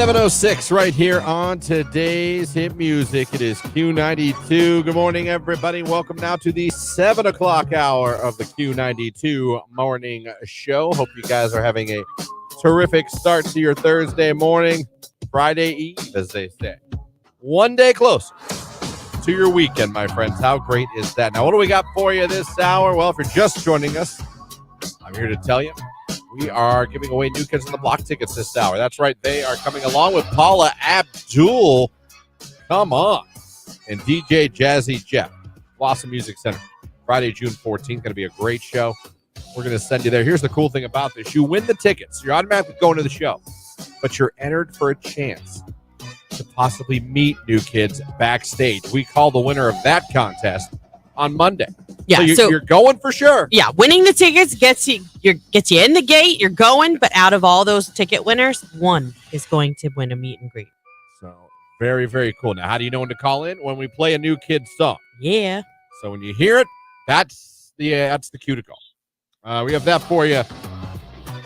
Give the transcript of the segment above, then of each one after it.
7:06 right here on today's hit music. It is Q92. Good morning, everybody. Welcome now to the 7 o'clock hour of the Q92 Morning Show. Hope you guys are having a terrific start to your Thursday morning, Friday Eve, as they say. One day closer to your weekend, my friends. How great is that? Now, what do we got for you this hour? Well, if you're just joining us, I'm here to tell you we are giving away New Kids on the Block tickets this hour. That's right. They are coming along with Paula Abdul. Come on. And DJ Jazzy Jeff, Blossom Music Center. Friday, June 14th. Going to be a great show. We're going to send you there. Here's the cool thing about this. You win the tickets. You're automatically going to the show. But you're entered for a chance to possibly meet New Kids backstage. We call the winner of that contest on Monday. Yeah, so you're going for sure. Yeah, winning the tickets gets you in the gate. You're going, but out of all those ticket winners, one is going to win a meet and greet. So very, very cool. Now, how do you know when to call in? When we play a New Kids song. Yeah. So when you hear it, that's the cue to call. We have that for you.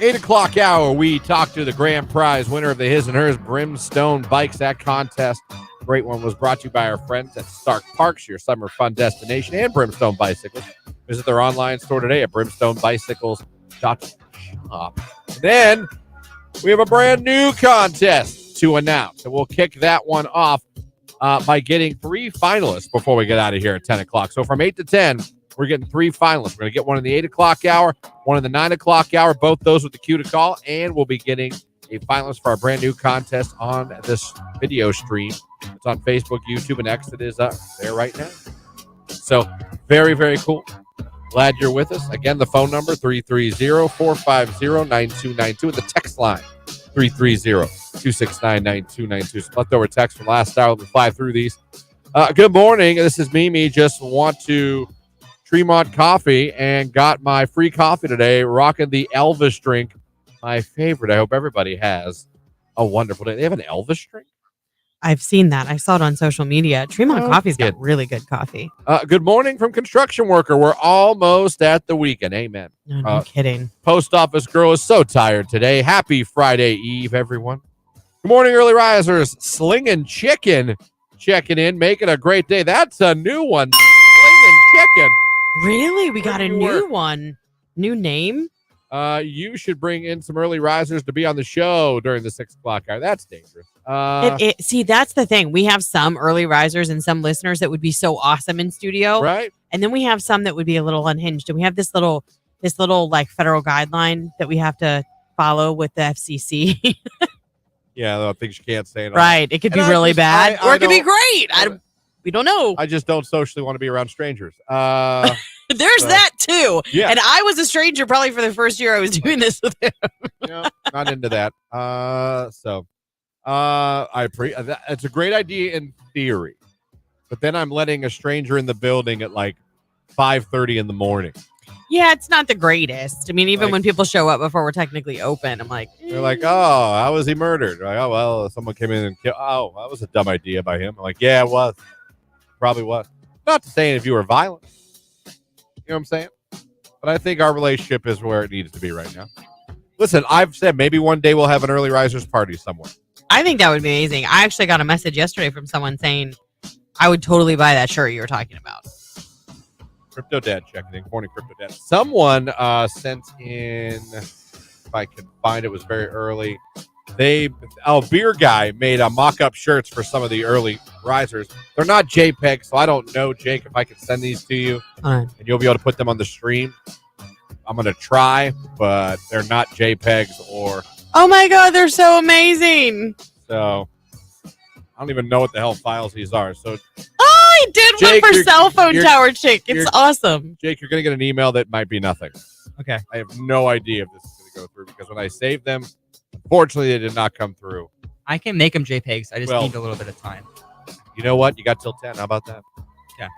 8 o'clock hour, we talk to the grand prize winner of the His and Hers Brimstone Bikes. That contest, great one, was brought to you by our friends at Stark Parks, your summer fun destination, and Brimstone Bicycles. Visit their online store today at brimstonebicycles.shop. Then we have a brand new contest to announce, and we'll kick that one off by getting 3 finalists before we get out of here at 10 o'clock. So from 8 to 10, we're getting 3 finalists. We're going to get one in the 8 o'clock hour, one in the 9 o'clock hour, both those with the cue to call, and we'll be getting a finalist for our brand new contest on this video stream. It's on Facebook, YouTube, and X. It is there right now. So very, very cool. Glad you're with us. Again, the phone number, 330-450-9292, and the text line, 330-269-9292. Some leftover text from last hour. We'll fly through these. Good morning. This is Mimi. Just want to Tremont Coffee and got my free coffee today, rocking the Elvis drink, my favorite. I hope everybody has a wonderful day. They have an Elvis drink? I've seen that. I saw it on social media. Tremont Coffee's got really good coffee. Good morning from construction worker. We're almost at the weekend. Amen. No kidding. Post office girl is so tired today. Happy Friday Eve, everyone. Good morning, early risers. Slinging Chicken checking in, making a great day. That's a new one. Slinging Chicken. Really? We got a new one. New name? You should bring in some early risers to be on the show during the 6 o'clock hour. That's dangerous. See, that's the thing. We have some early risers and some listeners that would be so awesome in studio. Right. And then we have some that would be a little unhinged. And we have this little like federal guideline that we have to follow with the FCC. Yeah, things you can't say. Right. It could be really bad. Or it could be great. We don't know. I just don't socially want to be around strangers. There's that too. Yeah. And I was a stranger probably for the first year I was doing this with him. No, not into that. I appreciate that. It's a great idea in theory, but then I'm letting a stranger in the building at like 5:30 in the morning. Yeah, it's not the greatest. I mean, even when people show up before we're technically open, I'm like, they're like, "Oh, how was he murdered?" Like, "Oh, well, someone came in and killed." "Oh, that was a dumb idea by him." I'm like, "Yeah, it was. Probably was." Not to say if you were violent. You know what I'm saying? But I think our relationship is where it needs to be right now. Listen, I've said maybe one day we'll have an early risers party somewhere. I think that would be amazing. I actually got a message yesterday from someone saying, I would totally buy that shirt you were talking about. Crypto Dad checking in. Morning, Crypto Dad. Someone sent in, if I can find it, was very early. Beer Guy made mock-up shirts for some of the early risers. They're not JPEG, so I don't know, Jake, if I can send these to you. And you'll be able to put them on the stream. I'm going to try, but they're not JPEGs or... Oh my God, they're so amazing. So, I don't even know what the hell files these are. So, I did Jake, one for cell phone tower chick. It's awesome. Jake, you're going to get an email that might be nothing. Okay. I have no idea if this is going to go through because when I saved them, unfortunately, they did not come through. I can make them JPEGs. I just need a little bit of time. You know what? You got till 10. How about that? Yeah.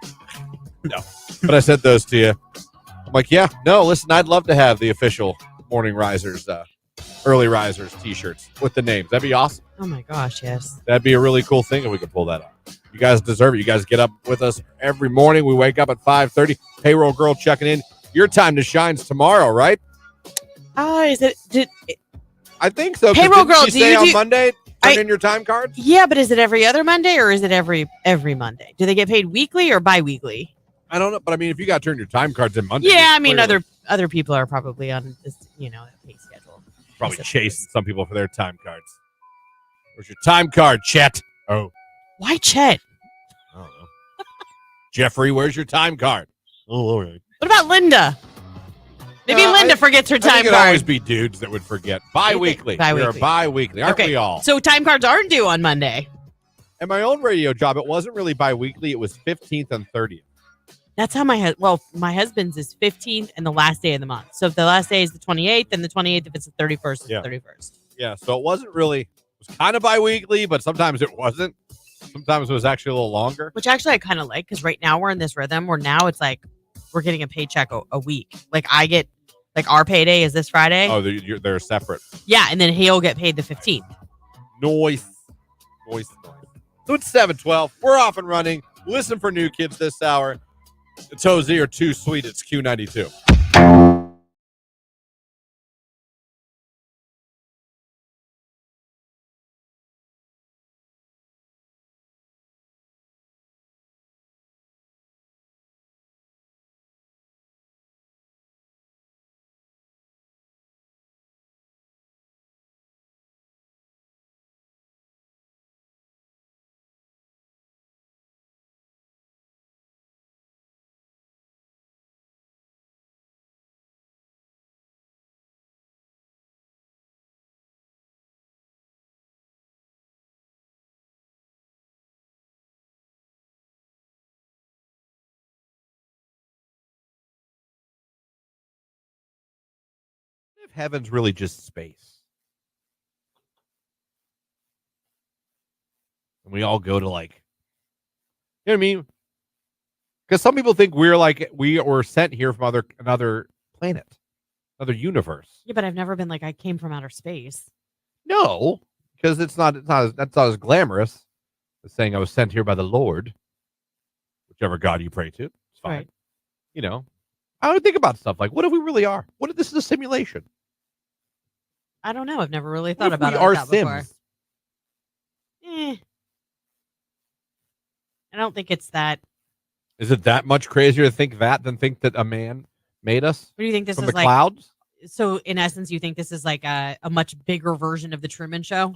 No. But I sent those to you. I'm like, yeah. No, listen, I'd love to have the official Morning Risers, Early Risers t-shirts with the names. That'd be awesome. Oh, my gosh, yes. That'd be a really cool thing if we could pull that off. You guys deserve it. You guys get up with us every morning. We wake up at 5:30. Payroll girl checking in. Your time to shine's tomorrow, right? Is it? I think so. Payroll girl, do you on Monday? turn in your time cards? Yeah, but is it every other Monday or is it every Monday? Do they get paid weekly or bi-weekly? I don't know, but I mean, if you got to turn your time cards in Monday. Yeah, I mean, other people are probably on this, pay schedule. Probably chasing some people for their time cards. Where's your time card, Chet? Oh. Why Chet? I don't know. Jeffrey, where's your time card? Oh, all right. What about Linda? Maybe Linda forgets her time card. It could card. always be dudes that would forget. Bi-weekly. We're bi-weekly, aren't we all? So time cards aren't due on Monday. At my old radio job, it wasn't really bi-weekly. It was 15th and 30th. That's how my husband's is 15th and the last day of the month. So if the last day is the 28th, then the 28th, if it's the 31st, it's the 31st. Yeah, so it wasn't really, it was kind of bi-weekly, but sometimes it wasn't. Sometimes it was actually a little longer. Which actually I kind of like, because right now we're in this rhythm where now it's like we're getting a paycheck a week. Like I get, like our payday is this Friday. Oh, they're separate. Yeah, and then he'll get paid the 15th. Noise. So it's 7:12. We're off and running. Listen for new kids this hour. It's Jose or Too Sweet. It's Q92. If heaven's really just space, and we all go to you know what I mean? Because some people think we were sent here from another planet, another universe. Yeah, but I've never been like I came from outer space. No, because that's not as glamorous as saying I was sent here by the Lord, whichever God you pray to. It's fine. Right. You know, I don't think about stuff like, what if we really are? What if this is a simulation? I don't know. I've never really thought about it like that Sims? Before. I don't think it's that. Is it that much crazier to think that than think that a man made us? What do you think this from is the like? Clouds? So, in essence, you think this is like a much bigger version of the Truman Show?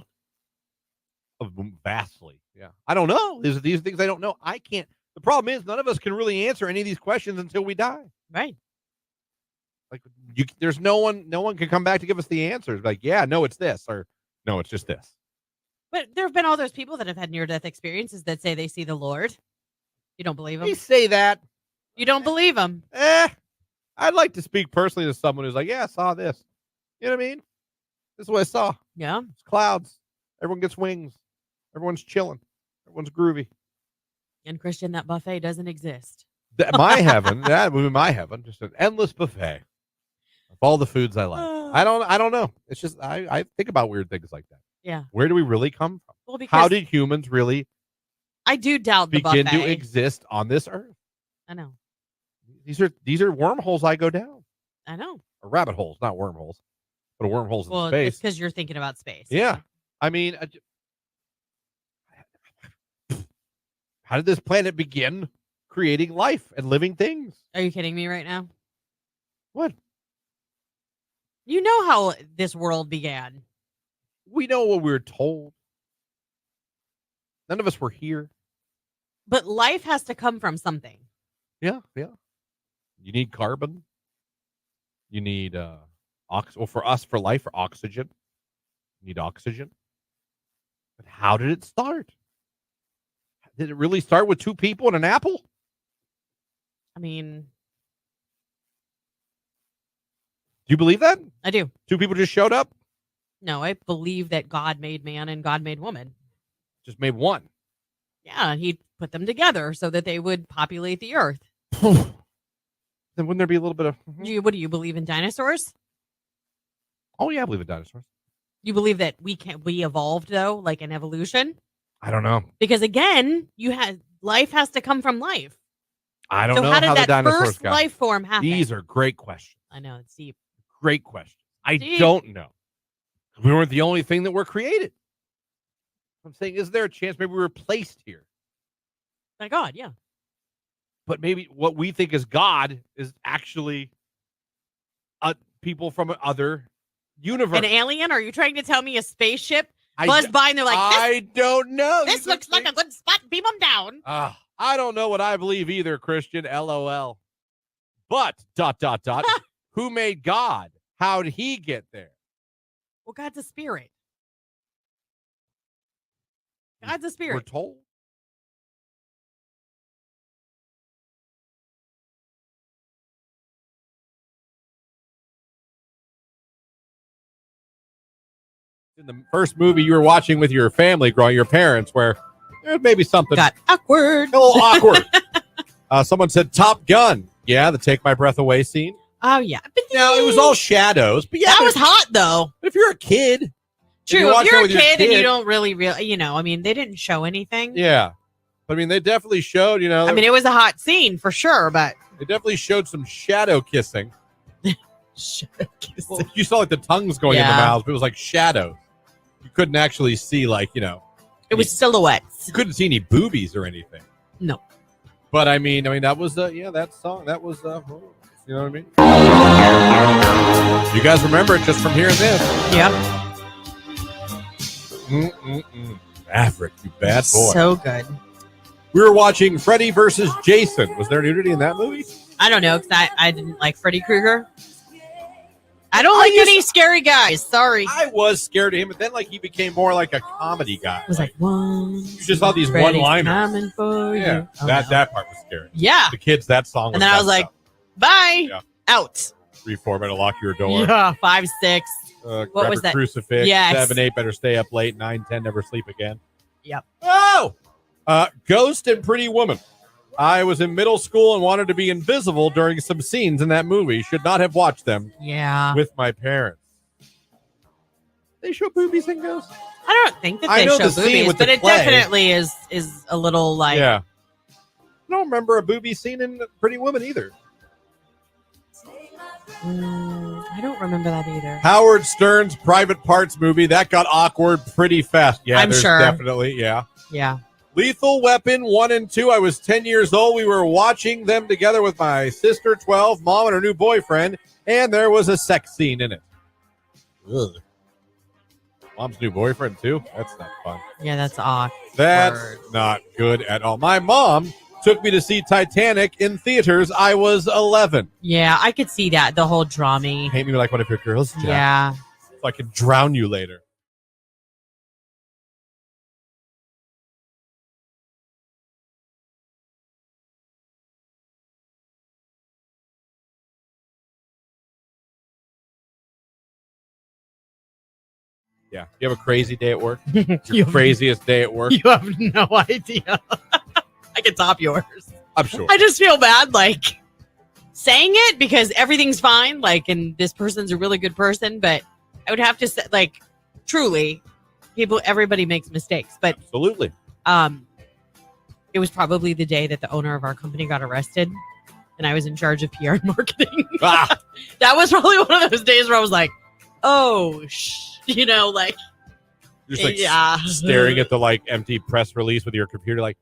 Vastly, yeah. I don't know. These things I don't know. I can't. The problem is none of us can really answer any of these questions until we die. Right. Like there's no one can come back to give us the answers. Like, yeah, no, it's this, or no, it's just this. But there have been all those people that have had near-death experiences that say they see the Lord. You don't believe them? They say that. You don't believe them? I'd like to speak personally to someone who's like, yeah, I saw this. You know what I mean? This is what I saw. Yeah. It's clouds. Everyone gets wings. Everyone's chilling. Everyone's groovy. And Christian, that buffet doesn't exist. My heaven, that would be my heaven. Just an endless buffet of all the foods I like. I don't know. It's just I think about weird things like that. Yeah. Where do we really come from? Well, because how did humans really? I do doubt the begin buffet. to exist on this earth. I know. These are wormholes I go down. I know. Or rabbit holes, not wormholes, but wormholes in Well, space. it's because you're thinking about space. Yeah. I mean, how did this planet begin creating life and living things? Are you kidding me right now? What? You know how this world began. We know what we were told. None of us were here. But life has to come from something. Yeah. You need carbon. You need well, for us, for life, for oxygen. You need oxygen. But how did it start? Did it really start with two people and an apple? I mean, do you believe that? I do. Two people just showed up? No, I believe that God made man and God made woman. Just made one. Yeah, and he put them together so that they would populate the earth. Then wouldn't there be a little bit of... What do you believe in dinosaurs? Oh, yeah, I believe in dinosaurs. You believe that we evolved, though, like in evolution? I don't know. Because, again, life has to come from life. I don't know how did how that the dinosaurs first got life form happen? These are great questions. I know, it's deep. Great question. I Deep. don't know. We weren't the only thing that were created. I'm saying, is there a chance maybe we were placed here? My God, yeah. But maybe what we think is God is actually people from other universe. An alien? Are you trying to tell me a spaceship buzzed by and they're like, I don't know. This looks like a good spot. Beam them down. I don't know what I believe either, Christian. LOL. But, ... who made God? How'd he get there? Well, God's a spirit. God's a spirit. We're told. In the first movie you were watching with your family, growing your parents, where there's maybe something got awkward. A little awkward. Someone said Top Gun. Yeah, the Take My Breath Away scene. Oh, yeah. But now, it was all shadows. But yeah, that was hot, though. But if you're a kid. True. If you're a kid and you don't really, I mean, they didn't show anything. Yeah. But, I mean, they definitely showed, I mean, it was a hot scene for sure, but. They definitely showed some shadow kissing. Shadow kissing. Well, you saw, like, the tongues going in the mouths, but it was like shadows. You couldn't actually see, like, It was silhouettes. You couldn't see any boobies or anything. No. But, I mean, that was, that song. That was, you know what I mean? You guys remember it just from hearing this. Yep. Maverick, you bad boy. So good. We were watching Freddy versus Jason. Was there nudity in that movie? I don't know, because I didn't like Freddy Krueger. I don't like any scary guys. Sorry. I was scared of him, but then he became more like a comedy guy. It was like one. You just saw these one-liners. Coming for you. That part was scary. Yeah. The kids, that song. And then I was like, bye. Yeah. Out. 3, 4 better lock your door. Yeah. 5, 6. What was that? Crucifix. Yes. 7, 8 better stay up late. 9, 10 never sleep again. Yep. Oh. Ghost and Pretty Woman. I was in middle school and wanted to be invisible during some scenes in that movie. Should not have watched them. Yeah. With my parents. They show boobies in Ghost? I don't think that they show boobies, but it definitely is a little like. Yeah. I don't remember a booby scene in Pretty Woman either. I don't remember that either. Howard Stern's Private Parts movie. That got awkward pretty fast. Yeah, I'm sure. Definitely, yeah. Yeah. Lethal Weapon 1 and 2. I was 10 years old. We were watching them together with my sister, 12, mom, and her new boyfriend, and there was a sex scene in it. Ugh. Mom's new boyfriend, too? That's not fun. Yeah, that's awkward. That's not good at all. My mom took me to see Titanic in theaters. I was 11. Yeah, I could see that. The whole drama. Paint me like one of your girls, Jack. Yeah. So I can drown you later. Yeah. You have a crazy day at work? Your craziest day at work? You have no idea. I can top yours. I'm sure. I just feel bad, saying it because everything's fine, and this person's a really good person, but I would have to say, truly, everybody makes mistakes, but absolutely. It was probably the day that the owner of our company got arrested, and I was in charge of PR and marketing. That was probably one of those days where I was like, "Oh, You're just staring at the empty press release with your computer,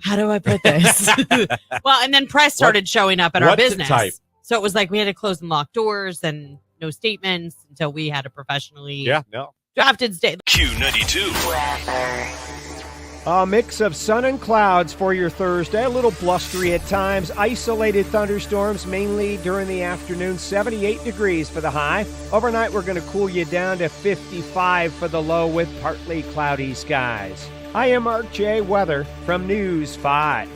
how do I put this? Well, and then press started showing up at our business. So it was we had to close and lock doors and no statements until we had a professionally drafted statement. Q92. A mix of sun and clouds for your Thursday. A little blustery at times. Isolated thunderstorms mainly during the afternoon. 78 degrees for the high. Overnight, we're going to cool you down to 55 for the low with partly cloudy skies. I am Mark J. Weather from News 5.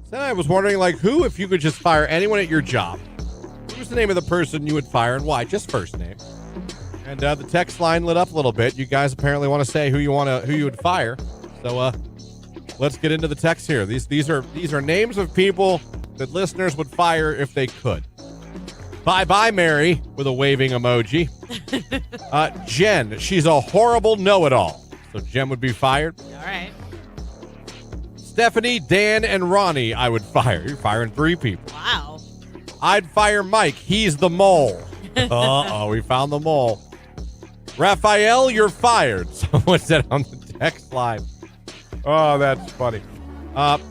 So I was wondering, like, who, if you could just fire anyone at your job, who's the name of the person you would fire and why? Just first name. And the text line lit up a little bit. You guys apparently want to say who you would fire. So let's get into the text here. These are names of people that listeners would fire if they could. Bye, Mary, with a waving emoji. Jen, she's a horrible know-it-all. So Jen would be fired. All right. Stephanie, Dan, and Ronnie, I would fire. You're firing 3 people. Wow. I'd fire Mike. He's the mole. We found the mole. Raphael, you're fired. Someone said on the text line. Oh, that's funny.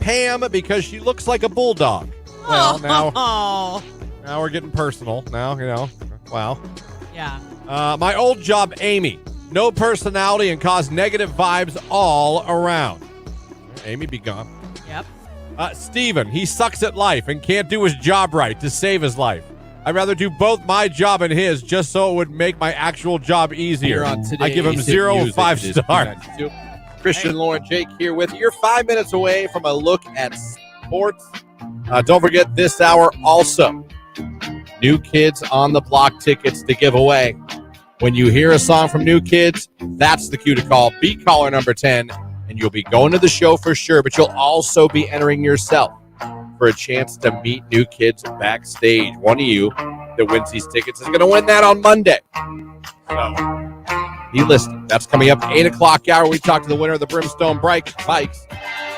Pam, because she looks like a bulldog. Well, now we're getting personal. Now, wow. Yeah. My old job, Amy. No personality and cause negative vibes all around. Amy be gone. Yep. Steven, he sucks at life and can't do his job right to save his life. I'd rather do both my job and his just so it would make my actual job easier. I give him 0 of 5 stars. Christian, Lauren, Jake here with you. You're 5 minutes away from a look at sports. Don't forget this hour also. New Kids on the Block tickets to give away. When you hear a song from New Kids, that's the cue to call. Be caller number 10, and you'll be going to the show for sure, but you'll also be entering yourself for a chance to meet New Kids backstage. One of you that wins these tickets is going to win that on Monday. So be listening. That's coming up 8 o'clock hour. We talk to the winner of the Brimstone Bikes.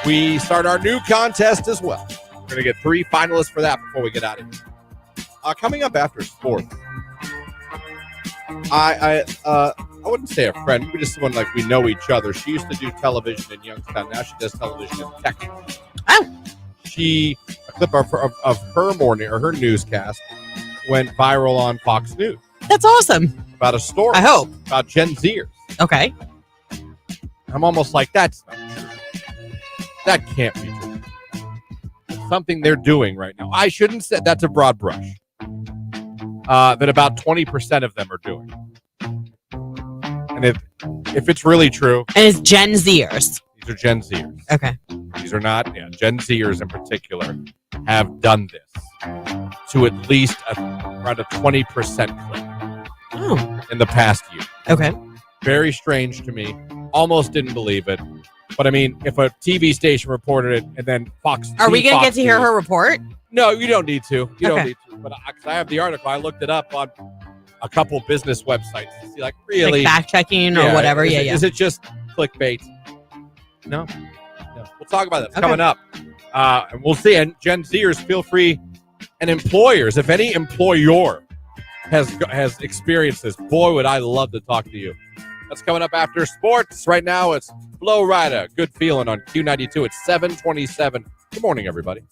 We start our new contest as well. We're going to get 3 finalists for that before we get out of here. Coming up after sports, I wouldn't say a friend. We just someone like we know each other. She used to do television in Youngstown. Now she does television in Texas. Oh. A clip of her morning or her newscast went viral on Fox News. That's awesome. About a story. I hope. About Gen Zers. Okay. I'm almost like, that's not true. That can't be true. It's something they're doing right now. I shouldn't say that's a broad brush. That about 20% of them are doing. And if it's really true. And it's Gen Zers. These are Gen Zers. Okay. These are not, Gen Zers in particular have done this to at least around a 20% clip in the past year. Okay. Very strange to me. Almost didn't believe it. But I mean, if a TV station reported it and then Fox. Are we going to get to hear her report? No, you don't need to. You don't need to. But I have the article. I looked it up on a couple business websites to see, like, really. Like fact checking or whatever. Is it just clickbait? No. We'll talk about that. It's coming up. And we'll see. And Gen Zers, feel free. And employers, if any employer has experienced this, boy, would I love to talk to you. That's coming up after sports. Right now, it's Flow Rida. Good feeling on Q92. It's 7:27. Good morning, everybody.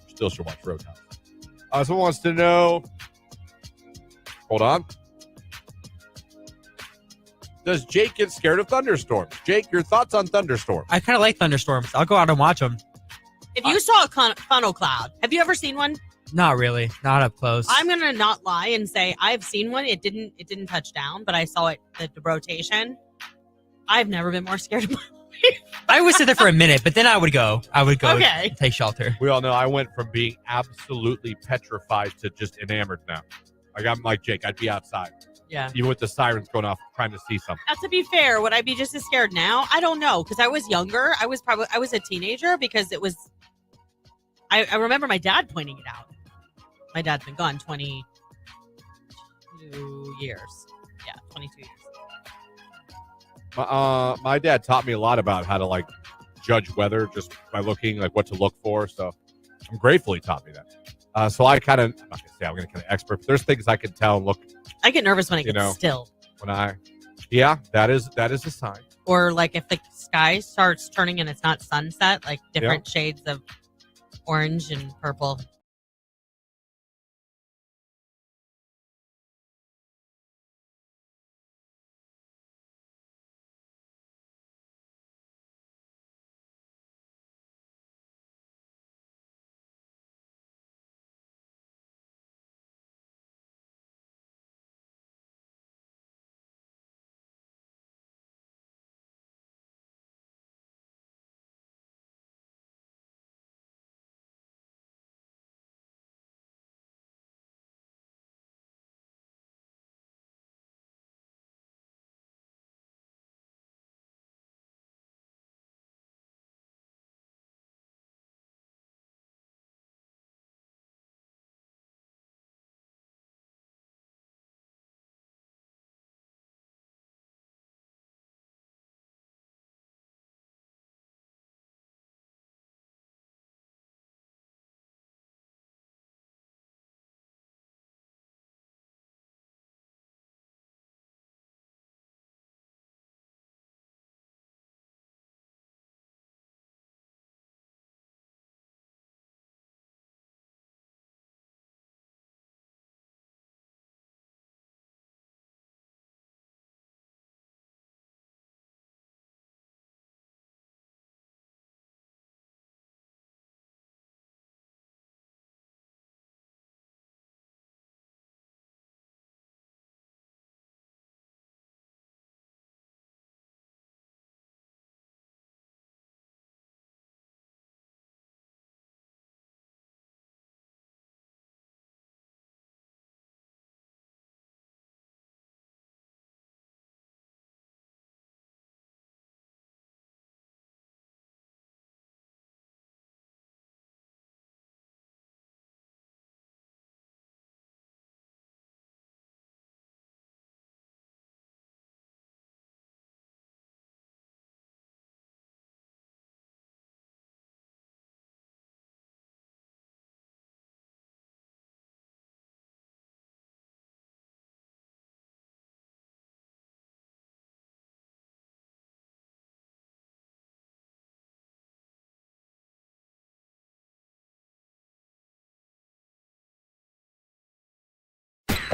Still should watch Roadhouse. Someone wants to know. Hold on. Does Jake get scared of thunderstorms? Jake, your thoughts on thunderstorms? I kind of like thunderstorms. I'll go out and watch them. If you saw a funnel cloud, have you ever seen one? Not really. Not up close. I'm gonna not lie and say I've seen one. It didn't touch down, but I saw it the rotation. I've never been more scared of my life. I would sit there for a minute, but then I would go Okay. take shelter. We all know I went from being absolutely petrified to just enamored now. Like, I'm like Jake. I'd be outside. Yeah. Even with the sirens going off, trying to see something. Now, to be fair, would I be just as scared now? I don't know, because I was younger. I was a teenager because it was. I remember my dad pointing it out. My dad's been gone 22 years. Yeah, 22 years. My dad taught me a lot about how to, like, judge weather just by looking, like, what to look for. So I'm grateful he taught me that. So I kind of, I'm not going to say I'm going to kind of expert, but there's things I can tell and look. I get nervous when it gets still. That is a sign. Or like if the sky starts turning and it's not sunset, like different shades of orange and purple.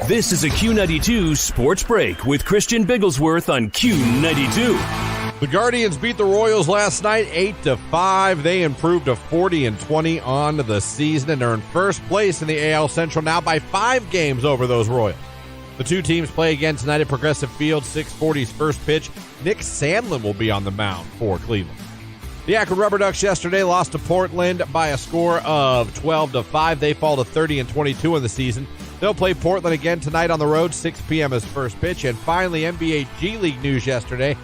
This is a Q92 Sports Break with Christian Bigglesworth on Q92. The Guardians beat the Royals last night 8-5. They improved to 40-20 on the season and are in first place in the AL Central now by 5 games over those Royals. The two teams play again tonight at Progressive Field, 6:40's first pitch. Nick Sandlin will be on the mound for Cleveland. The Akron Rubber Ducks yesterday lost to Portland by a score of 12-5. They fall to 30-22 in the season. They'll play Portland again tonight on the road, 6 p.m. as first pitch. And finally, NBA G League news yesterday.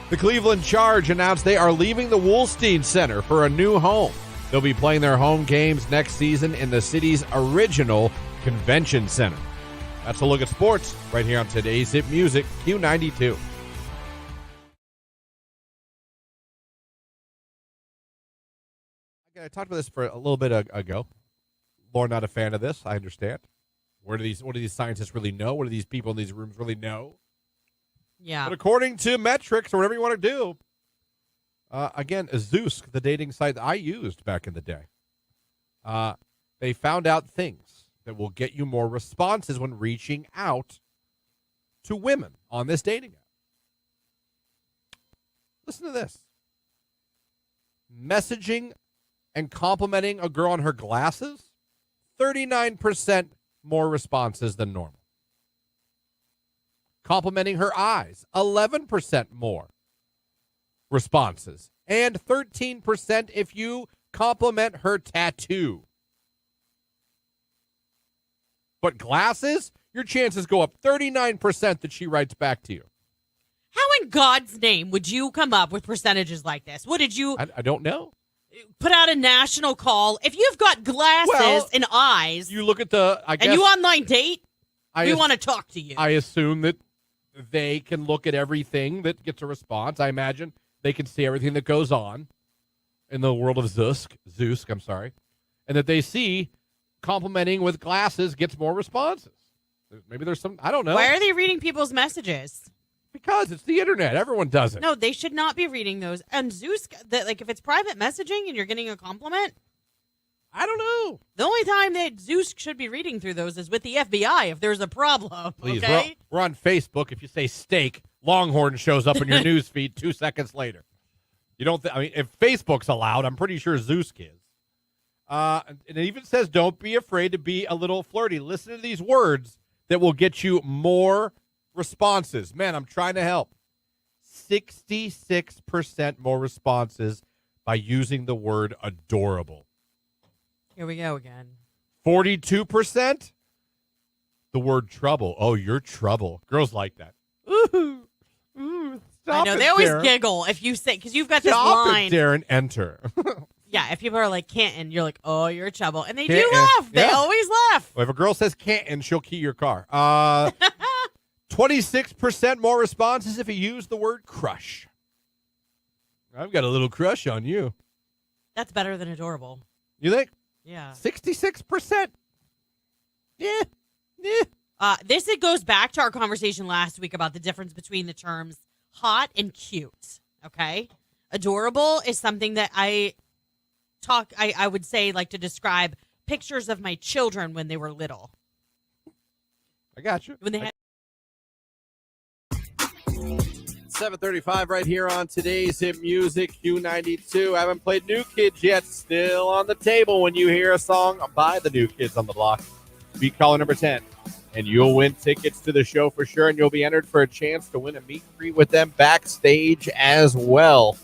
The Cleveland Charge announced they are leaving the Wolstein Center for a new home. They'll be playing their home games next season in the city's original convention center. That's a look at sports right here on today's Hit Music, Q92. I talked about this for a little bit ago. Lauren, not a fan of this. I understand. What do these scientists really know? What do these people in these rooms really know? Yeah. But according to metrics or whatever you want to do, again, Zeus, the dating site that I used back in the day, they found out things that will get you more responses when reaching out to women on this dating app. Listen to this. Messaging and complimenting a girl on her glasses, 39% more responses than normal. Complimenting her eyes, 11% more responses. And 13% if you compliment her tattoo. But glasses, your chances go up 39% that she writes back to you. How in God's name would you come up with percentages like this? What did you... I don't know. Put out a national call. If you've got glasses and eyes... You look at the... I guess, and you online date, we want to talk to you. I assume that they can look at everything that gets a response. I imagine they can see everything that goes on in the world of Zeus, and that they see complimenting with glasses gets more responses. Maybe there's some, I don't know. Why are they reading people's messages? Because it's the internet. Everyone does it. No, they should not be reading those. And Zeus, if it's private messaging and you're getting a compliment, I don't know. The only time that Zeus should be reading through those is with the FBI if there's a problem. Please, okay? we're on Facebook. If you say steak, Longhorn shows up in your news feed 2 seconds later. You don't. If Facebook's allowed, I'm pretty sure Zeus is. And it even says, don't be afraid to be a little flirty. Listen to these words that will get you more responses. Man, I'm trying to help. 66% more responses by using the word adorable. Here we go again. 42%, the word trouble. Oh, you're trouble. Girls like that. Ooh, stop I know. it, They always Darren. giggle if you say, because you've got Stop this line. it, Darren, enter. Yeah, if people are like Canton, you're like, oh, you're trouble. And they Canton. do laugh. They Yeah. always laugh. Well, if a girl says Canton, she'll key your car. 26% more responses if you use the word crush. I've got a little crush on you. That's better than adorable. You think? Yeah. 66%. Yeah. It goes back to our conversation last week about the difference between the terms hot and cute. Okay. Adorable is something that I would say like to describe pictures of my children when they were little. I got you. When they had 7:35 right here on today's Hit Music Q92. I haven't played New Kids yet. Still on the table when you hear a song by the New Kids on the Block. Beat caller number 10. And you'll win tickets to the show for sure. And you'll be entered for a chance to win a meet and greet with them backstage as well.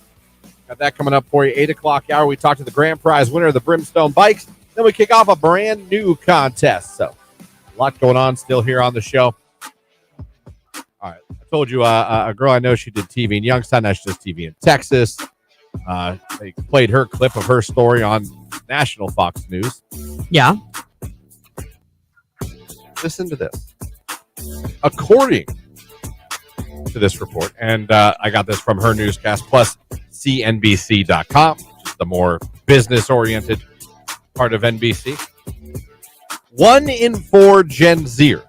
Got that coming up for you. 8 o'clock hour. We talk to the grand prize winner of the Brimstone Bikes. Then we kick off a brand new contest. So a lot going on still here on the show. All right. I told you a girl I know, she did TV in Youngstown. Now she does TV in Texas. They played her clip of her story on national Fox News. Yeah. Listen to this. According to this report, and I got this from her newscast, plus CNBC.com, which is the more business-oriented part of NBC. 1 in 4 Gen Zers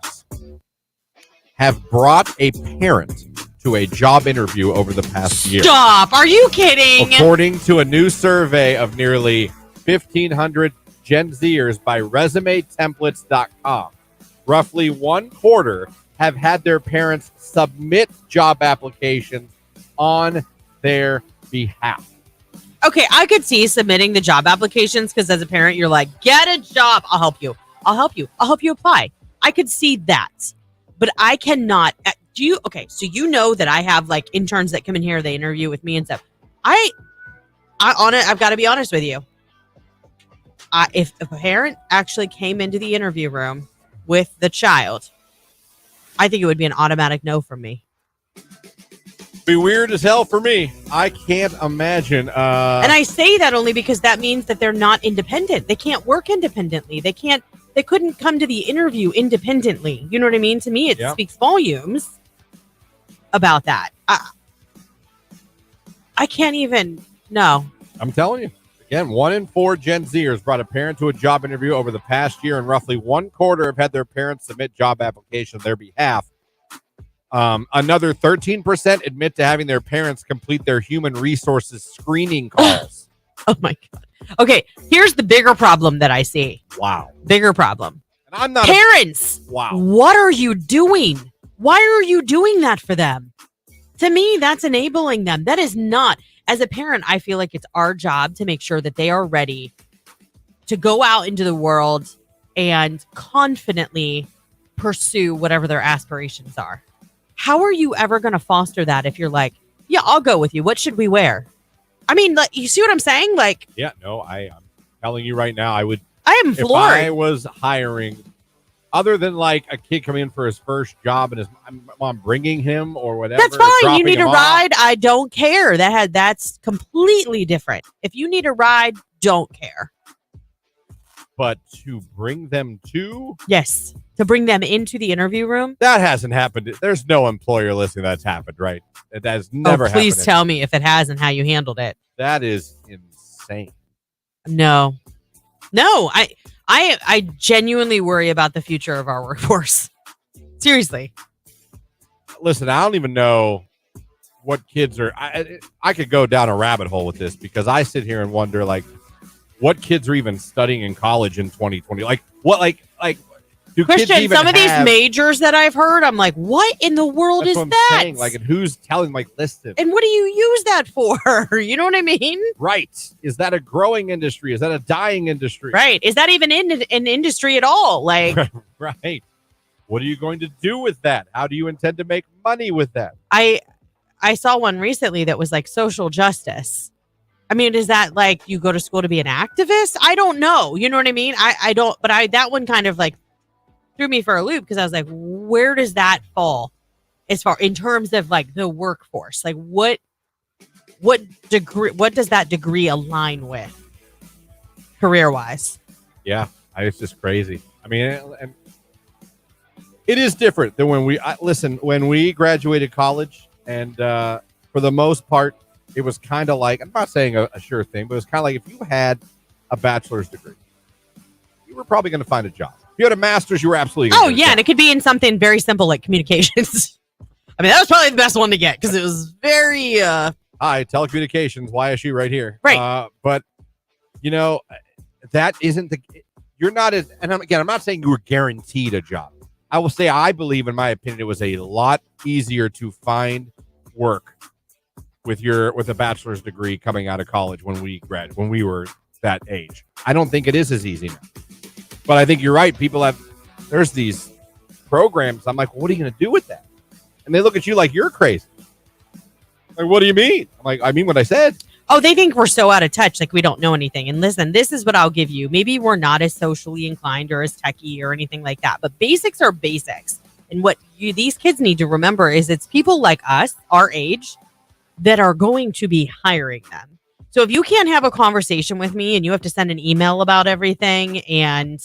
have brought a parent to a job interview over the past year. Stop. Are you kidding? According to a new survey of nearly 1,500 Gen Zers by ResumeTemplates.com, roughly 1/4 have had their parents submit job applications on their behalf. Okay, I could see submitting the job applications because as a parent, you're like, get a job. I'll help you. I'll help you. I'll help you apply. I could see that. But I cannot. Okay, so you know that I have like interns that come in here, they interview with me and stuff. I've got to be honest with you. If a parent actually came into the interview room with the child, I think it would be an automatic no from me. Be weird as hell for me. I can't imagine. And I say that only because that means that they're not independent. They can't work independently. They couldn't come to the interview independently. You know what I mean? To me, it speaks volumes about that. I can't even. No. I'm telling you. Again, 1 in 4 Gen Zers brought a parent to a job interview over the past year, and roughly 1/4 have had their parents submit job applications on their behalf. Another 13% admit to having their parents complete their human resources screening calls. Oh my God. Okay, here's the bigger problem that I see. Wow. Bigger problem. And I'm not parents. Wow. What are you doing? Why are you doing that for them? To me, that's enabling them. That is not. As a parent, I feel like it's our job to make sure that they are ready to go out into the world and confidently pursue whatever their aspirations are. How are you ever going to foster that if you're like, yeah, I'll go with you. What should we wear? I mean, like, you see what I'm saying? Like, yeah, no, I'm telling you right now, I am floored. If I was hiring, other than like a kid coming in for his first job and his mom bringing him or whatever. That's fine. You need a ride. I don't care. That's completely different. If you need a ride, don't care. But to bring them to? Yes. To bring them into the interview room? That hasn't happened. There's no employer listening that's happened, right? That has never happened. Please tell me if it has and how you handled it. That is insane. No, I genuinely worry about the future of our workforce. Seriously. Listen, I don't even know what kids are. I could go down a rabbit hole with this because I sit here and wonder, like, what kids are even studying in college in 2020? Like, what, like, do Christian, kids even some of these majors that I've heard, I'm like, what in the world is that? Saying. Like, and who's telling, like, listen. And what do you use that for? You know what I mean? Right. Is that a growing industry? Is that a dying industry? Right. Is that even in an industry at all? Like, right. What are you going to do with that? How do you intend to make money with that? I saw one recently that was like social justice. I mean, is that like you go to school to be an activist? I don't know. You know what I mean? I don't, but that one kind of like threw me for a loop because I was like, where does that fall as far in terms of like the workforce? Like what degree, what does that degree align with career wise? Yeah, it's just crazy. I mean, and it is different than when when we graduated college and for the most part, it was kind of like, I'm not saying a sure thing, but it was kind of like if you had a bachelor's degree, you were probably going to find a job. If you had a master's, you were absolutely going to and it could be in something very simple like communications. I mean, that was probably the best one to get because it was very... Hi, telecommunications, YSU right here. Right. But, you know, that isn't the... You're not as... And I'm not saying you were guaranteed a job. I will say I believe, in my opinion, it was a lot easier to find work with a bachelor's degree coming out of college when we were that age. I don't think it is as easy now. But I think you're right. There's these programs. I'm like, what are you going to do with that? And they look at you like you're crazy. Like, what do you mean? I'm like, I mean what I said. Oh, they think we're so out of touch, like we don't know anything. And listen, this is what I'll give you. Maybe we're not as socially inclined or as techie or anything like that, but basics are basics. And what these kids need to remember is it's people like us, our age, that are going to be hiring them. So if you can't have a conversation with me and you have to send an email about everything, and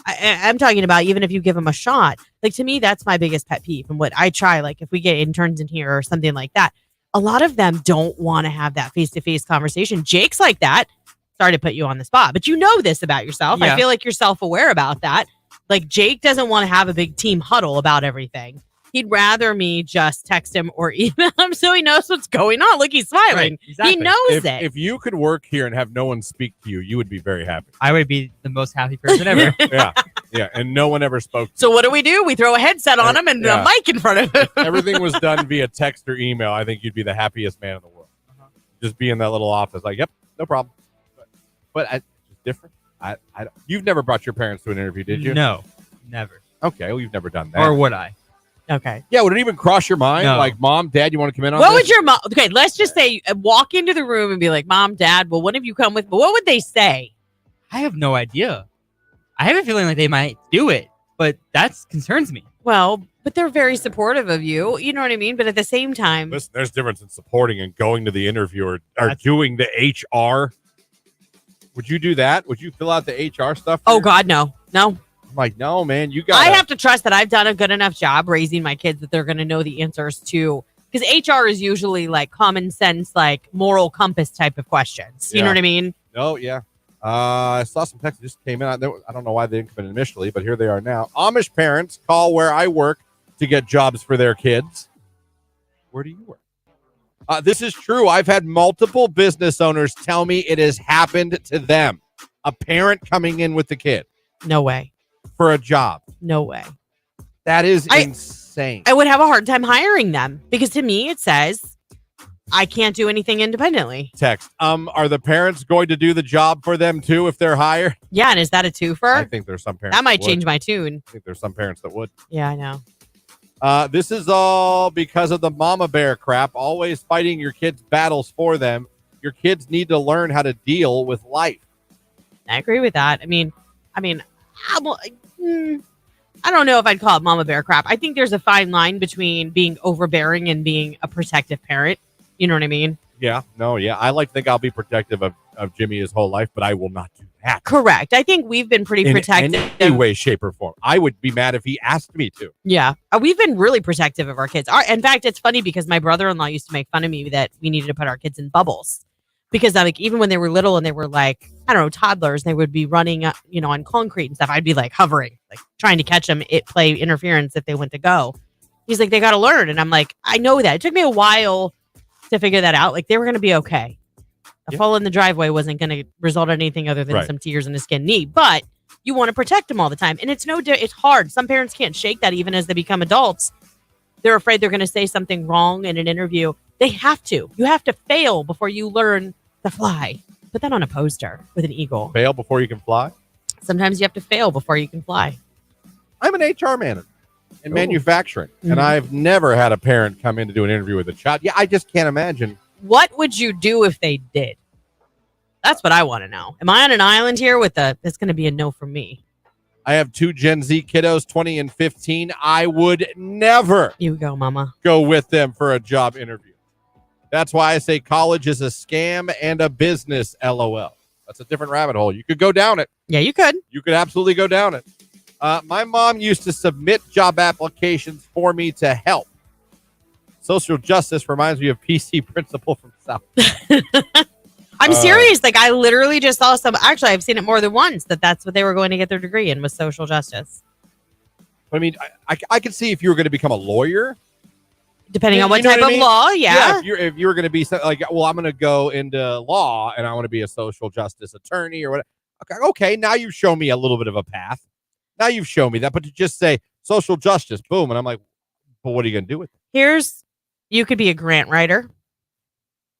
I'm talking about even if you give them a shot, like to me, that's my biggest pet peeve. And what I try, like if we get interns in here or something like that, a lot of them don't want to have that face-to-face conversation. Jake's like that. Sorry to put you on the spot, but you know this about yourself. Yeah. I feel like you're self-aware about that. Like Jake doesn't want to have a big team huddle about everything. He'd rather me just text him or email him so he knows what's going on. Look, he's smiling. Right, exactly. He knows it. If you could work here and have no one speak to you, you would be very happy. I would be the most happy person ever. Yeah. Yeah, and no one ever spoke. So what do? We throw a headset on him and a mic in front of him. If everything was done via text or email, I think you'd be the happiest man in the world. Just be in that little office, like, yep, no problem. But it's different. You've never brought your parents to an interview, did you? No, never. Okay, well, you've never done that. Or would I? Okay. Yeah, would it even cross your mind? No. Like, Mom, Dad, you want to come in on What this? would your mom? Okay, let's just say walk into the room and be like, Mom, Dad, well, one of you come with me. What would they say? I have no idea. I have a feeling like they might do it, but that concerns me. Well, but they're very supportive of you. You know what I mean? But at the same time, Listen, there's difference in supporting and going to the interview or doing the HR. Would you do that? Would you fill out the HR stuff? oh God, no. I'm like, no, man, you got. I have to trust that I've done a good enough job raising my kids that they're going to know the answers to. Because HR is usually like common sense, like moral compass type of questions. You know what I mean? Oh, yeah. I saw some text that just came in. I don't know why they didn't come in initially, but here they are now. Amish parents call where I work to get jobs for their kids. Where do you work? This is true. I've had multiple business owners tell me it has happened to them. A parent coming in with the kid. No way. For a job. No way. That is insane. I would have a hard time hiring them because to me it says I can't do anything independently. Text. Are the parents going to do the job for them too if they're hired? Yeah, and is that a twofer? I think there's some parents that might that change would. my tune. I think there's some parents that would. Yeah, I know. This is all because of the mama bear crap. Always fighting your kids' battles for them. Your kids need to learn how to deal with life. I agree with that. I mean, I don't know if I'd call it mama bear crap. I think there's a fine line between being overbearing and being a protective parent. You know what I mean? Yeah. No, yeah. I like to think I'll be protective of Jimmy his whole life, but I will not do that. Correct. I think we've been pretty protective. In any way, shape, or form. I would be mad if he asked me to. Yeah. We've been really protective of our kids. In fact, it's funny because my brother-in-law used to make fun of me that we needed to put our kids in bubbles. Because like even when they were little and they were like, I don't know, toddlers, they would be running, on concrete and stuff. I'd be like hovering, like trying to catch them, play interference if they went to go. He's like, they got to learn. And I'm like, I know that. It took me a while to figure that out. Like they were going to be okay. A fall in the driveway wasn't going to result in anything other than some tears and a skinned knee. But you want to protect them all the time. And it's hard. Some parents can't shake that even as they become adults. They're afraid they're going to say something wrong in an interview. They have to. You have to fail before you learn to fly. Put that on a poster with an eagle. Fail before you can fly? Sometimes you have to fail before you can fly. I'm an HR manager in manufacturing, and I've never had a parent come in to do an interview with a child. Yeah, I just can't imagine. What would you do if they did? That's what I want to know. Am I on an island here with it's going to be a no from me? I have 2 Gen Z kiddos, 20 and 15. I would never You go, mama. go with them for a job interview. That's why I say college is a scam and a business, LOL. That's a different rabbit hole. You could go down it. Yeah, you could. You could absolutely go down it. My mom used to submit job applications for me to help. Social justice reminds me of PC Principal from South. I'm serious. Like, I literally just saw actually, I've seen it more than once that's what they were going to get their degree in was social justice. I mean, I could see if you were going to become a lawyer. Depending on what type of law, yeah. If you were going to be like, well, I'm going to go into law and I want to be a social justice attorney or whatever. Okay, now you've shown me a little bit of a path. Now you've shown me that. But to just say social justice, boom, and I'm like, but what are you going to do with it? You could be a grant writer.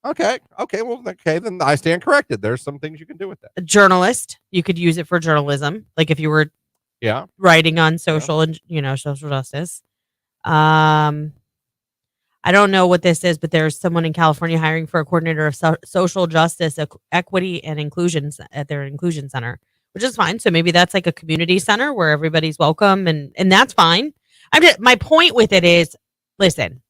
Okay, then I stand corrected. There's some things you can do with that. A journalist. You could use it for journalism. Like if you were writing on social and social justice. I don't know what this is, but there's someone in California hiring for a coordinator of social justice, equity, and inclusion at their inclusion center, which is fine. So maybe that's like a community center where everybody's welcome, and that's fine. My point with it is, listen,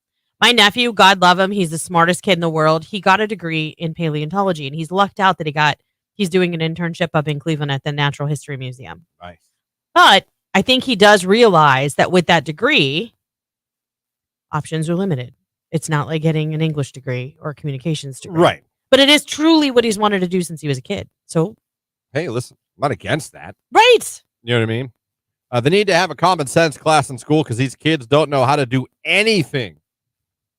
my nephew, God love him, he's the smartest kid in the world. He got a degree in paleontology, and he's lucked out that he's doing an internship up in Cleveland at the Natural History Museum. Nice. But I think he does realize that with that degree, options are limited. It's not like getting an English degree or a communications degree. Right. But it is truly what he's wanted to do since he was a kid. So, hey, listen, I'm not against that. Right. You know what I mean? They need to have a common sense class in school because these kids don't know how to do anything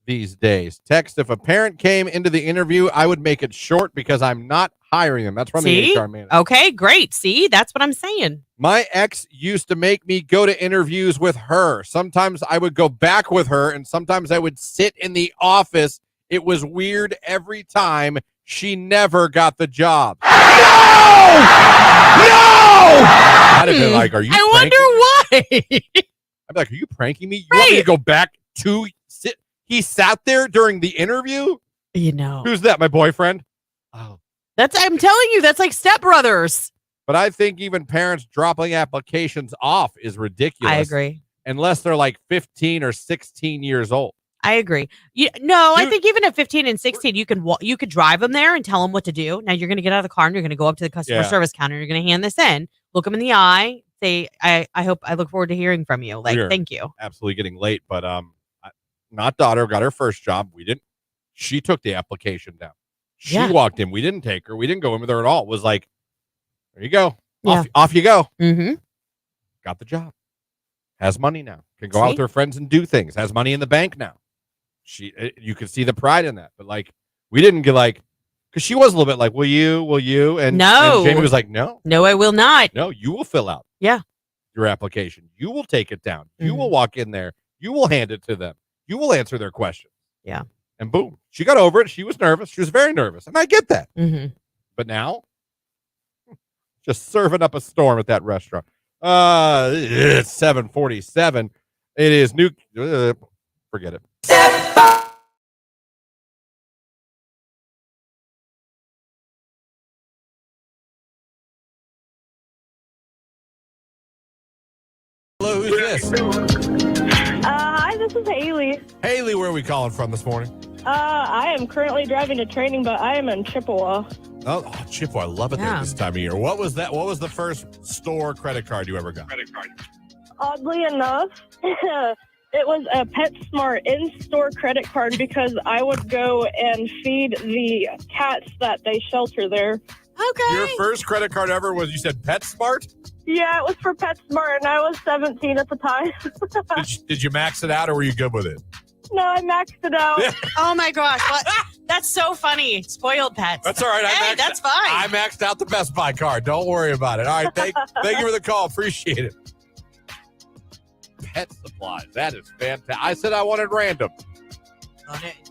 these days. Text, if a parent came into the interview, I would make it short because I'm not hiring them. That's from the HR manager. Okay, great. See, that's what I'm saying. My ex used to make me go to interviews with her. Sometimes I would go back with her, and sometimes I would sit in the office. It was weird every time. She never got the job. No! I'd have been like, are you I wonder why. I'd be like, are you pranking me? You want me to go back to sit? He sat there during the interview? You know. Who's that, my boyfriend? Oh. I'm telling you, that's like stepbrothers. But I think even parents dropping applications off is ridiculous. I agree. Unless they're like 15 or 16 years old. I agree. I think even at 15 and 16, you could drive them there and tell them what to do. Now you're going to get out of the car and you're going to go up to the customer service counter. You're going to hand this in, look them in the eye, say, I look forward to hearing from you. Like, thank you. Absolutely getting late, but not daughter got her first job. We didn't. She took the application down. She walked in. We didn't take her. We didn't go in with her at all. It was like, there you go. Yeah. Off you go. Mm-hmm. Got the job. Has money now. Can go out with her friends and do things. Has money in the bank now. You could see the pride in that. But like, we didn't get like, because she was a little bit like, will you? And Jamie was like, no. No, I will not. No, you will fill out your application. You will take it down. You will walk in there. You will hand it to them. You will answer their questions. Yeah. And boom, she got over it. She was nervous. She was very nervous. And I get that. Mm-hmm. But now, just serving up a storm at that restaurant. It's 7:47. It is new. Forget it. Hello, who's this? Hi, this is Haley. Haley, where are we calling from this morning? I am currently driving to training, but I am in Chippewa. Oh, Chippewa, I love it there this time of year. What was that? What was the first store credit card you ever got? Oddly enough, it was a PetSmart in-store credit card because I would go and feed the cats that they shelter there. Okay. Your first credit card ever was, you said PetSmart? Yeah, it was for PetSmart, and I was 17 at the time. Did you max it out, or were you good with it? No, I maxed it out. Oh, my gosh. That's so funny. Spoiled pets. That's all right. That's fine. I maxed out the Best Buy card. Don't worry about it. All right, thank you for the call. Appreciate it. Pet supplies. That is fantastic. I said I wanted random.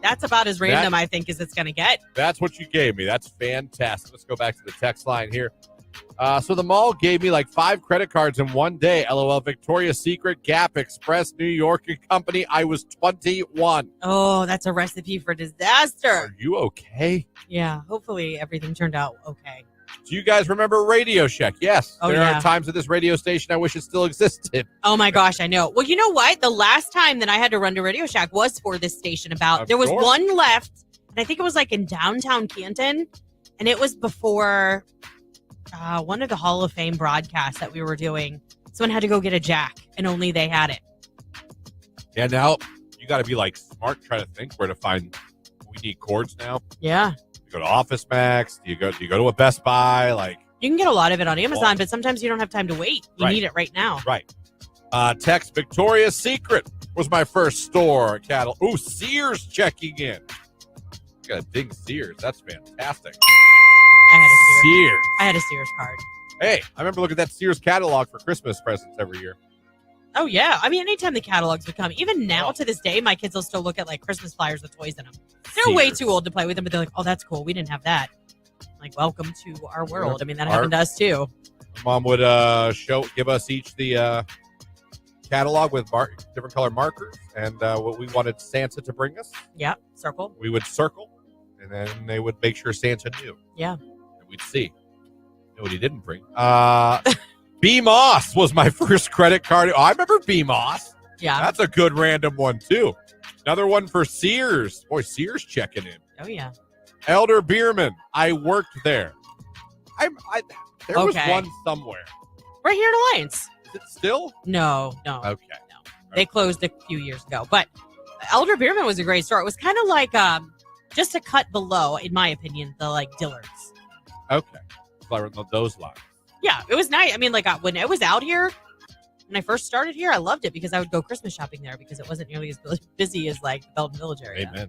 That's about as random, I think, as it's going to get. That's what you gave me. That's fantastic. Let's go back to the text line here. So the mall gave me like 5 credit cards in one day. LOL. Victoria's Secret, Gap, Express, New York & Company. I was 21. Oh, that's a recipe for disaster. Are you okay? Yeah. Hopefully everything turned out okay. Do you guys remember Radio Shack? Yes. There are times at this radio station I wish it still existed. Oh, my gosh. I know. Well, you know what? The last time that I had to run to Radio Shack was for this station. There was one left, and I think it was like in downtown Canton, and it was before one of the Hall of Fame broadcasts that we were doing. Someone had to go get a jack, and only they had it. Yeah, now you got to be like smart, try to think where to find. We need cords now. Yeah. You go to Office Max. Do you go to a Best Buy? Like, you can get a lot of it on Amazon, but sometimes you don't have time to wait. You need it right now. Right. Text Victoria's Secret was my first store catalog. Ooh, Sears checking in. Got to ding Sears. That's fantastic. I had a Sears card. Hey, I remember looking at that Sears catalog for Christmas presents every year. Oh, yeah. I mean, anytime the catalogs would come, even now to this day, my kids will still look at like Christmas flyers with toys in them. They're way too old to play with them, but they're like, oh, that's cool. We didn't have that. Like, welcome to our world. I mean, that happened to us too. Mom would give us each the catalog with different color markers and what we wanted Santa to bring us. Yeah, circle. We would circle, and then they would make sure Santa knew. Yeah. And we'd see. You know what he didn't bring? B. Moss was my first credit card. Oh, I remember B. Moss. Yeah. That's a good random one, too. Another one for Sears. Boy, Sears checking in. Oh, yeah. Elder Bierman. I worked there. There was one somewhere. Right here in Alliance. Is it still? No. Okay. No. They closed a few years ago. But Elder Bierman was a great store. It was kind of like just a cut below, in my opinion, the like Dillard's. Okay. Those lines. Yeah, it was nice. I mean, like when I was out here, when I first started here, I loved it because I would go Christmas shopping there because it wasn't nearly as busy as like the Belton Village area. Amen.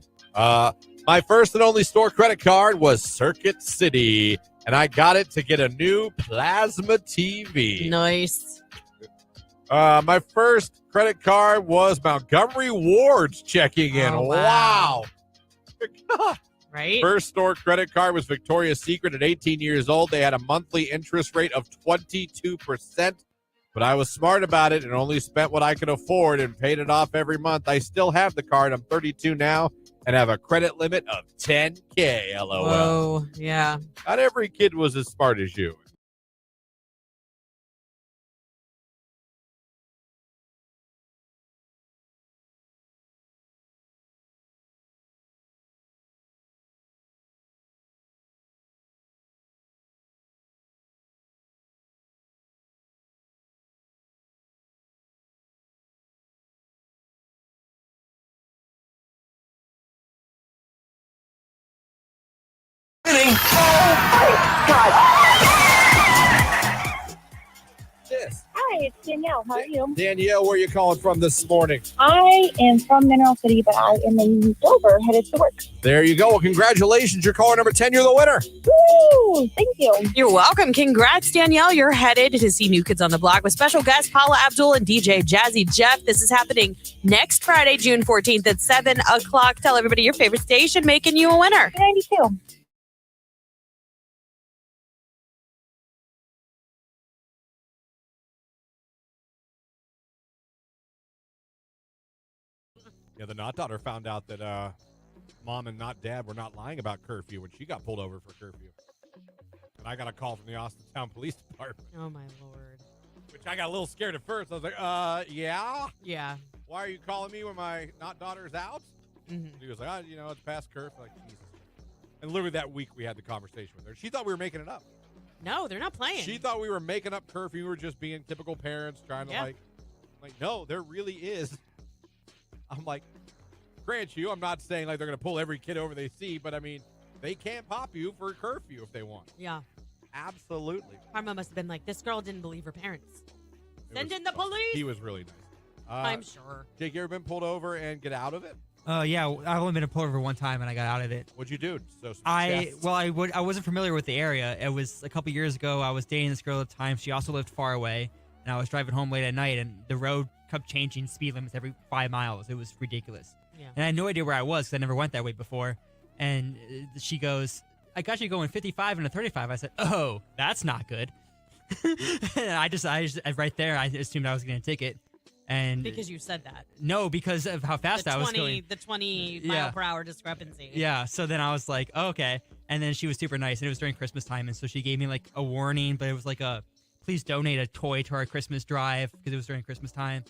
My first and only store credit card was Circuit City, and I got it to get a new plasma TV. Nice. My first credit card was Montgomery Ward's checking in. Oh, wow. Right? First store credit card was Victoria's Secret at 18 years old. They had a monthly interest rate of 22%, but I was smart about it and only spent what I could afford and paid it off every month. I still have the card. I'm 32 now and have a credit limit of $10K, LOL. Oh, yeah. Not every kid was as smart as you. Yes. Hi, it's Danielle. How are you? Danielle, where are you calling from this morning? I am from Mineral City, but I am in Dover, headed to work. There you go. Well, congratulations. You're caller number 10. You're the winner. Woo! Thank you. You're welcome. Congrats, Danielle. You're headed to see New Kids on the Block with special guests Paula Abdul and DJ Jazzy Jeff. This is happening next Friday, June 14th at 7 o'clock. Tell everybody your favorite station, making you a winner. 92. Yeah, the Not daughter found out that mom and not dad were not lying about curfew when she got pulled over for curfew. And I got a call from the Austintown Police Department. Oh, my Lord. Which I got a little scared at first. I was like, yeah? Yeah. Why are you calling me when my not daughter's out? Mm-hmm. He was like, it's past curfew. Like, Jesus. And literally that week we had the conversation with her. She thought we were making it up. No, they're not playing. She thought we were making up curfew. We were just being typical parents trying to no, there really is. I'm like, grant you, I'm not saying like they're going to pull every kid over they see, but I mean, they can't pop you for a curfew if they want. Yeah. Absolutely. Karma must have been like, this girl didn't believe her parents. Send in the police. He was really nice. I'm sure. Jake, you ever been pulled over and get out of it? Yeah, I've only been pulled over one time and I got out of it. What'd you do? I wasn't familiar with the area. It was a couple years ago. I was dating this girl at the time. She also lived far away, and I was driving home late at night, and the road kept changing speed limits every 5 miles. It was ridiculous. Yeah. And I had no idea where I was because I never went that way before. And she goes, I got you going 55 and a 35. I said, oh, that's not good. And I just right there, I assumed I was getting a ticket. And because you said that. No, because of how fast I was going. The 20 mile per hour discrepancy. Yeah. So then I was like, oh, okay. And then she was super nice. And it was during Christmas time. And so she gave me like a warning, but it was like please donate a toy to our Christmas drive because it was during Christmas time.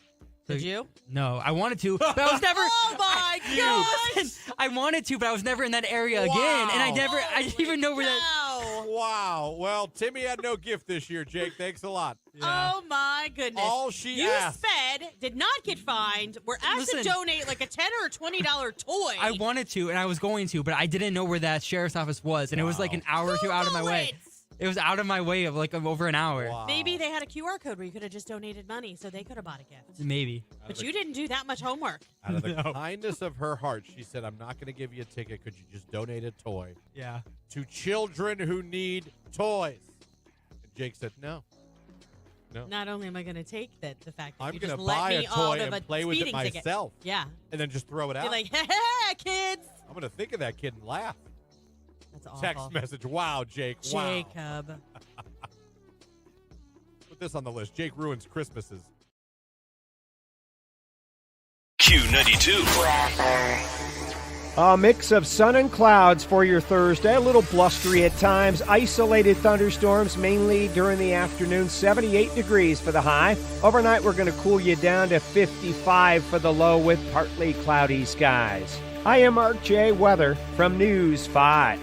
So, did you? No, I wanted to, but I was never. Oh my gosh! I wanted to, but I was never in that area again, and I didn't even know where that. Wow. Well, Timmy had no gift this year, Jake. Thanks a lot. Yeah. Oh my goodness! All she asked. You sped, did not get fined. We're asked to donate like a $10 or $20 toy. I wanted to, and I was going to, but I didn't know where that sheriff's office was, and it was like an hour or two out of my way. It was out of my way of like over an hour. Wow. Maybe they had a QR code where you could have just donated money so they could have bought a gift. Maybe. But you didn't do that much homework. Out of the kindness of her heart, she said, I'm not going to give you a ticket. Could you just donate a toy? Yeah. To children who need toys. And Jake said, no. Not only am I going to take the fact that I'm you just going to let buy me a toy out of and a play with it speeding ticket. myself. Yeah. And then just throw it out. Be like, hey, kids. I'm going to think of that kid and laugh. That's awful. Text message. Wow, Jake. Wow. Jacob. Put this on the list. Jake ruins Christmases. Q92. A mix of sun and clouds for your Thursday. A little blustery at times. Isolated thunderstorms mainly during the afternoon. 78 degrees for the high. Overnight, we're going to cool you down to 55 for the low with partly cloudy skies. I am Mark J. Weather from News 5.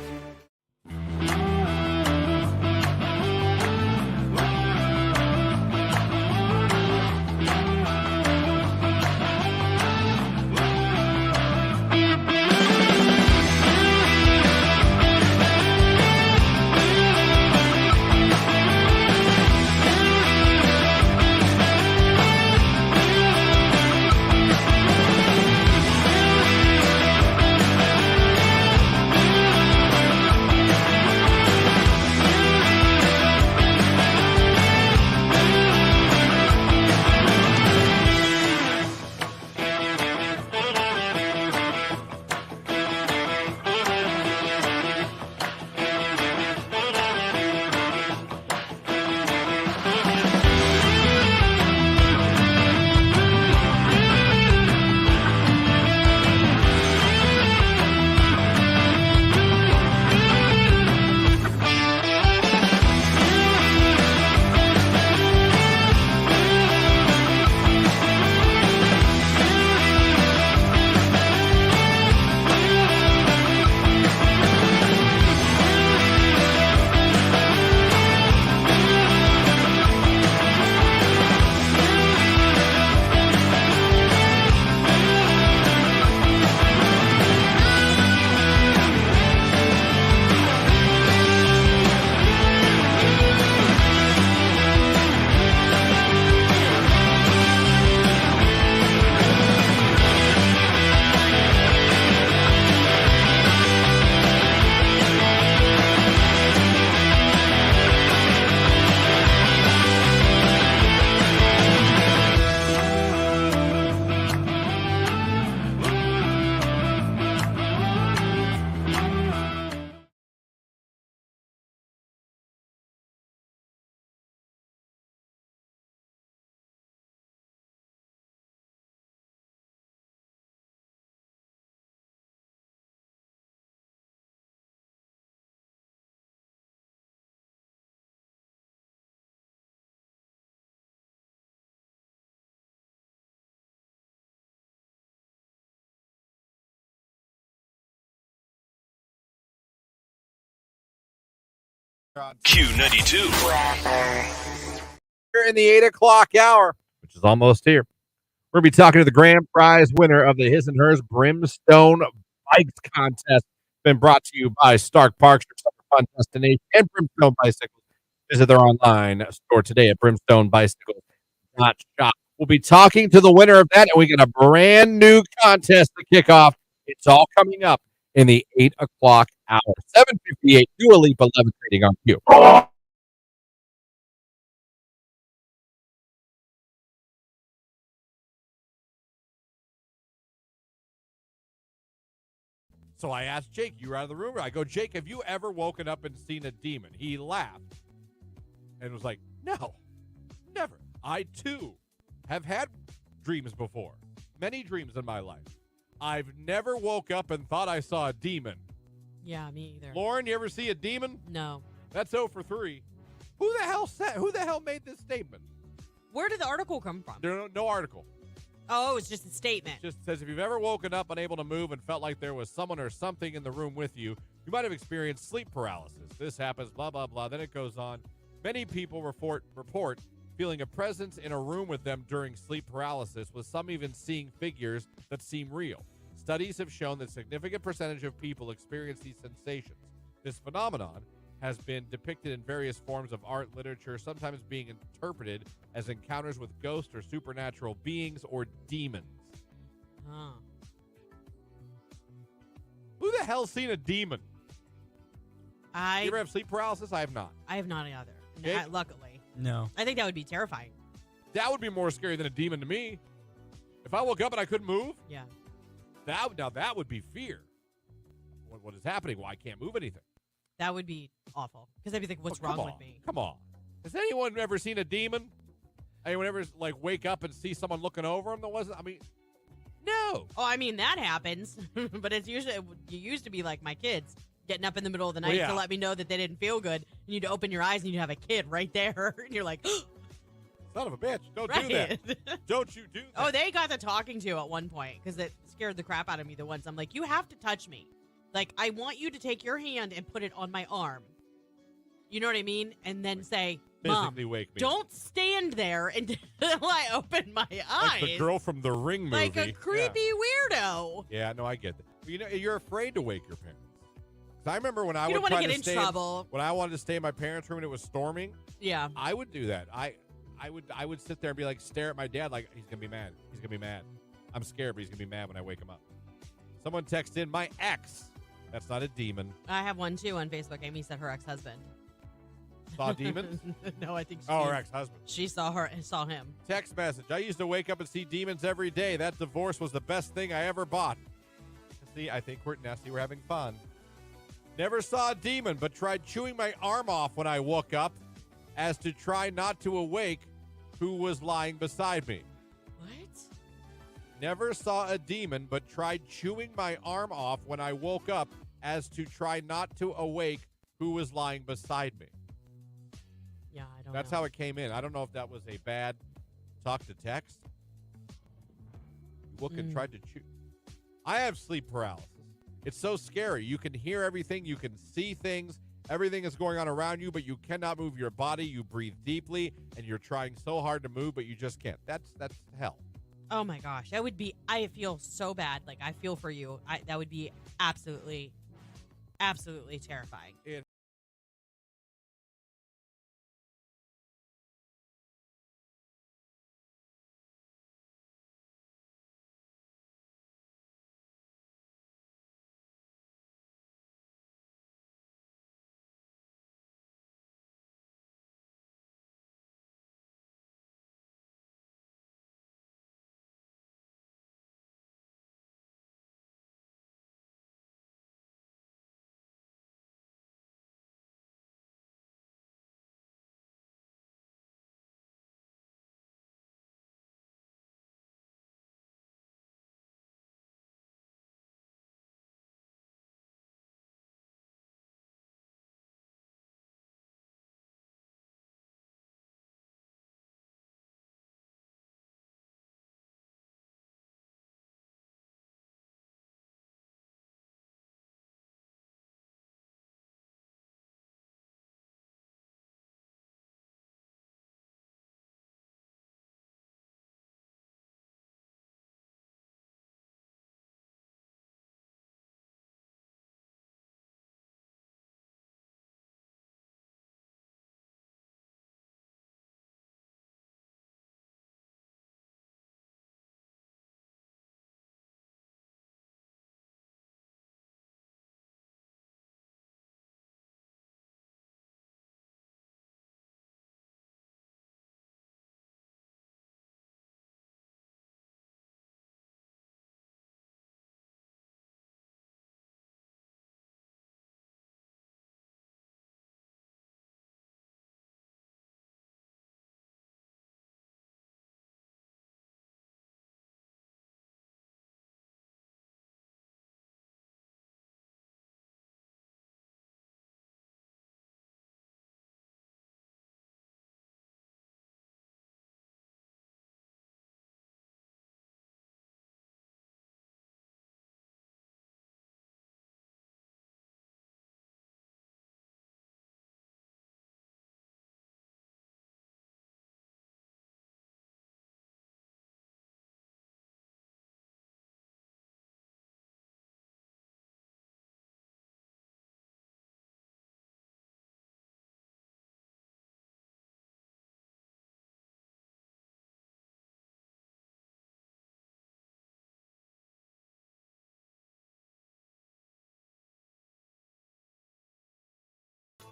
Q92. We're in the 8 o'clock hour, which is almost here. We're going to be talking to the grand prize winner of the His and Hers Brimstone Bikes Contest. Been brought to you by Stark Parks, your summer fun destination, and Brimstone Bicycles. Visit their online store today at brimstonebicycles.shop. We'll be talking to the winner of that, and we got a brand new contest to kick off. It's all coming up in the 8 o'clock hour. 7:58, Dua Lipa levitating on Q. So I asked Jake, you were out of the room? I go, Jake, have you ever woken up and seen a demon? He laughed and was like, no, never. I, too, have had dreams before. Many dreams in my life. I've never woke up and thought I saw a demon. Yeah, me either. Lauren, you ever see a demon? No. That's 0 for 3. Who the hell made this statement? Where did the article come from? There's no article. Oh, it's just a statement. It just says if you've ever woken up unable to move and felt like there was someone or something in the room with you, you might have experienced sleep paralysis. This happens, blah, blah, blah. Then it goes on. Many people report feeling a presence in a room with them during sleep paralysis, with some even seeing figures that seem real. Studies have shown that a significant percentage of people experience these sensations. This phenomenon has been depicted in various forms of art, literature, sometimes being interpreted as encounters with ghosts or supernatural beings or demons. Huh. Who the hell's seen a demon? You ever have sleep paralysis? I have not. I have not either. Okay. Luckily. No. I think that would be terrifying. That would be more scary than a demon to me. If I woke up and I couldn't move, Yeah. that would be fear. What is happening? Well, I can't move anything. That would be awful. Because I'd be like, what's wrong with me? Come on. Has anyone ever seen a demon? Anyone ever wake up and see someone looking over them that wasn't? I mean, no. Oh, I mean, that happens. But it's usually, you used to be like my kids, getting up in the middle of the night to let me know that they didn't feel good. And you'd open your eyes and you'd have a kid right there. And you're like, son of a bitch. Don't do that. Don't you do that. Oh, they got the talking to at one point because it scared the crap out of me the once. I'm like, you have to touch me. Like, I want you to take your hand and put it on my arm. You know what I mean? And then say, Mom, wake me. Don't stand there until I open my eyes. Like the girl from the Ring movie. Like a creepy weirdo. Yeah, no, I get that. But you're afraid to wake your parents. Because I remember when I you would don't try want to get in trouble. When I wanted to stay in my parents' room and it was storming, Yeah. I would do that. I would sit there and be like, stare at my dad like, he's going to be mad. He's going to be mad. I'm scared, but he's going to be mad when I wake him up. Someone texted in, my ex. That's not a demon. I have one, too, on Facebook. Amy said her ex-husband. Saw demons? No, I think she her ex-husband. She saw him. Text message. I used to wake up and see demons every day. That divorce was the best thing I ever bought. See, I think we're having fun. Never saw a demon, but tried chewing my arm off when I woke up as to try not to awake who was lying beside me. What? Never saw a demon, but tried chewing my arm off when I woke up as to try not to awake who was lying beside me. Yeah, I don't know. That's how it came in. I don't know if that was a bad talk to text. Look and tried to chew. I have sleep paralysis. It's so scary. You can hear everything. You can see things. Everything is going on around you, but you cannot move your body. You breathe deeply, and you're trying so hard to move, but you just can't. That's hell. Oh, my gosh. That would be – I feel so bad. Like, I feel for you. That would be absolutely, absolutely terrifying.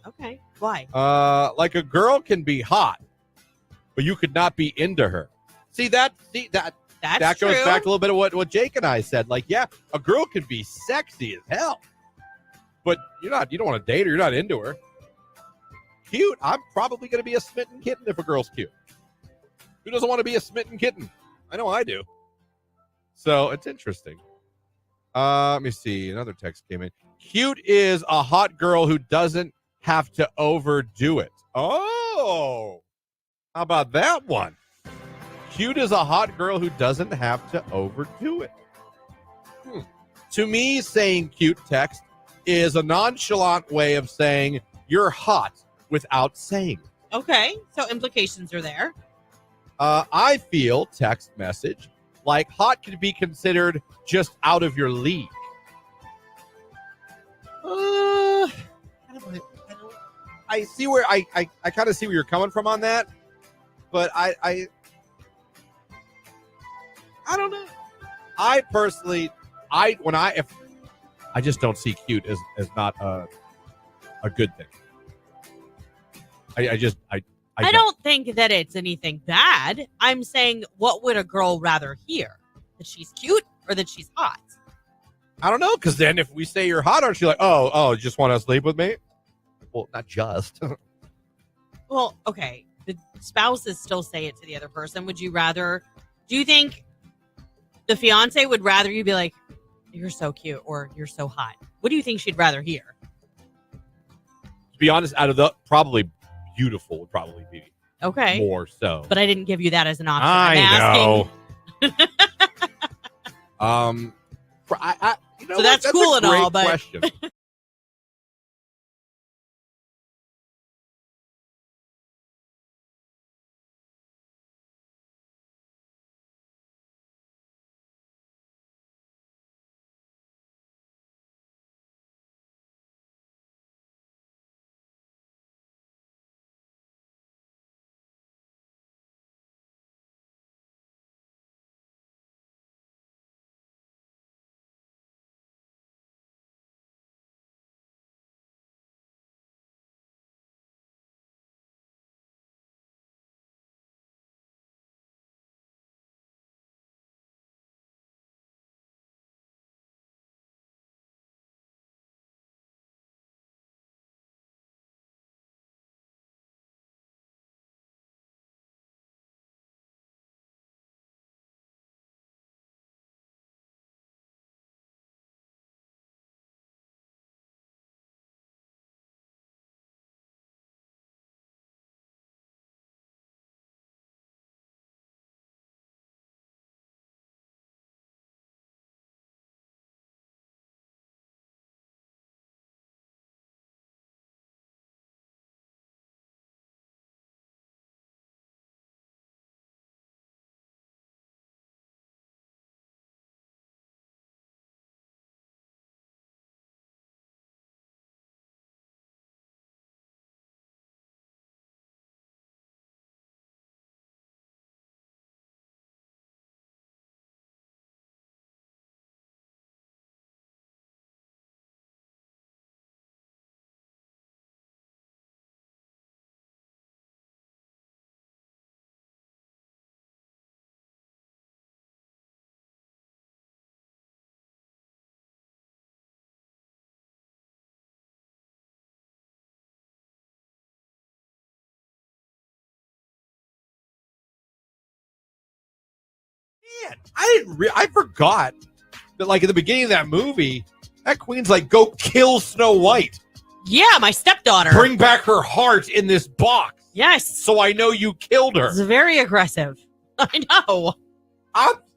Okay. Why? Like a girl can be hot, but you could not be into her. That That's goes true. back to a little bit of what Jake and I said. Like, yeah, a girl can be sexy as hell, but you don't want to date her. You're not into her. Cute. I'm probably going to be a smitten kitten if a girl's cute. Who doesn't want to be a smitten kitten? I know I do. So it's interesting. Let me see. Another text came in. Cute is a hot girl who doesn't have to overdo it. Oh, how about that one? Cute is a hot girl who doesn't have to overdo it. To me, saying cute text is a nonchalant way of saying you're hot without saying it. Okay, so implications are there. I feel text message like hot could be considered just out of your league. I see where I kind of see where you're coming from on that, but I don't know. I personally, I just don't see cute as not a good thing. I don't think that it's anything bad. I'm saying, what would a girl rather hear? That she's cute or that she's hot? I don't know, because then if we say you're hot, aren't you like, oh, just want to sleep with me? Well, not just. Well, okay. The spouses still say it to the other person. Would you rather? Do you think the fiance would rather you be like, you're so cute or you're so hot? What do you think she'd rather hear? To be honest, out of the probably beautiful would probably be okay more so. But I didn't give you that as an option. I know. So that's cool and all, but question. Man, I forgot that, like, at the beginning of that movie, that queen's like, go kill Snow White. Yeah, my stepdaughter. Bring back her heart in this box. Yes. So I know you killed her. It's very aggressive. I know.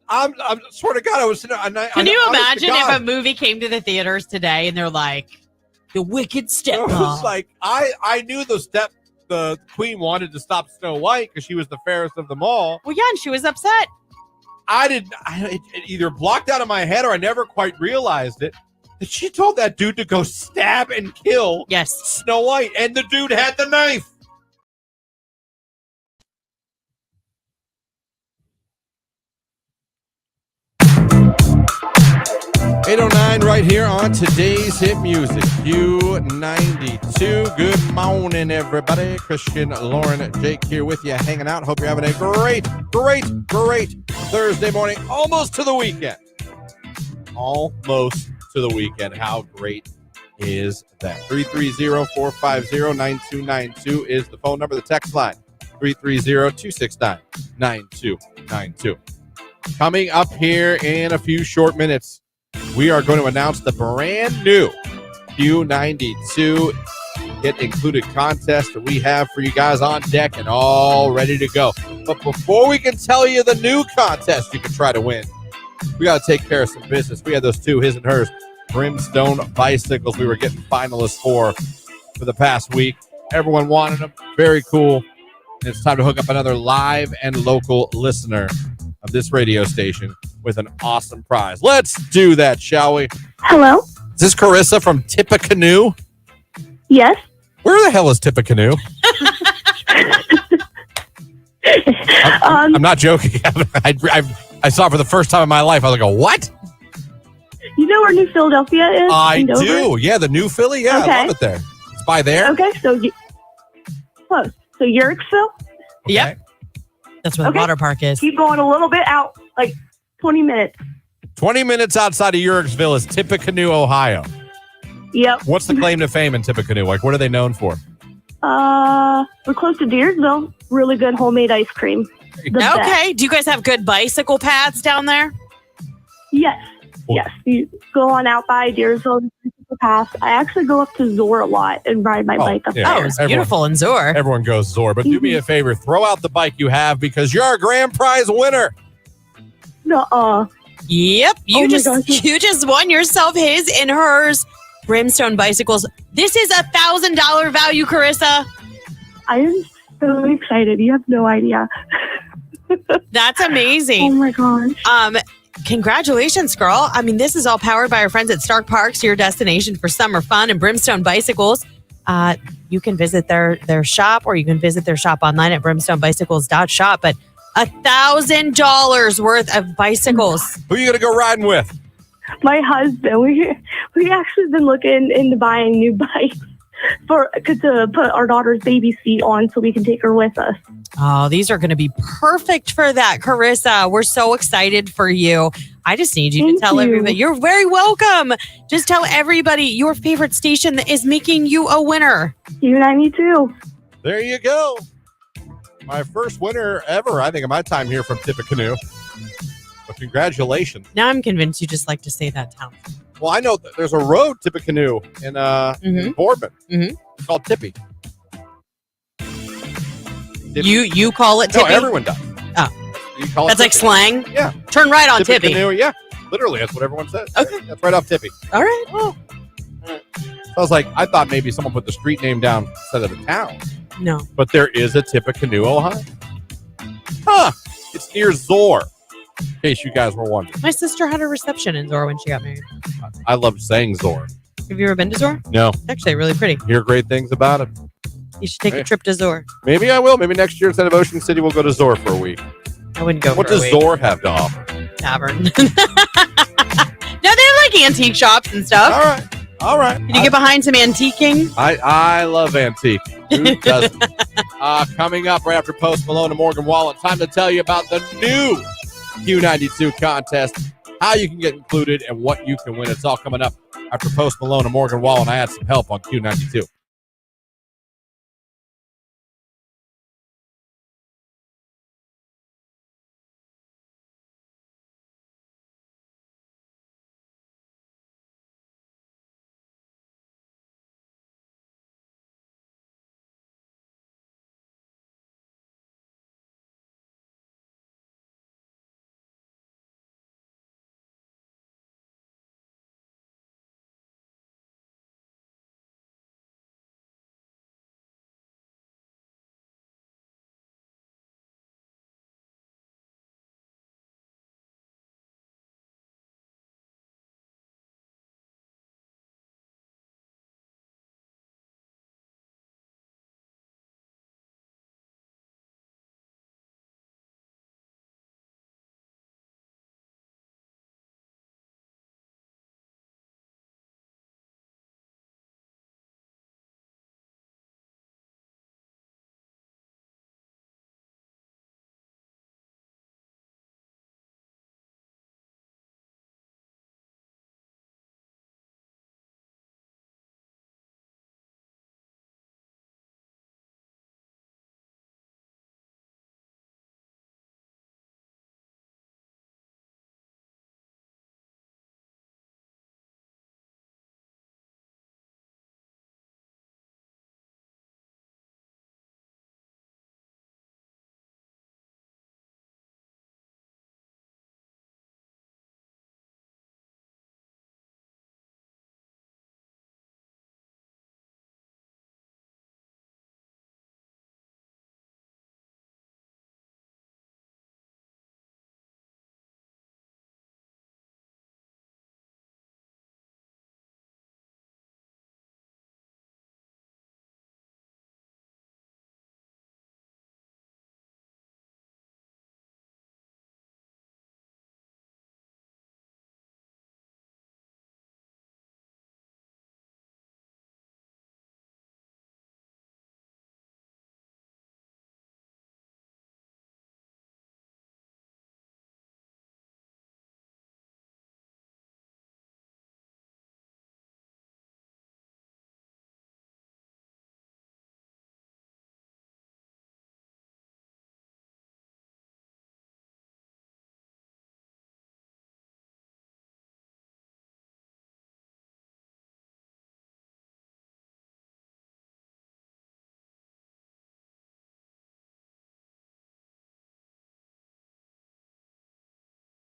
I'm swear to God, I was sitting. Can you imagine if a movie came to the theaters today and they're like, the wicked stepmom? I was like, I knew the queen wanted to stop Snow White because she was the fairest of them all. Well, yeah, and she was upset. It either blocked out of my head or I never quite realized it. That she told that dude to go stab and kill Snow White, and the dude had the knife. 8:09 right here on today's hit music, Q92. Good morning, everybody. Christian, Lauren, Jake here with you, hanging out. Hope you're having a great Thursday morning. Almost to the weekend. Almost to the weekend. How great is that? 330-450-9292 is the phone number. The text line, 330-269-9292. Coming up here in a few short minutes, we are going to announce the brand new Q92 Hit Included contest that we have for you guys on deck and all ready to go. But before we can tell you the new contest you can try to win, we got to take care of some business. We had those two, his and hers, Brimstone bicycles we were getting finalists for the past week. Everyone wanted them. Very cool. And it's time to hook up another live and local listener of this radio station with an awesome prize. Let's do that, shall we? Hello? Is this Carissa from Tippecanoe? Yes. Where the hell is Tippecanoe? I'm not joking. I saw it for the first time in my life. I was like, what? You know where New Philadelphia is? I do. Yeah, the New Philly. Yeah, okay. I love it there. It's by there. Okay, so close. So Yerkesville? Okay. Yep. That's where the water park is. Keep going a little bit out, like 20 minutes. 20 minutes outside of Yerkesville is Tippecanoe, Ohio. Yep. What's the claim to fame in Tippecanoe? Like, what are they known for? We're close to Deersville. Really good homemade ice cream. Okay. Do you guys have good bicycle paths down there? Yes. Yes. You go on out by Deersville Pass. I actually go up to Zor a lot and ride my bike up there. Oh, it's beautiful in Zor. Everyone goes Zor. But do me a favor. Throw out the bike you have because you're a grand prize winner. Nuh-uh. Yep. You just won yourself his and hers Brimstone bicycles. This is $1,000 value, Carissa. I am so excited. You have no idea. That's amazing. Oh my gosh. Congratulations, girl. I mean, this is all powered by our friends at Stark Parks, your destination for summer fun and Brimstone bicycles. You can visit their shop, or you can visit their shop online at brimstonebicycles.shop. But $1,000 worth of bicycles. Who are you going to go riding with? My husband. We actually been looking into buying new bikes to put our daughter's baby seat on so we can take her with us. Oh, these are going to be perfect for that, Carissa. We're so excited for you. I just need you to tell everybody. You're very welcome. Just tell everybody your favorite station that is making you a winner. Q92. There you go. My first winner ever, I think, in my time here from Tippecanoe. But congratulations. Now I'm convinced you just like to say that town. Well, I know that there's a road, Tippecanoe, in Boardman. Mm-hmm. It's called Tippy. You call it Tippy? No, everyone does. Oh. You call that's it like slang? Yeah. Turn right on Tippy. Yeah. Literally, that's what everyone says. Okay. That's right off Tippy. All right. Oh. So I was like, I thought maybe someone put the street name down instead of the town. No. But there is a Tippecanoe, Ohio. Huh. It's near Zor. In case you guys were wondering. My sister had a reception in Zor when she got married. I loved saying Zor. Have you ever been to Zor? No. It's actually really pretty. Hear great things about it. You should take a trip to Zor. Maybe I will. Maybe next year instead of Ocean City, we'll go to Zor for a week. I wouldn't go What for a does week. Zor have to offer? Tavern. No, they have like antique shops and stuff. All right. Can you get behind some antiquing? I love antique. Who doesn't? Coming up right after Post Malone and Morgan Wallen, time to tell you about the new Q92 contest, how you can get included, and what you can win. It's all coming up after Post Malone and Morgan Wallen. I had some help on Q92.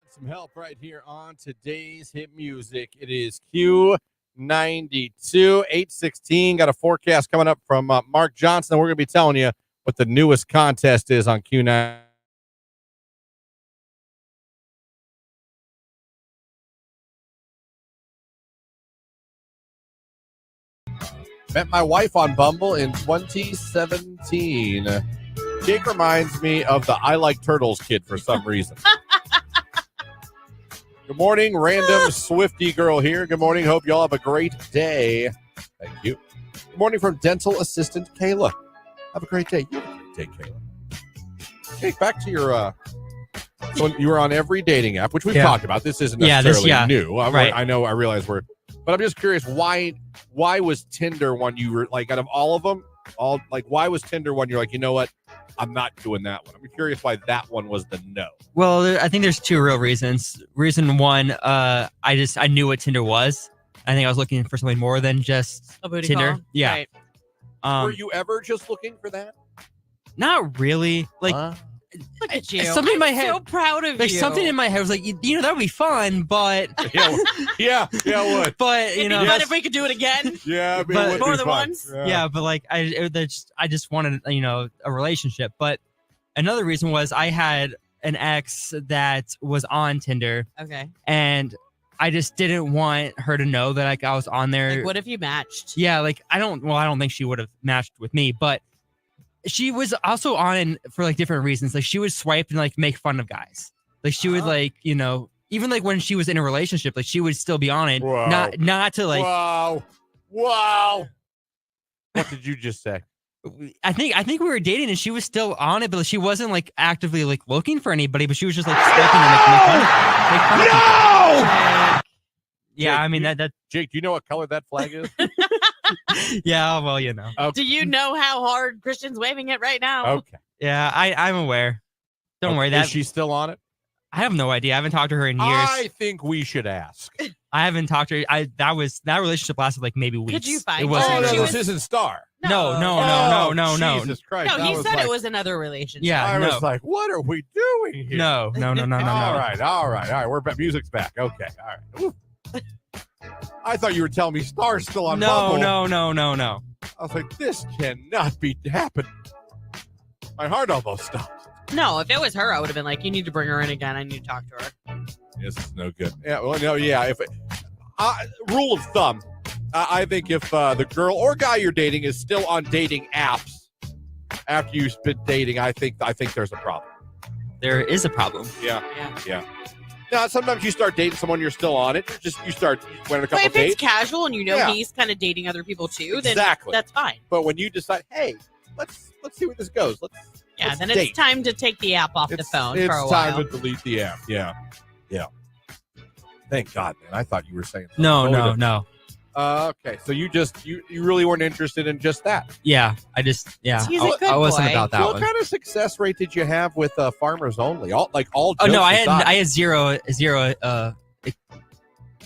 Some help right here on today's hit music. It is Q92 816. Got a forecast coming up from Mark Johnson. We're going to be telling you what the newest contest is on Q9. Met my wife on Bumble in 2017. Jake reminds me of the I Like Turtles kid for some reason. Good morning, random Swiftie girl here. Good morning. Hope y'all have a great day. Thank you. Good morning from dental assistant Kayla. Have a great day. You have a great day, Kayla. Jake, back to your so you were on every dating app, which we've talked about. This isn't necessarily new. Right. I realize but I'm just curious, why was Tinder one you were like, out of all of them, why was Tinder one you're like, you know what, I'm not doing that one? I'm curious why that one was the no. Well, I think there's two real reasons. Reason one, I knew what Tinder was. I think I was looking for something more than just a booty Tinder. call. Yeah. Right. Were you ever just looking for that? Not really. Like, look at you. Something in my head. So proud of like you. Something in my head was like, that would be fun, but yeah, it would. But It'd be fun if we could do it again. Yeah, but more than once. Yeah, but like I just wanted a relationship. But another reason was I had an ex that was on Tinder. Okay. And I just didn't want her to know that I was on there. Like, what if you matched? Yeah, like I don't think she would have matched with me, but she was also on for like different reasons. Like she would swipe and like make fun of guys. Like she would like, even like when she was in a relationship, like she would still be on it. Wow. Not to like Wow. What did you just say? I think we were dating and she was still on it, but she wasn't like actively like looking for anybody, but she was just like swiping and like make fun of people. Yeah, Jake, I mean that Jake, do you know what color that flag is? yeah, well, Okay. Do you know how hard Christian's waving it right now? Okay. Yeah, I'm aware. Don't worry. Is she still on it? I have no idea. I haven't talked to her in years. I think we should ask. I haven't talked to her. That relationship lasted like maybe weeks. Could you find it her? wasn't that really- was his star. No. Jesus Christ. No, I he was said like, it was another relationship. Yeah, I no. was like, what are we doing here? No. All right. We're back. Music's back. Okay. All right. Ooh. I thought you were telling me Star's still on Bumble. No. I was like, this cannot be happening. My heart almost stopped. No, if it was her, I would have been like, you need to bring her in again. I need to talk to her. This is no good. Yeah, well, no, yeah. If rule of thumb, I think if the girl or guy you're dating is still on dating apps after you've been dating, I think there's a problem. There is a problem. Yeah. Now, sometimes you start dating someone, you're still on it. You start went on a couple if dates. it's casual and he's kind of dating other people too, then Exactly. that's fine. But when you decide, hey, let's see where this goes. Let's then date. it's time to take the app off the phone for a while. It's time to delete the app. Yeah. Thank God, man. I thought you were saying something. No. Okay, so you really weren't interested in just that. Yeah, He's a good I wasn't boy. about that So one. what kind of success rate did you have with Farmers Only? All Oh jokes no, I aside. had zero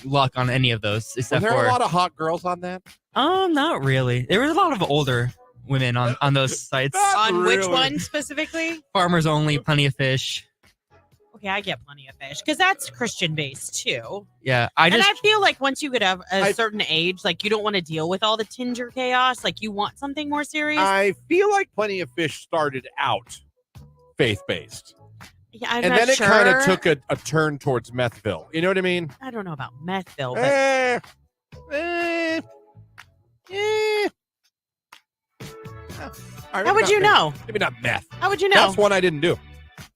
luck on any of those Was except there for a lot of hot girls on that? not really. There was a lot of older women on those sites. On which Really? one specifically? Farmers Only, Plenty of Fish. Okay, I get Plenty of Fish because that's Christian based too. Yeah, And I feel like once you get a certain age, like you don't want to deal with all the Tinder chaos. Like you want something more serious. I feel like Plenty of Fish started out faith-based. Yeah, I'm And not then it sure. kind of took a turn towards Methville. You know what I mean? I don't know about Methville, but how would you know? Maybe not meth. How would you know? That's one I didn't do.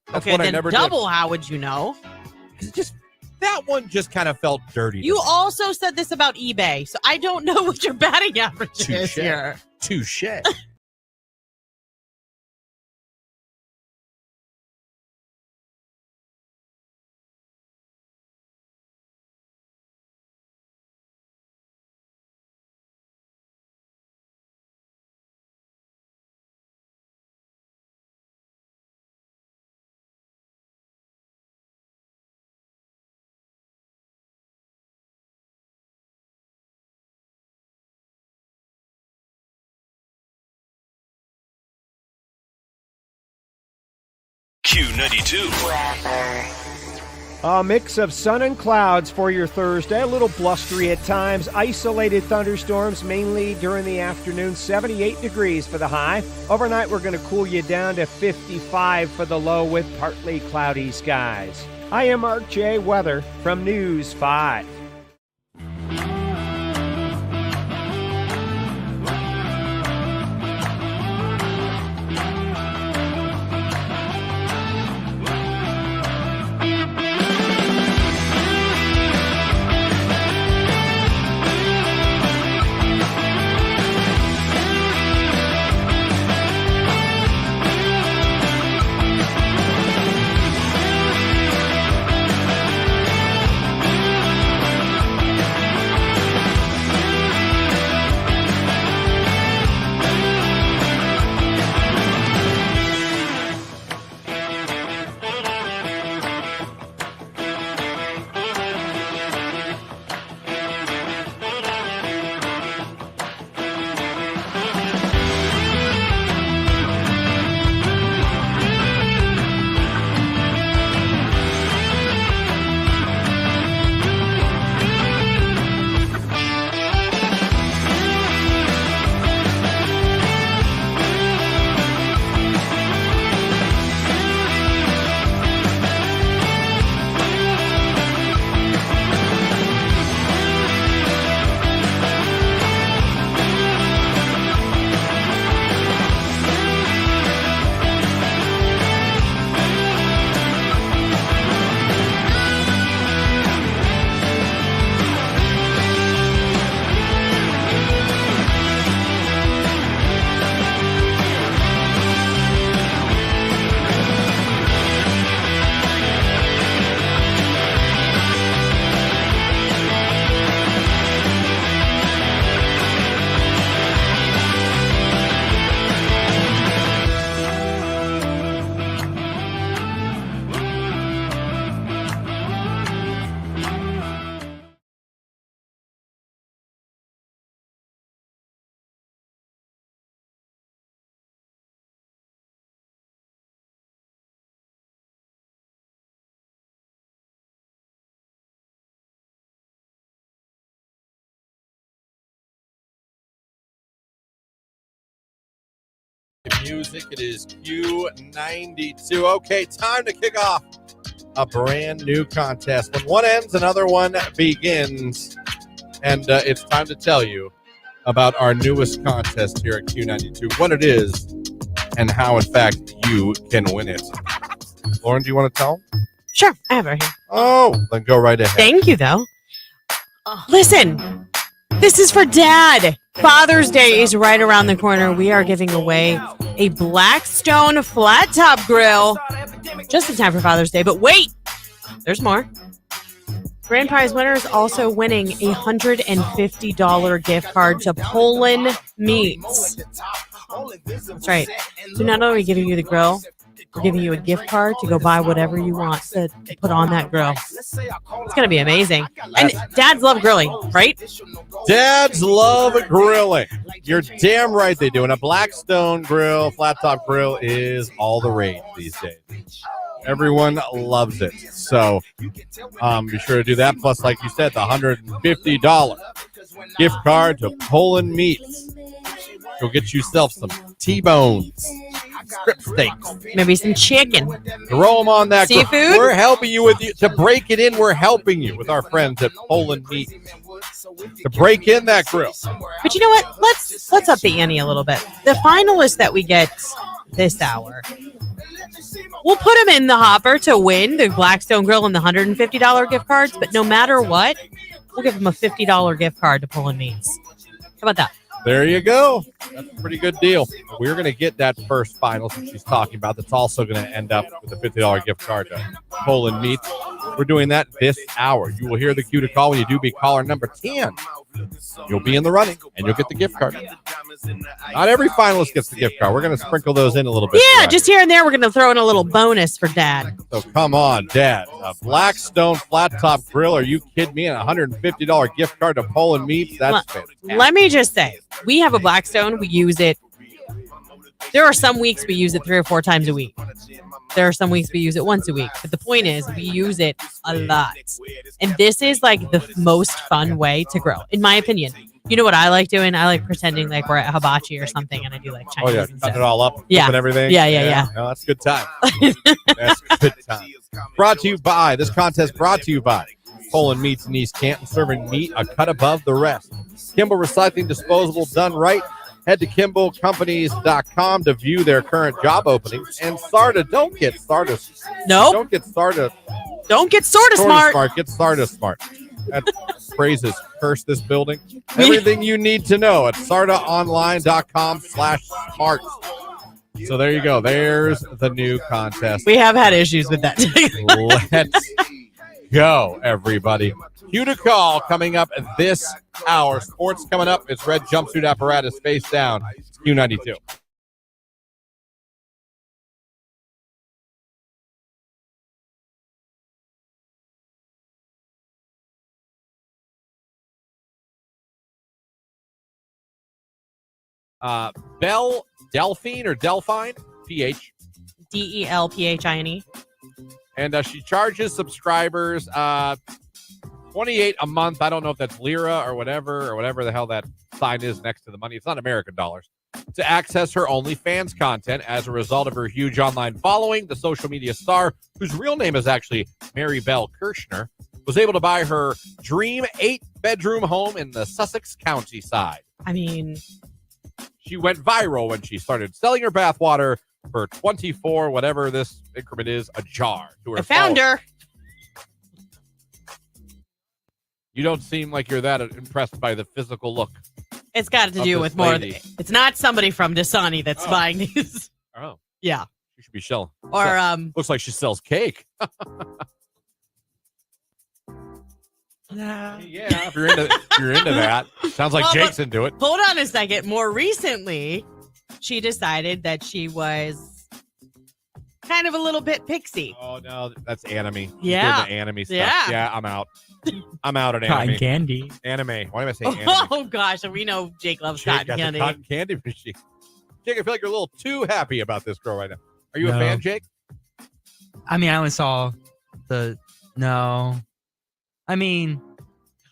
That's Okay, one I then never double. How would you know? did. That one just kind of felt dirty. to You me. also said this about eBay, so I don't know what your batting average is Touche. here. Touche. Q92. A mix of sun and clouds for your Thursday. A little blustery at times. Isolated thunderstorms mainly during the afternoon. 78 degrees for the high. Overnight, we're going to cool you down to 55 for the low with partly cloudy skies. I am Mark J. Weather from News 5. Music. It is Q92. Okay, time to kick off a brand new contest. When one ends, another one begins. And it's time to tell you about our newest contest here at Q92, what it is, and how, in fact, you can win it. Lauren, do you want to tell them? Sure, I have it right here. Oh, then go right ahead. Thank you, though. Listen, this is for Dad. Father's Day is right around the corner. We are giving away a Blackstone flat top grill just in time for Father's Day. But wait, there's more. Grand prize winner is also winning a $150 gift card to Poland Meats. That's right. So not only are we giving you the grill, we're giving you a gift card to go buy whatever you want to put on that grill. It's going to be amazing. And dads love grilling, right? Dads love grilling. You're damn right they do. And a Blackstone grill, flat top grill is all the rage these days. Everyone loves it. So be sure to do that. Plus, like you said, the $150 gift card to Poland Meats. Go get yourself some T-bones, strip steaks. Maybe some chicken. Throw them on that. Seafood? We're helping you with to break it in. We're helping you with our friends at Poland Meats to break in that grill. But you know what? Let's up the ante a little bit. The finalists that we get this hour, we'll put them in the hopper to win the Blackstone grill and the $150 gift cards. But no matter what, we'll give them a $50 gift card to Poland Meats. How about that? There you go. That's a pretty good deal. We're going to get that first final that she's talking about. That's also going to end up with a $50 gift card to Poland Meats. We're doing that this hour. You will hear the cue to call when you do be caller number 10. You'll be in the running, and you'll get the gift card. Not every finalist gets the gift card. We're going to sprinkle those in a little bit. Yeah, just here and there, we're going to throw in a little bonus for Dad. So come on, Dad. A Blackstone flat top grill. Are you kidding me? And a $150 gift card to Poland Meats. That's fantastic. Let me just say, we have a Blackstone. We use it. There are some weeks we use it 3 or 4 times a week. There are some weeks we use it once a week. But the point is, we use it a lot. And this is like the most fun way to grow, in my opinion. You know what I like doing? I like pretending like we're at hibachi or something, and I do like Chinese. Oh, yeah. Cut it all up. Yeah. And everything. Yeah. No, that's a good time. That's a good time. Brought to you by, this contest brought to you by Poland Meats in East Canton, serving meat a cut above the rest. Kimball Recycling Disposable, done right. Head to KimballCompanies.com to view their current job openings. And Sarda, don't get Stardust. Nope. Don't get Stardust. Don't get sorta smart. Get Stardust smart. That phrases curse this building. Everything you need to know at sardaonline.com/smart. So there you go. There's the new contest. We have had issues with that. Let's go, everybody. Cue to call coming up this hour. Sports coming up. It's red jumpsuit apparatus face down. It's Q92. Delphine, PH. DELPHINE. And she charges subscribers $28 a month. I don't know if that's lira or whatever the hell that sign is next to the money. It's not American dollars. To access her OnlyFans content. As a result of her huge online following, the social media star, whose real name is actually Mary Bell Kirshner, was able to buy her dream 8-bedroom home in the Sussex County side. I mean, she went viral when she started selling her bathwater for 24, whatever this increment is, a jar. To her I found her. You don't seem like you're that impressed by the physical look. It's got to do with more. It's not somebody from Dasani that's buying these. Oh. Yeah. She should be selling. Or looks like she sells cake. Yeah, if you're into that. Sounds like Jake's into it. Hold on a second. More recently, she decided that she was kind of a little bit pixie. Oh no, that's anime. Yeah, the anime stuff. Yeah, I'm out. I'm out at anime. Cotton candy. Anime. Why am I saying anime? Oh gosh, we know Jake loves Jake cotton got candy. The cotton candy machine. Jake, I feel like you're a little too happy about this girl right now. Are you a fan, Jake? I mean, I only saw the no. I mean,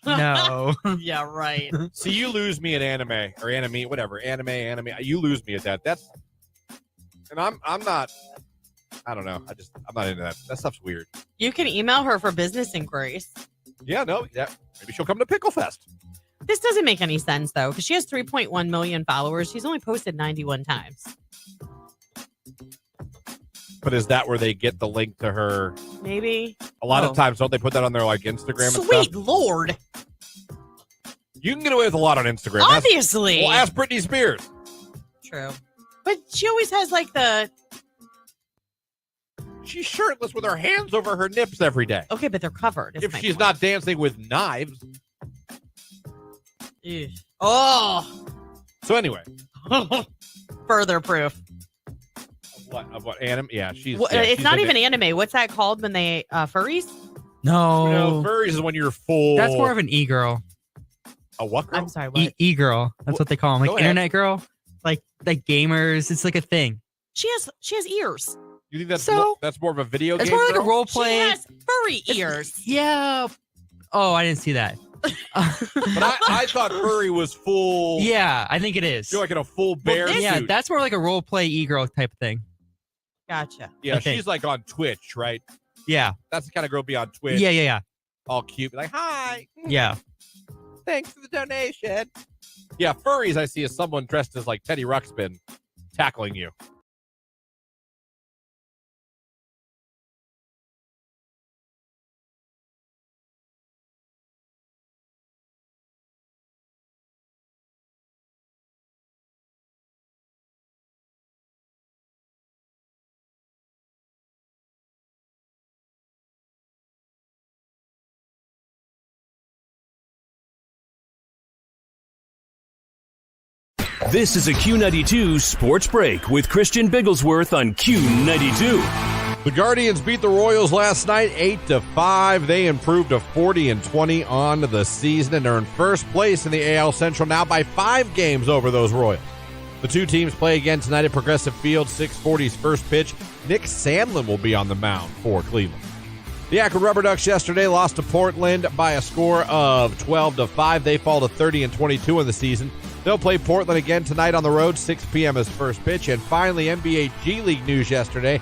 no. Yeah, right. See, you lose me at anime or anime, whatever. Anime. You lose me at that. And I'm not. I don't know. I'm not into that. That stuff's weird. You can email her for business inquiries. Yeah, maybe she'll come to Pickle Fest. This doesn't make any sense though, because she has 3.1 million followers. She's only posted 91 times. But is that where they get the link to her? Maybe. A lot of times, don't they put that on their like Instagram and stuff? Sweet Lord. You can get away with a lot on Instagram. Obviously. Ask Britney Spears. True. But she always has like She's shirtless with her hands over her nips every day. Okay, but they're covered. If she's not dancing with knives. Ew. Oh. So anyway. Further proof. Of what anime? Yeah, she's. Well, it's not even anime. What's that called when they furries? No, furries is when you're full. That's more of an e-girl. A what girl? I'm sorry. What? E-girl. That's what they call them. Like internet girl. Like gamers. It's like a thing. She has ears. You think that's more of a video game? It's more like girl? a role play. She has furry ears. Yeah. Oh, I didn't see that. But I thought furry was full. Yeah, I think it is. You're like in a full bear suit. Yeah, that's more like a role play e-girl type of thing. Gotcha. Yeah, she's like on Twitch, right? Yeah. That's the kind of girl be on Twitch. Yeah. All cute. Like, hi. Yeah. Thanks for the donation. Yeah, furries I see as someone dressed as like Teddy Ruxpin tackling you. This is a Q92 Sports Break with Christian Bigglesworth on Q92. The Guardians beat the Royals last night 8-5. They improved to 40-20 on the season and are in first place in the AL Central now by 5 games over those Royals. The two teams play again tonight at Progressive Field, 6:40's first pitch. Nick Sandlin will be on the mound for Cleveland. The Akron Rubber Ducks yesterday lost to Portland by a score of 12-5. They fall to 30-22 in the season. They'll play Portland again tonight on the road, 6 p.m. as first pitch. And finally, NBA G League news yesterday.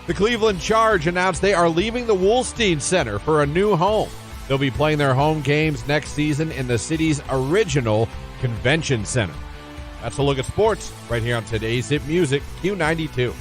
The Cleveland Charge announced they are leaving the Wolstein Center for a new home. They'll be playing their home games next season in the city's original convention center. That's a look at sports right here on today's Hit Music, Q92.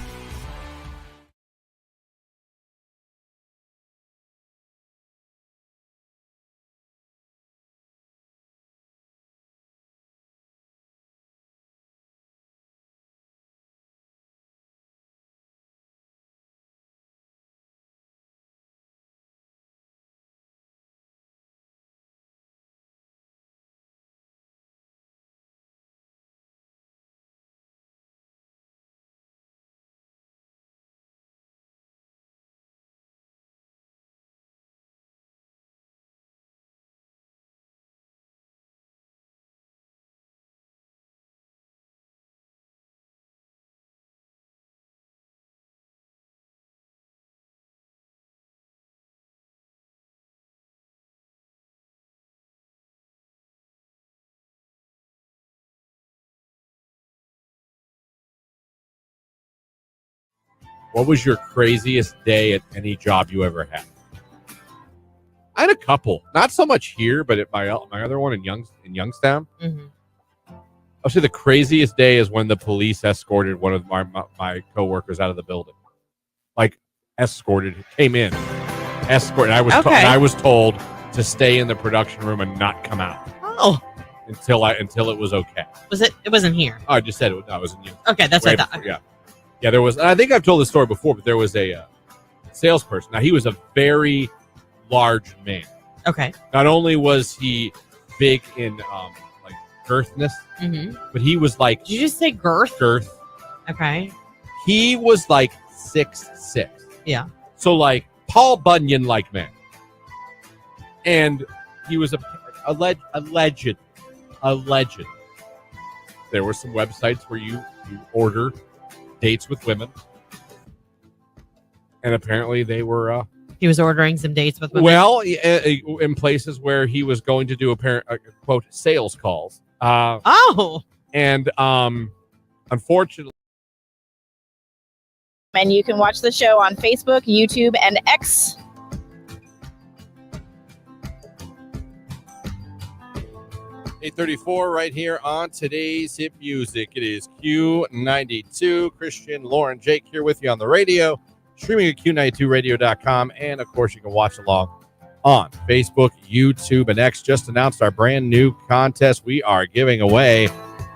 What was your craziest day at any job you ever had? I had a couple. Not so much here, but at my other one in Youngstown. Mm-hmm. I'll say the craziest day is when the police escorted one of my coworkers out of the building. Like, came in. Escorted. I was told to stay in the production room and not come out. Oh. Until it was okay. It wasn't here. Oh, I just said it. No, it was in you. Okay, that's what I thought. Yeah. Yeah, there was, I think I've told this story before, but there was a salesperson. Now, he was a very large man. Okay. Not only was he big in, like, girthness, but he was like... Did you just say girth? Girth. Okay. He was like 6'6". Yeah. So, like, Paul Bunyan-like man. And he was a legend. There were some websites where you order dates with women, and apparently they were he was ordering some dates with women. Well, in places where he was going to do quote sales calls. And unfortunately, and you can watch the show on Facebook, YouTube, and X. .34 right here on today's Hit Music. It is Q92. Christian, Lauren, Jake here with you on the radio, streaming at Q92radio.com, and of course you can watch along on Facebook, YouTube, and X. Just announced our brand new contest. We are giving away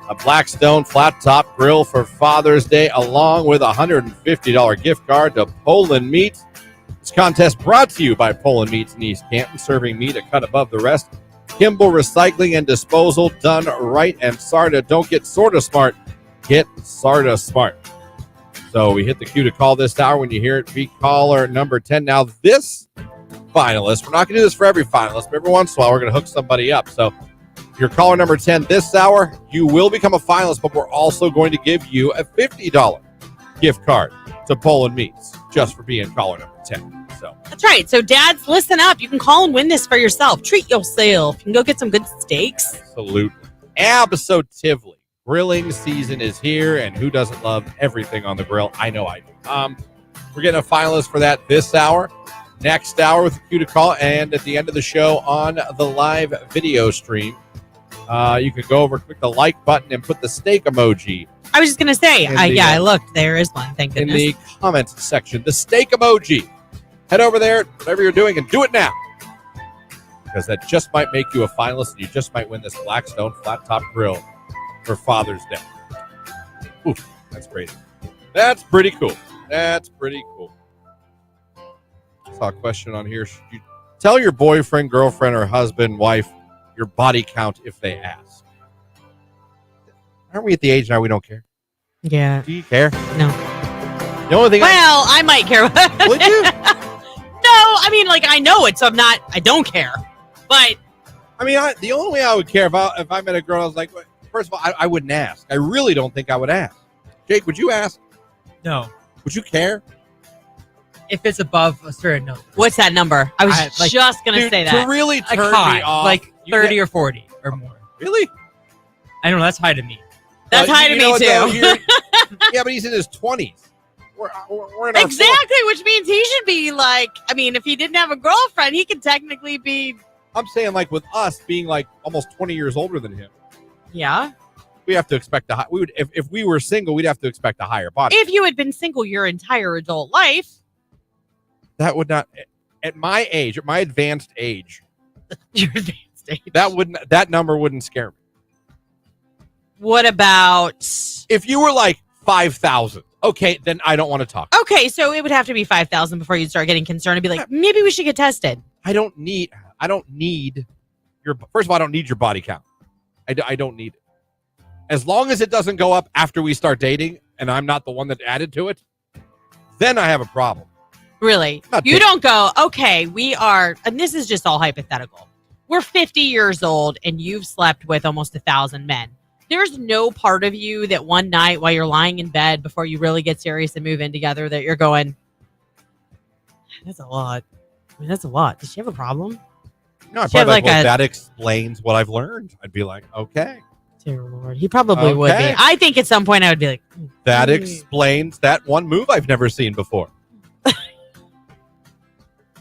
a Blackstone flat top grill for Father's Day, along with a $150 gift card to Poland Meat. This contest brought to you by Poland Meats in East Canton, serving meat a cut above the rest. Kimball Recycling and Disposal, done right. And Sarda, don't get sorta smart, get Sarda smart. So we hit the cue to call this hour. When you hear it, be caller number 10. Now this finalist, we're not going to do this for every finalist, but every once in a while we're going to hook somebody up. So if you're caller number 10 this hour, you will become a finalist, but we're also going to give you a $50 gift card to Poland Meats just for being caller number 10. So that's right. So dads, listen up. You can call and win this for yourself. Treat yourself. You can go get some good steaks. Absolutely. Grilling season is here, and who doesn't love everything on the grill? I know I do. We're getting a finalist for that this hour. Next hour with the cue to call, and at the end of the show on the live video stream, you can go over, click the like button, and put the steak emoji. I was just going to say, I looked. There is one. Thank goodness. In the comments section, the steak emoji. Head over there, whatever you're doing, and do it now. Because that just might make you a finalist, and you just might win this Blackstone flat top grill for Father's Day. Ooh, that's great. That's pretty cool. I saw a question on here. Should you tell your boyfriend, girlfriend, or husband, wife your body count if they ask? Aren't we at the age now we don't care? Yeah. Do you care? No. The only thing I might care. Would you? No, I mean, like, I know it, so I don't care. But I mean, the only way I would care about if I met a girl, I was like, first of all, I wouldn't ask. I really don't think I would ask. Jake, would you ask? No. Would you care? If it's above a certain number. What's that number? I was just going to say that. To really turn me off. Like 30 or 40 or more. Really? I don't know. That's high to me. That's high to me, too. Yeah, but he's in his 20s. We're in our exactly, which means he should be like, I mean, if he didn't have a girlfriend, he could technically be. I'm saying, like, with us being like almost 20 years older than him. Yeah. We have to expect if we were single, we'd have to expect a higher body. If you had been single your entire adult life. That would not, at my age, at my advanced age. Your advanced age. That number wouldn't scare me. What about. If you were like 5,000. Okay, then I don't want to talk. Okay, so it would have to be 5,000 before you'd start getting concerned and be like, maybe we should get tested. I don't need your, first of all, I don't need your body count. I don't need it. As long as it doesn't go up after we start dating and I'm not the one that added to it, then I have a problem. Really? You don't go, okay, we are, and this is just all hypothetical. We're 50 years old and you've slept with almost 1,000 men. There's no part of you that one night while you're lying in bed before you really get serious and move in together that you're going, that's a lot. I mean, that's a lot. Does she have a problem? No, I'd probably that explains what I've learned. I'd be like, okay. Dear Lord. He probably would be. I think at some point I would be like, that explains that one move I've never seen before.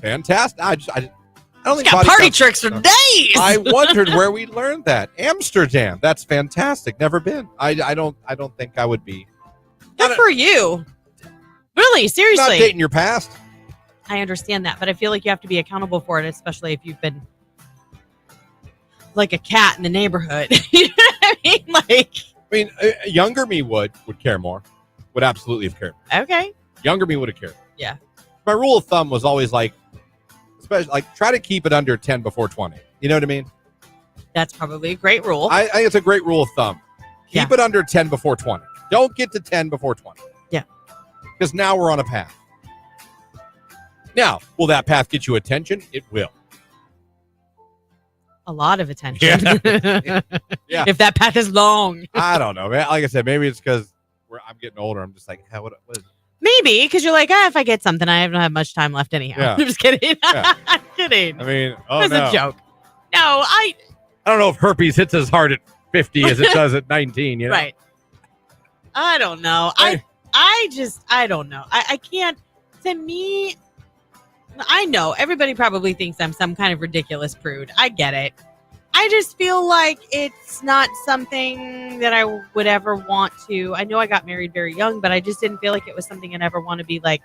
Fantastic. I don't think got party tricks for days. I wondered where we learned that. Amsterdam. That's fantastic. Never been. I don't think I would be. Good for you. Really, seriously. Not dating your past. I understand that, but I feel like you have to be accountable for it, especially if you've been like a cat in the neighborhood. You know what I mean? Younger me would care more. Would absolutely have cared. Okay. Younger me would have cared. Yeah. My rule of thumb was always like, especially like try to keep it under 10 before 20. You know what I mean? That's probably a great rule. I think it's a great rule of thumb. Keep it under 10 before 20. Don't get to 10 before 20. Yeah. Because now we're on a path. Now, will that path get you attention? It will. A lot of attention. Yeah. Yeah. If that path is long. I don't know, man. Like I said, maybe it's because I'm getting older. I'm just like, what is it? Maybe, because you're like, if I get something, I don't have much time left anyhow. Yeah. I'm just kidding. Yeah. I'm kidding. I mean, it's a joke. No, I don't know if herpes hits as hard at 50 as it does at 19, you know? Right. I don't know. I don't know. I can't, to me, I know everybody probably thinks I'm some kind of ridiculous prude. I get it. I just feel like it's not something that I would ever want to. I know I got married very young, but I just didn't feel like it was something I'd ever want to be like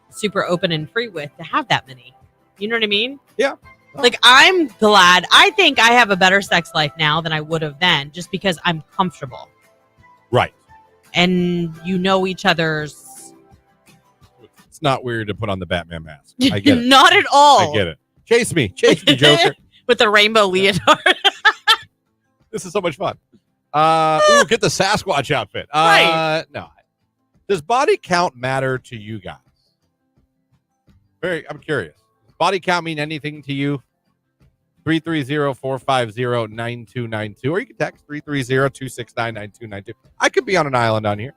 super open and free with, to have that many. You know what I mean? Yeah. Like, I'm glad. I think I have a better sex life now than I would have then, just because I'm comfortable. Right. And you know each other's. It's not weird to put on the Batman mask. I get it. Not at all. I get it. Chase me, Joker. With the rainbow leotard. This is so much fun. Get the Sasquatch outfit. Right. No. Does body count matter to you guys? I'm curious. Does body count mean anything to you? 330-450-9292. Or you can text 330-269-9292. I could be on an island on here.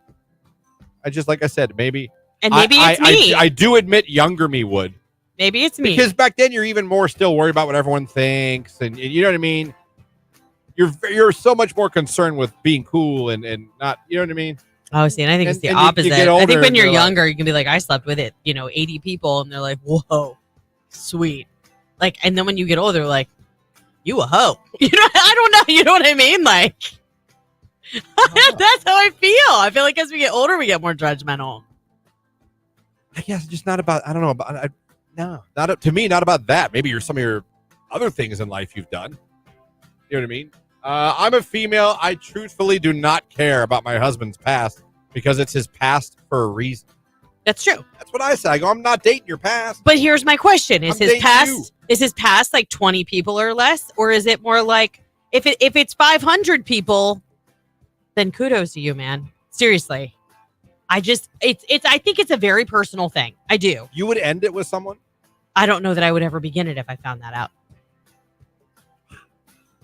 Like I said, maybe. And maybe it's me. I do admit younger me would. Maybe it's me. Because back then you're even more still worried about what everyone thinks, and you know what I mean? You're so much more concerned with being cool and not, you know what I mean? Oh, see, and I think it's the opposite. I think when you're younger, you can be like, I slept with 80 people, and they're like, whoa, sweet. Like, and then when you get older, like, you a hoe. You know, I don't know. You know what I mean? Like, that's how I feel. I feel like as we get older, we get more judgmental. I guess it's just not about, I don't know, about, no, not to me, not about that. Maybe some of your other things in life you've done. You know what I mean? I'm a female. I truthfully do not care about my husband's past because it's his past for a reason. That's true. That's what I say. I go, I'm not dating your past. But here's my question: Is his past like 20 people or less, or is it more like if it's 500 people? Then kudos to you, man. Seriously. I think it's a very personal thing. I do. You would end it with someone? I don't know that I would ever begin it if I found that out.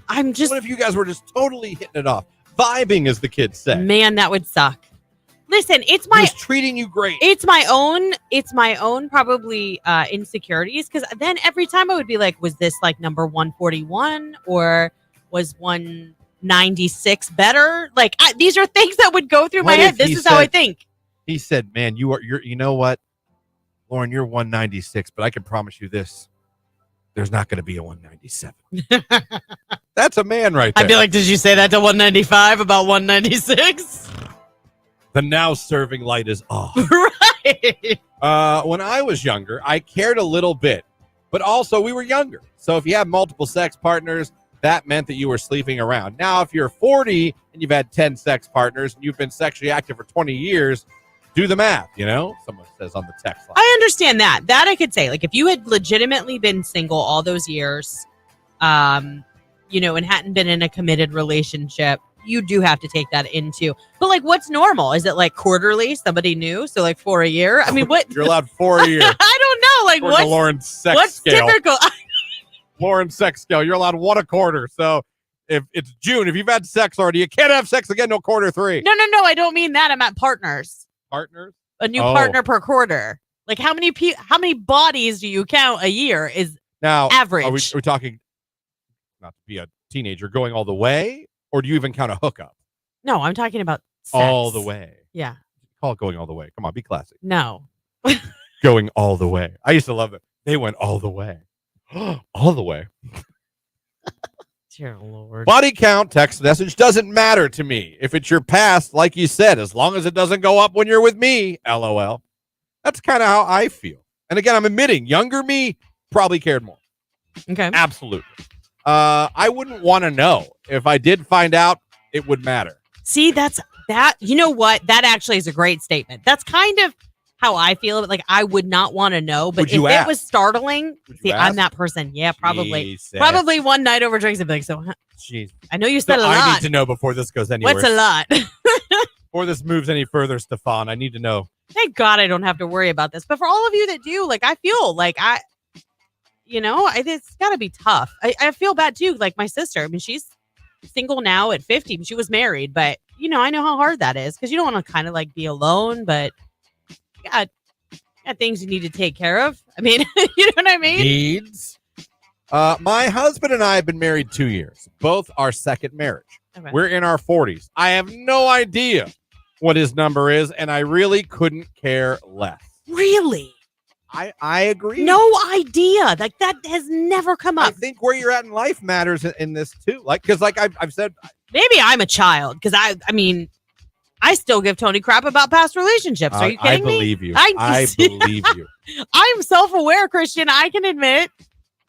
What if you guys were just totally hitting it off? vibing, as the kids say. Man, that would suck. Listen, He was treating you great. It's my own probably insecurities, because then every time I would be like, was this like number 141 or was 196 better? Like these are things that would go through my head. This is how I think. He said, "Man, you're you know what, Lauren, you're 196, but I can promise you this: there's not going to be a 197." That's a man right there. I'd be like, did you say that to 195 about 196? The now serving light is off. Right. When I was younger, I cared a little bit, but also we were younger. So if you have multiple sex partners, that meant that you were sleeping around. Now, if you're 40 and you've had 10 sex partners and you've been sexually active for 20 years, do the math, someone says on the text line. I understand that. That I could say. Like, if you had legitimately been single all those years, and hadn't been in a committed relationship, you do have to take that into. But, like, what's normal? Is it, like, quarterly? Somebody new? So, like, 4 a year? I mean, what? You're allowed 4 a year. I don't know. Like, what's Lauren's sex scale? Typical? Lauren's sex scale. You're allowed 1 a quarter. So, if it's June, if you've had sex already, you can't have sex again till quarter 3. No. I don't mean that. I'm at partners. Partners? A new partner per quarter. Like, how many bodies do you count a year is now average? Are we talking, not to be a teenager, going all the way? Or do you even count a hookup? No, I'm talking about sex. All the way. Yeah. Call it going all the way. Come on, be classy. No. Going all the way. I used to love it. They went all the way. All the way. Dear Lord. Body count text message doesn't matter to me. If it's your past, like you said, as long as it doesn't go up when you're with me, LOL. That's kind of how I feel. And again, I'm admitting, younger me probably cared more. Okay. Absolutely. I wouldn't want to know. If I did find out, it would matter. See, you know what? That actually is a great statement. That's kind of how I feel. Like, I would not want to know, but if it was startling, see, I'm that person. Yeah, probably. Jesus. Probably one night over drinks, I'd be like, so, jeez. I know you said a lot. I need to know before this goes anywhere. What's a lot? Before this moves any further, Stefan, I need to know. Thank God I don't have to worry about this. But for all of you that do, like, I feel like it's got to be tough. I feel bad too. Like my sister, I mean, she's single now at 50. She was married, but I know how hard that is because you don't want to kind of like be alone, but you got things you need to take care of. I mean, you know what I mean? Needs. My husband and I have been married 2 years. Both our second marriage. Okay. We're in our 40s. I have no idea what his number is, and I really couldn't care less. Really? I agree. No idea. Like, that has never come up. I think where you're at in life matters in this too. Like, because like I've said, maybe I'm a child because I mean, I still give Tony crap about past relationships. Are you kidding me? I believe you. I believe you. I'm self-aware, Christian. I can admit.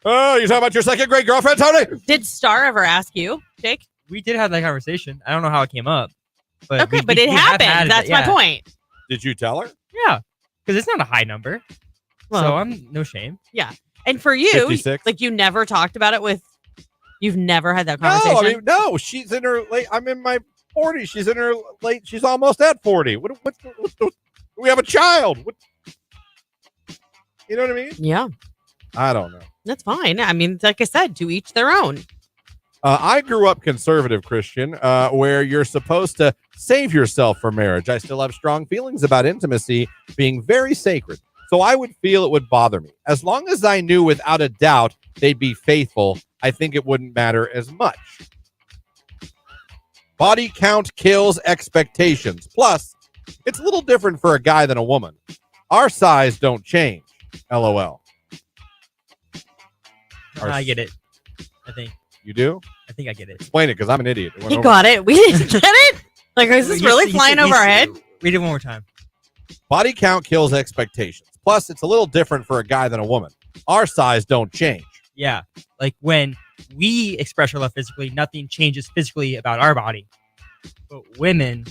Oh, you're talking about your second grade girlfriend, Tony? Did Star ever ask you, Jake? We did have that conversation. I don't know how it came up. But okay, but it happened. That's my point. Did you tell her? Yeah, because it's not a high number. Well, so I'm no shame. Yeah. And for you, 56? like you never talked about it you've never had that conversation? No, she's in her late. I'm in my 40s. She's in her late. She's almost at 40. We have a child. You know what I mean? Yeah. I don't know. That's fine. I mean, like I said, to each their own. I grew up conservative Christian, where you're supposed to save yourself for marriage. I still have strong feelings about intimacy being very sacred. So I would feel it would bother me. As long as I knew without a doubt they'd be faithful, I think it wouldn't matter as much. Body count kills expectations. Plus, it's a little different for a guy than a woman. Our size don't change. LOL. I get it. I think. You do? I think I get it. Explain it, because I'm an idiot. He got it. We didn't get it? Like, is this really flying over our head? Read it one more time. Body count kills expectations. Plus, it's a little different for a guy than a woman. Our size don't change. Yeah. Like, when we express our love physically, nothing changes physically about our body. But women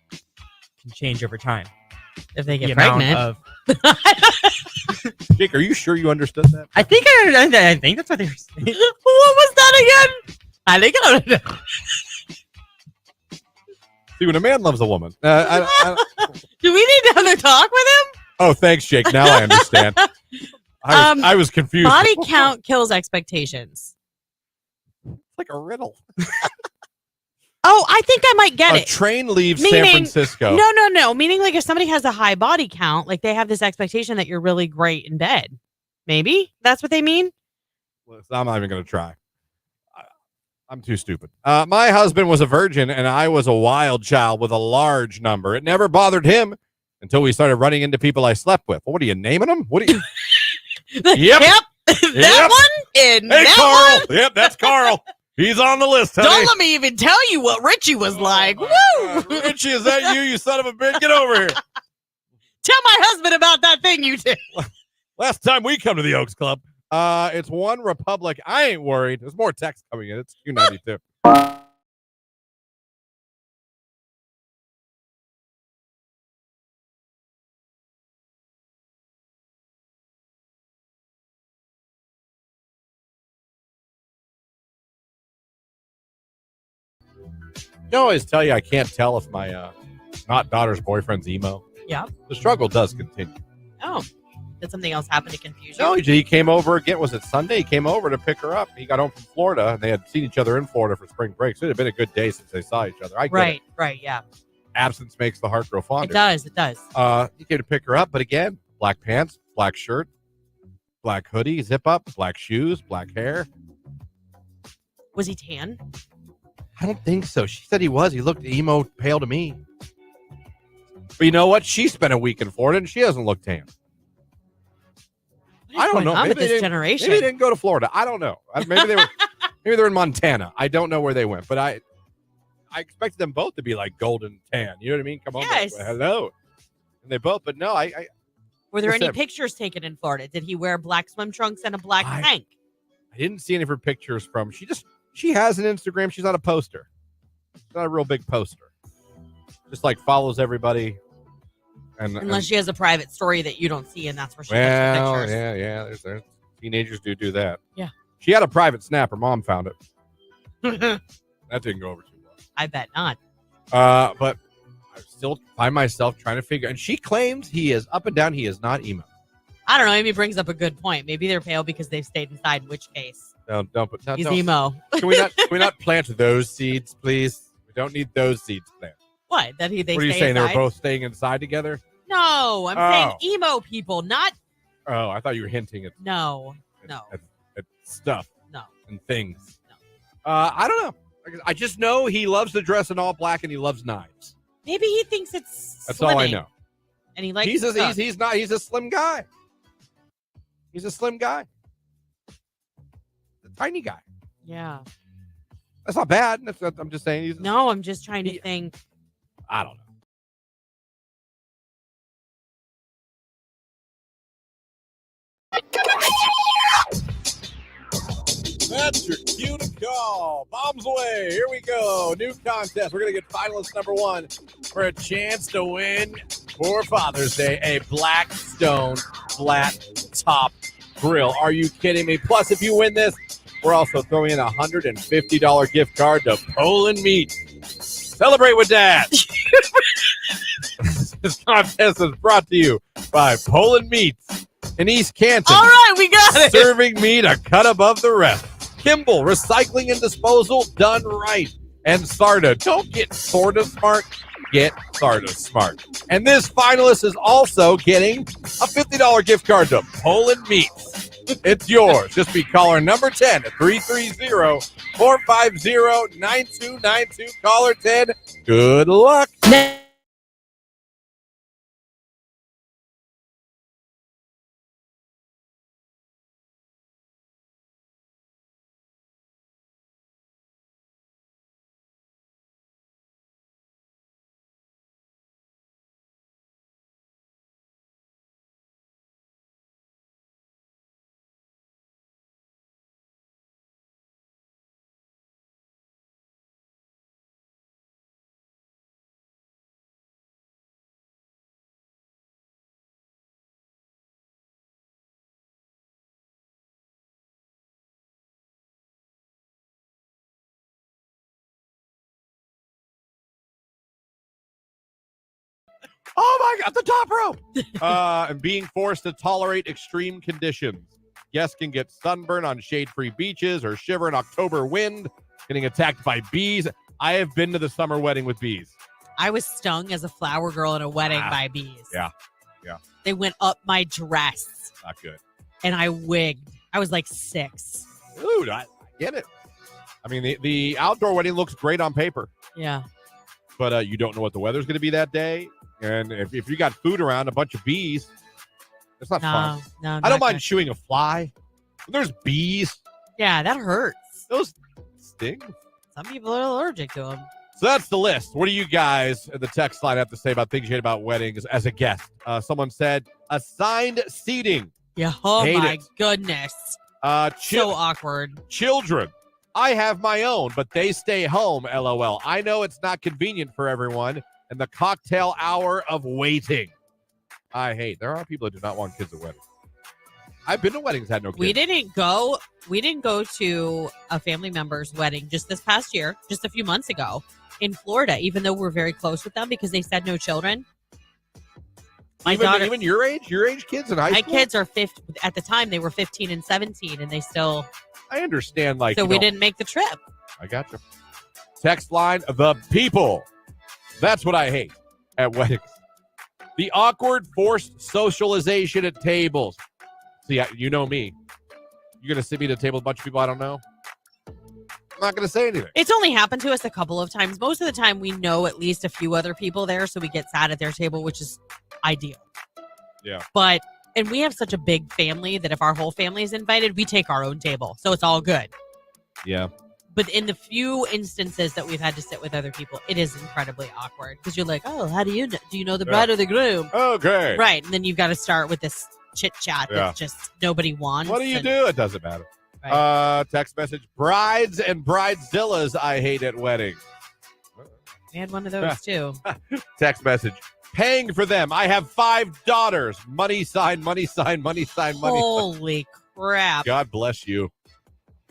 can change over time. If they get pregnant. Jake, are you sure you understood that? I think that's what they were saying. What was that again? I think I don't know. See, when a man loves a woman. Do we need another talk with him? Oh, thanks, Jake. Now I understand. I was confused. Body count kills expectations. It's like a riddle. Oh, I think I might get A it. train leaves San Francisco. No. Meaning like if somebody has a high body count, like they have this expectation that you're really great in bed. Maybe that's what they mean. I'm not even going to try. I'm too stupid. My husband was a virgin, and I was a wild child with a large number. It never bothered him until we started running into people I slept with. Well, what are you naming them? What are you? Yep. That one and hey, that Carl. one. Yep, that's Carl. He's on the list, honey. Don't let me even tell you what Richie was like. Woo! God. Richie, is that you son of a bitch? Get over here. Tell my husband about that thing you did. Last time we come to the Oaks Club, it's One Republic. I ain't worried. There's more text coming in. It's Q92. I always tell you I can't tell if my not daughter's boyfriend's emo. Yeah. The struggle does continue. Oh. Did something else happen to confuse you? No, he came over again. Was it Sunday? He came over to pick her up. He got home from Florida, and they had seen each other in Florida for spring break. So it had been a good day since they saw each other. I get it. Right, yeah. Absence makes the heart grow fonder. It does. He came to pick her up, but again, black pants, black shirt, black hoodie, zip up, black shoes, black hair. Was he tan? I don't think so. She said he was. He looked emo pale to me. But you know what? She spent a week in Florida, and she doesn't look tan. I don't know. Maybe this generation. Maybe they didn't go to Florida. I don't know. Maybe they were. Maybe they're in Montana. I don't know where they went, but I expected them both to be like golden tan. You know what I mean? Come on, yes. Hello. And they both, but no. Were there any pictures taken in Florida? Did he wear black swim trunks and a black tank? I didn't see any of her pictures from. She has an Instagram. She's not a poster. She's not a real big poster. Just like follows everybody. Unless she has a private story that you don't see, and that's where she takes the pictures. Yeah. There's teenagers do that. Yeah. She had a private snap. Her mom found it. That didn't go over too well. I bet not. But I still find myself trying to figure. And she claims he is up and down. He is not emo. I don't know. Amy brings up a good point. Maybe they're pale because they've stayed inside. In which case, he's emo. Can we not plant those seeds, please? We don't need those seeds planted. What? They what are you saying? Inside? They were both staying inside together? No, I'm saying emo people, not. Oh, I thought you were hinting at. No. At stuff. No. And things. No. I don't know. I just know he loves to dress in all black and he loves knives. Maybe he thinks it's. That's slimming, all I know. And he likes. He's a slim guy. He's a slim guy. A tiny guy. Yeah. That's not bad. I'm just saying. I'm just trying to think. I don't know. That's your cue to call. Bombs away. Here we go. New contest. We're going to get finalist number 1 for a chance to win for Father's Day a Blackstone flat top grill. Are you kidding me? Plus, if you win this, we're also throwing in a $150 gift card to Poland Meat. Celebrate with Dad. This contest is brought to you by Poland Meats in East Canton. All right, we got it. Serving meat a cut above the rest. Kimball, recycling and disposal done right. And Sarda, don't get sorta smart, get Sarda smart. And this finalist is also getting a $50 gift card to Poland Meats. It's yours. Just be caller number 10 at 330-450-9292. Caller 10. Good luck. Oh my God, the top row. And being forced to tolerate extreme conditions. Guests can get sunburn on shade-free beaches or shiver in October wind, getting attacked by bees. I have been to the summer wedding with bees. I was stung as a flower girl in a wedding by bees. Yeah. They went up my dress. Not good. And I wigged. I was like 6. Dude, I get it. I mean, the outdoor wedding looks great on paper. Yeah. But you don't know what the weather's going to be that day. And if you got food around, a bunch of bees, it's not fun. No, I don't mind chewing a fly. But there's bees. Yeah, that hurts. Those sting. Some people are allergic to them. So that's the list. What do you guys in the text line have to say about things you hate about weddings as a guest? Someone said assigned seating. Yeah. Oh, Hate my it. goodness. So awkward. Children. I have my own, but they stay home, LOL. I know it's not convenient for everyone. And the cocktail hour of waiting. I hate. There are people that do not want kids at weddings. I've been to weddings that had no kids. We didn't go to a family member's wedding just this past year, just a few months ago in Florida, even though we're very close with them because they said no children. My daughter, even your age kids in high school? My kids are 15. At the time, they were 15 and 17, and they still. I understand. So we didn't make the trip. I got you. Text line, the people. That's what I hate at weddings. The awkward, forced socialization at tables. See, you know me. You're going to sit me at a table with a bunch of people I don't know? I'm not going to say anything. It's only happened to us a couple of times. Most of the time, we know at least a few other people there, so we get sat at their table, which is ideal. Yeah. And we have such a big family that if our whole family is invited, we take our own table. So it's all good. Yeah. But in the few instances that we've had to sit with other people, it is incredibly awkward because you're like, oh, how do you know? Do you know the bride or the groom? Okay. Right. And then you've got to start with this chit chat that just nobody wants. What do you do? It doesn't matter. Right. Text message, brides and bridezillas I hate at weddings. We had one of those too. Text message, paying for them. I have 5 daughters. Money sign, money sign, money sign, money sign. Holy crap. God bless you.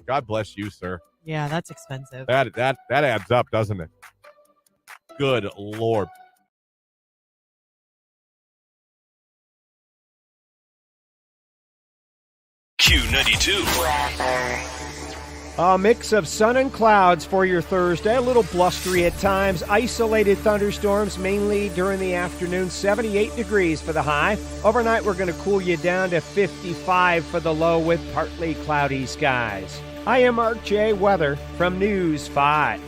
God bless you, sir. Yeah, that's expensive. That adds up, doesn't it? Good Lord. Q92. A mix of sun and clouds for your Thursday. A little blustery at times. Isolated thunderstorms mainly during the afternoon. 78 degrees for the high. Overnight, we're going to cool you down to 55 for the low with partly cloudy skies. I am Mark J. Weather from News 5.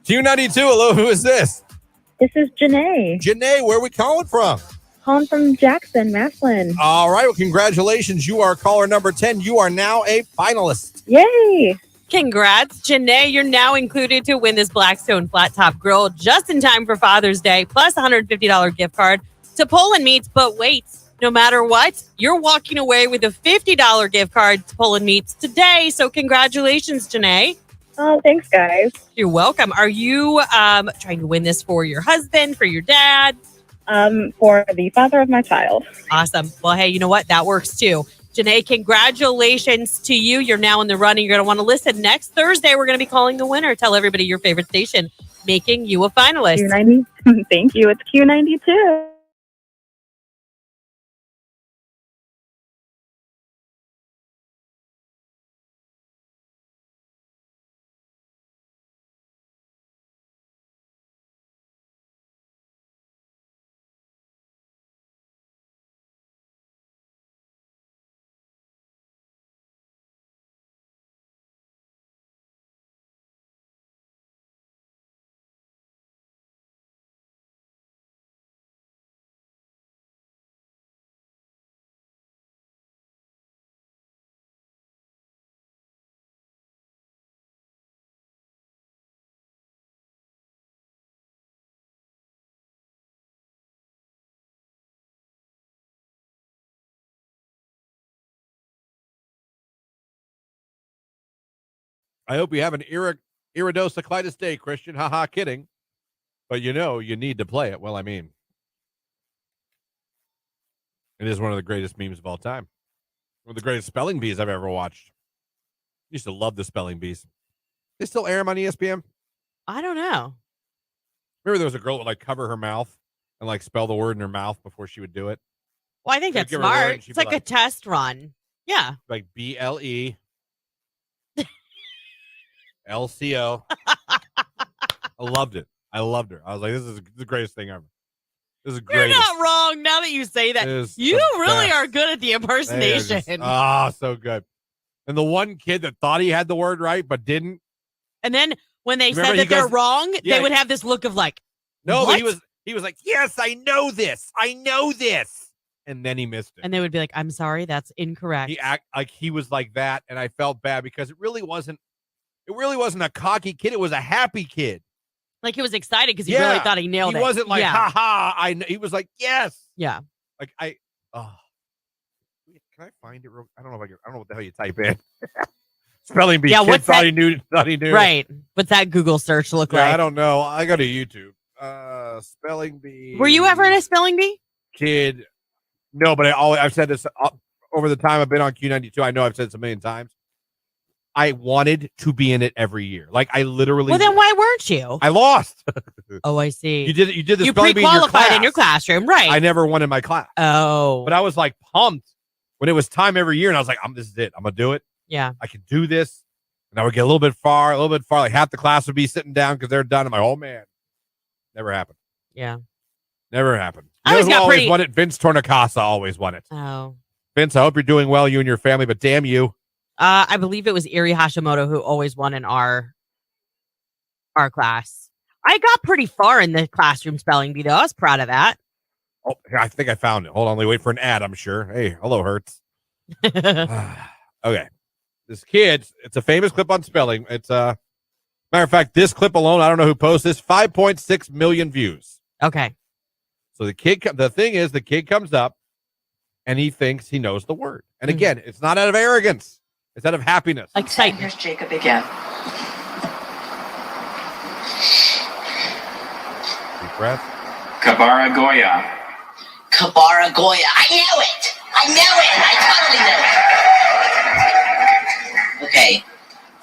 Q92, hello, who is this? This is Janae. Janae, where are we calling from? Calling from Jackson, Maslin. All right, well, congratulations. You are caller number 10. You are now a finalist. Yay! Congrats, Janae. You're now included to win this Blackstone Flat Top Grill just in time for Father's Day, plus a $150 gift card to Poland Meats. But wait, no matter what, you're walking away with a $50 gift card to Poland Meats today. So congratulations, Janae. Oh, thanks, guys. You're welcome. Are you trying to win this for your husband, for your dad? For the father of my child. Awesome. Well, hey, you know what? That works too. Janae, congratulations to you. You're now in the running. You're going to want to listen. Next Thursday, we're going to be calling the winner. Tell everybody your favorite station, making you a finalist. Q90. Thank you. It's Q92. I hope you have an iridociclitis day, Christian. Haha, kidding. But you know you need to play it. Well, I mean, it is one of the greatest memes of all time. One of the greatest spelling bees I've ever watched. I used to love the spelling bees. They still air them on ESPN? I don't know. Remember there was a girl that would like cover her mouth and like spell the word in her mouth before she would do it? Well, I think that's give her a word smart. and she'd It's be like a test run. Yeah. Like BLE. LCO. I loved it. I loved her. I was like, this is the greatest thing ever. This is great. You're not wrong now that you say that. You really best. Are good at the impersonation. So good. And the one kid that thought he had the word right but didn't. And then when they Remember, said that they're wrong, they would have this look of like, no, what? but he was like, yes, I know this. I know this. And then he missed it. And they would be like, I'm sorry, that's incorrect. He was like that, and I felt bad because it really wasn't a cocky kid. It was a happy kid. Like he was excited because he really thought he nailed it. He wasn't like, ha ha. He was like, yes. Yeah. Like can I find it? I don't know if I don't know what the hell you type in. Spelling bee. Yeah, kid thought he knew. Right. What's that Google search look like? I don't know. I go to YouTube. Spelling bee. Were you ever in a spelling bee? Kid. No, but I've said this over the time I've been on Q92. I know I've said this a million times. I wanted to be in it every year. Like I literally. Well, then why weren't you? I lost. Oh, I see. You did the you spelling bee pre-qualified in your classroom, right? I never won in my class. Oh, but I was like pumped when it was time every year, and I was like, this is it. I'm gonna do it. Yeah, I can do this. And I would get a little bit far. Like half the class would be sitting down because they're done. I'm like, oh man, never happened. Yeah, never happened. I always got always won it. Vince Tornicasa always won it. Oh, Vince, I hope you're doing well, you and your family. But damn you. I believe it was Eri Hashimoto who always won in our class. I got pretty far in the classroom spelling bee, though. I was proud of that. Oh, I think I found it. Hold on, wait for an ad, I'm sure. Hey, hello, Hertz. Okay. This kid, it's a famous clip on spelling. It's matter of fact, this clip alone, I don't know who posted this, 5.6 million views. Okay. So the kid comes up and he thinks he knows the word. And again, it's not out of arrogance. It's out of happiness. Excitement. Here's Jacob again. Deep breath. Kabara-Goya. Kabara-Goya. I knew it. I totally knew it. Okay.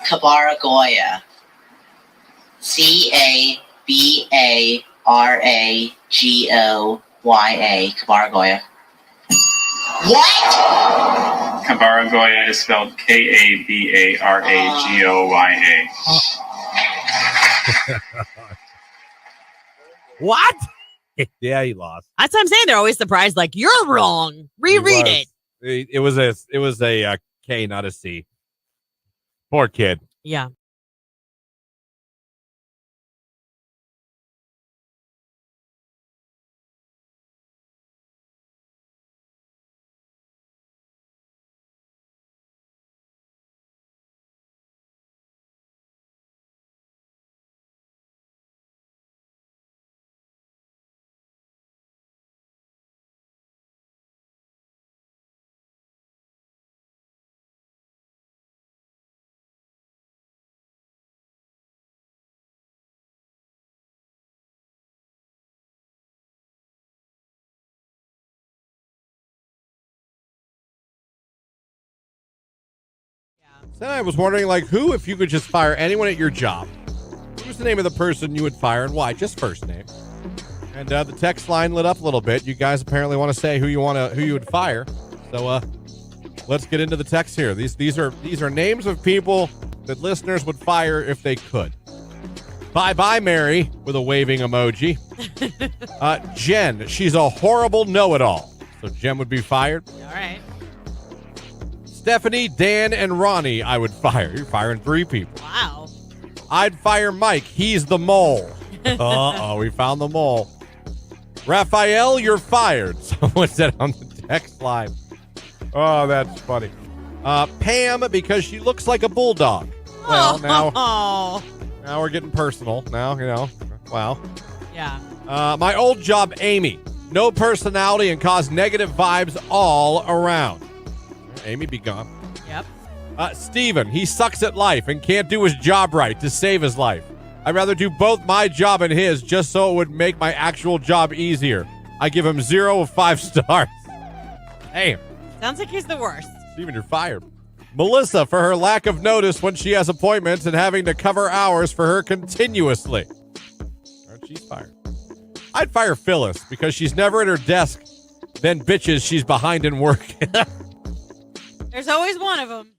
Kabara-Goya. Cabaragoya. Kabara-Goya. What? Kabara-Goya is spelled Kabaragoya. What? Yeah, he lost. That's what I'm saying. They're always surprised, like, you're wrong. Reread it. It was a K, not a C. Poor kid. Yeah. So I was wondering, like, who, if you could just fire anyone at your job, who's the name of the person you would fire and why? Just first name. And the text line lit up a little bit. You guys apparently want to say who you would fire. So let's get into the text here. These are names of people that listeners would fire if they could. Bye, Mary, with a waving emoji. Jen, she's a horrible know-it-all. So Jen would be fired. All right. Stephanie, Dan, and Ronnie, I would fire. You're firing 3 people. Wow. I'd fire Mike. He's the mole. Uh-oh, we found the mole. Raphael, you're fired. Someone said on the text line. Oh, that's funny. Pam, because she looks like a bulldog. Well, now we're getting personal. Now, wow. Yeah. My old job, Amy. No personality and cause negative vibes all around. Amy, be gone. Yep. Steven, he sucks at life and can't do his job right to save his life. I'd rather do both my job and his just so it would make my actual job easier. I give him 0 of 5 stars. Damn. Sounds like he's the worst. Steven, you're fired. Melissa, for her lack of notice when she has appointments and having to cover hours for her continuously. All right, she's fired. I'd fire Phyllis because she's never at her desk, then bitches she's behind in work. There's always one of them.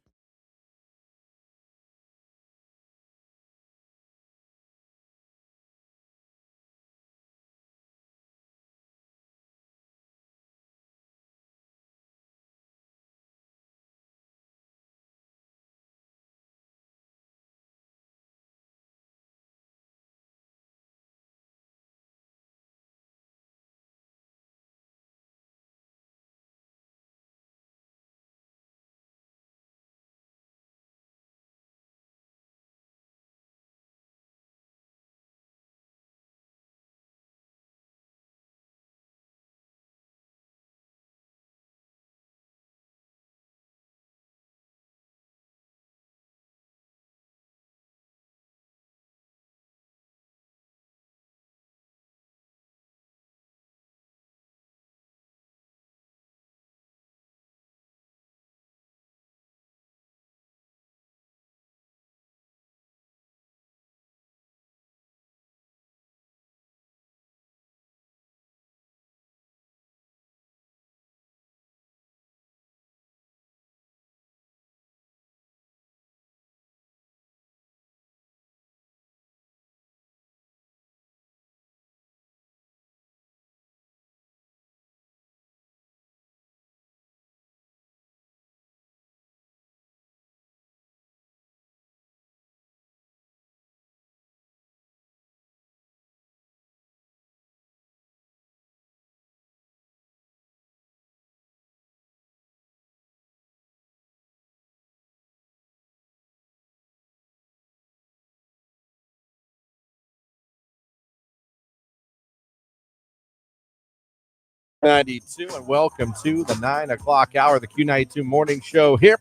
Q92, and welcome to the 9 o'clock hour, the Q92 Morning Show here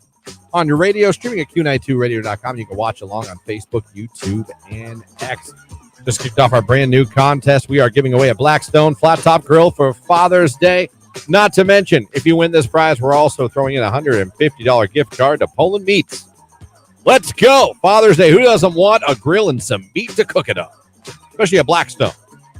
on your radio, streaming at Q92radio.com. You can watch along on Facebook, YouTube, and X. Just kicked off our brand new contest. We are giving away a Blackstone flat top grill for Father's Day. Not to mention, if you win this prize, we're also throwing in a $150 gift card to Poland Meats. Let's go. Father's Day. Who doesn't want a grill and some meat to cook it up? Especially a Blackstone.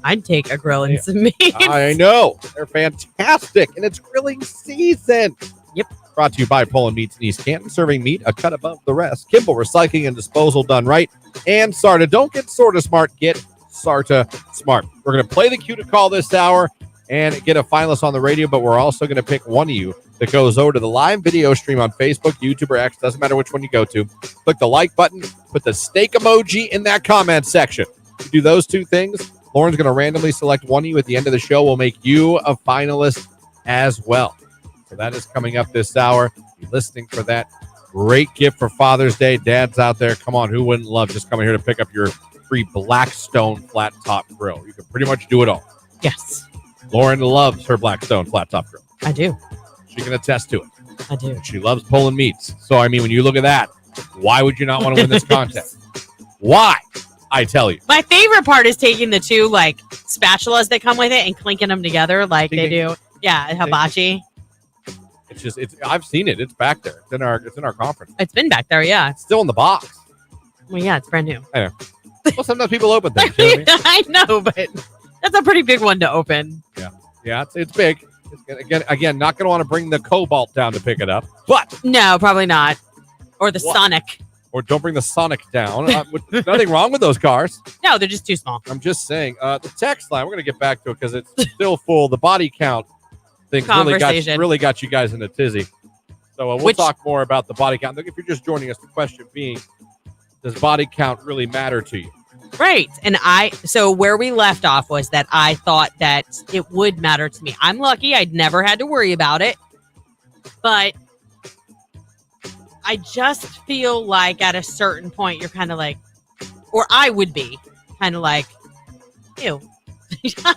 I'd take a grill and some meat. I know. They're fantastic. And it's grilling season. Yep. Brought to you by Poland Meats in East Canton. Serving meat a cut above the rest. Kimball Recycling and Disposal done right. And Sarta. Don't get Sorta Smart. Get Sarta Smart. We're going to play the cue to call this hour and get a finalist on the radio. But we're also going to pick one of you that goes over to the live video stream on Facebook, YouTube, or X. Doesn't matter which one you go to. Click the like button. Put the steak emoji in that comment section. You do those 2 things. Lauren's going to randomly select one of you at the end of the show. We'll make you a finalist as well. So that is coming up this hour. Be listening for that great gift for Father's Day. Dads out there, come on, who wouldn't love just coming here to pick up your free Blackstone flat top grill? You can pretty much do it all. Yes. Lauren loves her Blackstone flat top grill. I do. She can attest to it. I do. And she loves Poland Meats. So, I mean, when you look at that, why would you not want to win this contest? Why? I tell you. My favorite part is taking the 2 like spatulas that come with it and clinking them together like they do. Yeah, hibachi. I've seen it. It's back there. It's in our conference. It's been back there, yeah. It's still in the box. Well, yeah, it's brand new. Anyway. Well, sometimes people open things. You know what I mean? I know, but that's a pretty big one to open. Yeah, it's big. Again, not going to want to bring the Cobalt down to pick it up, but no, probably not. Or the Sonic. Or don't bring the Sonic down. Nothing wrong with those cars. No, they're just too small. I'm just saying. The text line, we're going to get back to it because it's still full. The body count thing really got you guys in a tizzy. So we'll talk more about the body count. If you're just joining us, the question being, does body count really matter to you? Right. And so where we left off was that I thought that it would matter to me. I'm lucky. I'd never had to worry about it. But I just feel like at a certain point, you're kind of like, or I would be kind of like, ew.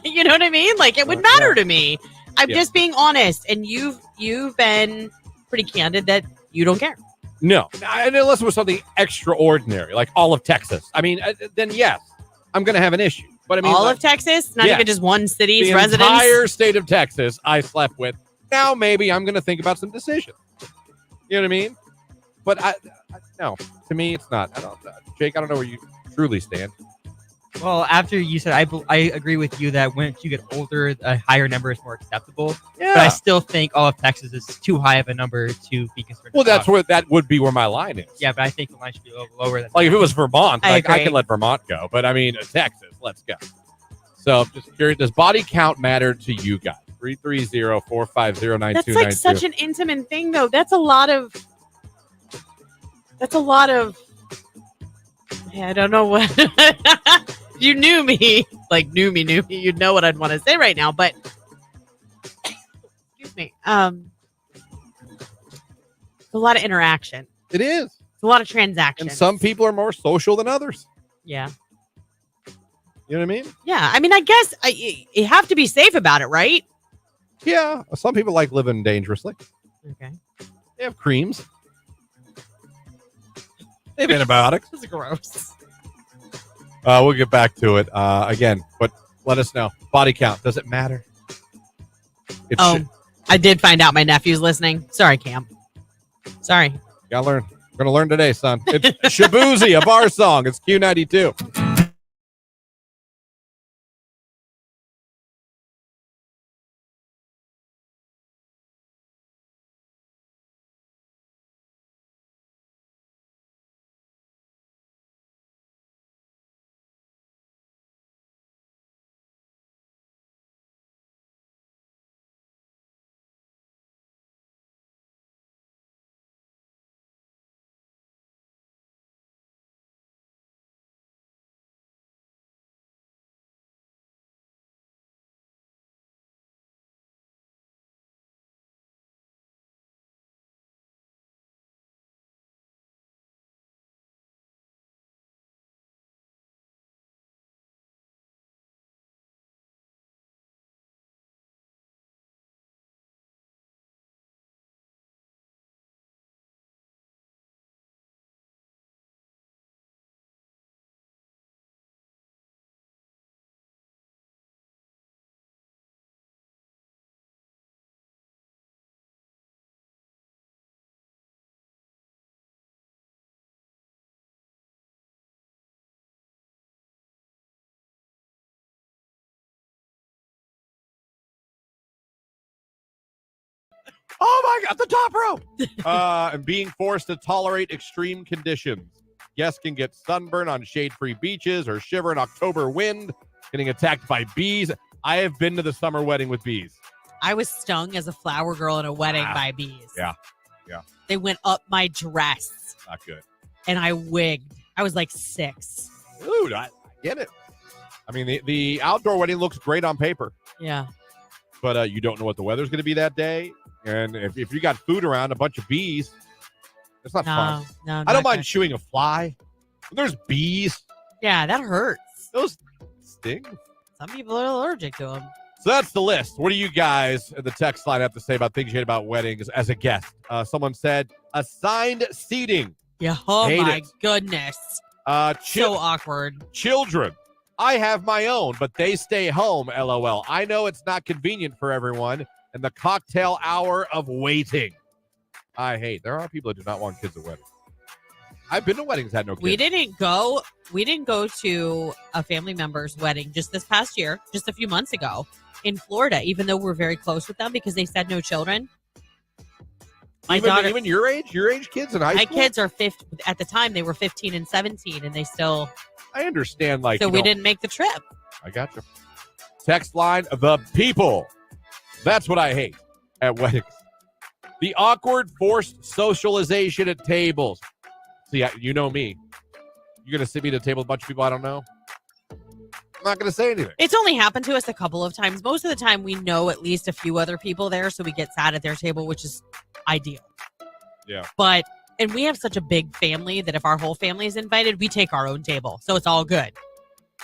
You know what I mean? Like it would matter to me. I'm just being honest. And you've been pretty candid that you don't care. No. And unless it was something extraordinary, like all of Texas. I mean, then yes, I'm going to have an issue. But I mean, all of Texas? Not even just one city's residents? The entire state of Texas I slept with. Now maybe I'm going to think about some decisions. You know what I mean? But no, to me, it's not. Jake, I don't know where you truly stand. Well, after you said, I agree with you that once you get older, a higher number is more acceptable. Yeah. But I still think all of Texas is too high of a number to be concerned Well, about. that would be where my line is. Yeah, but I think the line should be a little lower than like if it was Vermont, I can let Vermont go. But I mean, Texas, let's go. So just curious, does body count matter to you guys? 330-450-9292. That's like such an intimate thing, though. That's a lot of. I don't know what. You knew me, you'd know what I'd want to say right now, but excuse me. It's a lot of interaction. It is. It's a lot of transactions. And some people are more social than others. Yeah. You know what I mean? Yeah. I mean, I guess you have to be safe about it, right? Yeah. Some people like living dangerously. Okay. They have creams. They have antibiotics. This is gross. We'll get back to it again, but let us know. Body count, does it matter? I did find out my nephew's listening. Sorry, Cam. Sorry. Gotta learn. We're gonna learn today, son. It's Shabuzi, a bar song. It's Q92. Oh my God, the top row! And being forced to tolerate extreme conditions. Guests can get sunburn on shade-free beaches or shiver in October wind, getting attacked by bees. I have been to the summer wedding with bees. I was stung as a flower girl at a wedding by bees. Yeah. They went up my dress. Not good. And I wigged. I was like 6. Dude, I get it. I mean, the outdoor wedding looks great on paper. Yeah. But you don't know what the weather's going to be that day. And if you got food around, a bunch of bees, it's not fun. No, I don't mind chewing a fly. There's bees. Yeah, that hurts. Those sting. Some people are allergic to them. So that's the list. What do you guys in the text line have to say about things you hate about weddings as a guest? Someone said assigned seating. Yeah. Oh my goodness. So awkward. Children. I have my own, but they stay home. LOL. I know it's not convenient for everyone, and the cocktail hour of waiting. I hate. There are people that do not want kids at weddings. I've been to weddings that had no kids. We didn't go to a family member's wedding just this past year, just a few months ago in Florida, even though we're very close with them because they said no children. Even your age kids in high school? My kids are 50. At the time, they were 15 and 17, and they still. I understand. So we didn't make the trip. I got you. Text line, the people. That's what I hate at weddings. The awkward, forced socialization at tables. See, you know me. You're going to sit me at a table with a bunch of people I don't know? I'm not going to say anything. It's only happened to us a couple of times. Most of the time, we know at least a few other people there, so we get sat at their table, which is ideal. Yeah. And we have such a big family that if our whole family is invited, we take our own table. So it's all good.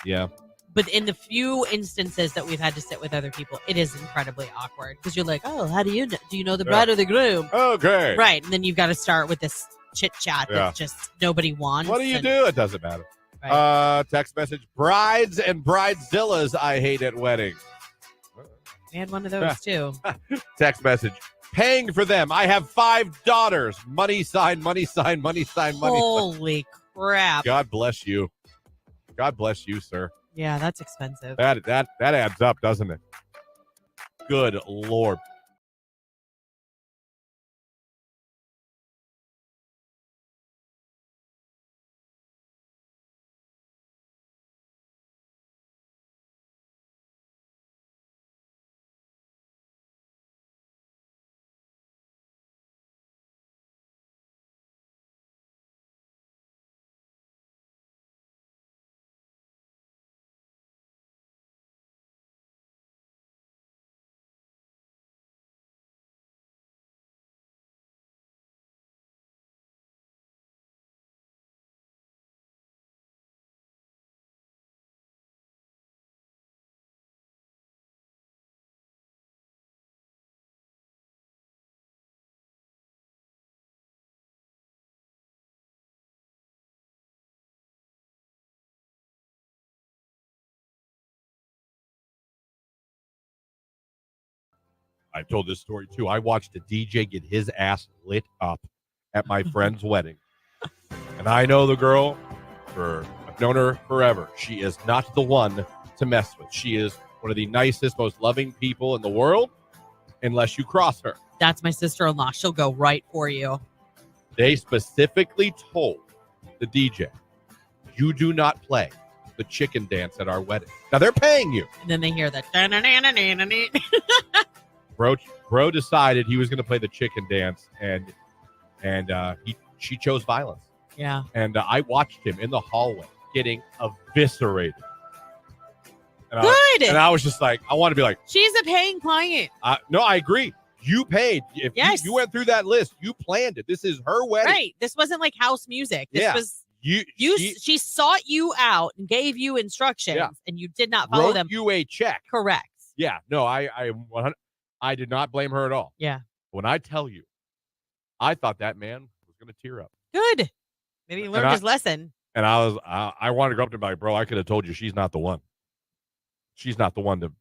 Yeah. But in the few instances that we've had to sit with other people, it is incredibly awkward because you're like, oh, how do you know? Do you know the bride or the groom? Okay. Right. And then you've got to start with this chit chat that just nobody wants. What do you do? It doesn't matter. Right. Text message, brides and bridezillas I hate at weddings. We had one of those too. Text message, paying for them. I have 5 daughters. Money sign, money sign, money sign, money sign. Holy crap. God bless you. God bless you, sir. Yeah, that's expensive. That adds up, doesn't it? Good Lord. I've told this story too. I watched a DJ get his ass lit up at my friend's wedding. And I know the girl, I've known her forever. She is not the one to mess with. She is one of the nicest, most loving people in the world, unless you cross her. That's my sister-in-law. She'll go right for you. They specifically told the DJ, you do not play the chicken dance at our wedding. Now, they're paying you. And then they hear that. Bro decided he was going to play the chicken dance, and she chose violence. Yeah. And I watched him in the hallway getting eviscerated. And Good. I was just like, I want to be like, she's a paying client. No, I agree. You paid. If you went through that list, you planned it. This is her wedding. Right. This wasn't like house music. This was she sought you out and gave you instructions, and you did not follow them. You a check. Correct. Yeah. No, I did not blame her at all. Yeah. When I tell you, I thought that man was going to tear up. Good. Maybe he learned his lesson. And I wanted to go up to him like, bro, I could have told you she's not the one. She's not the one to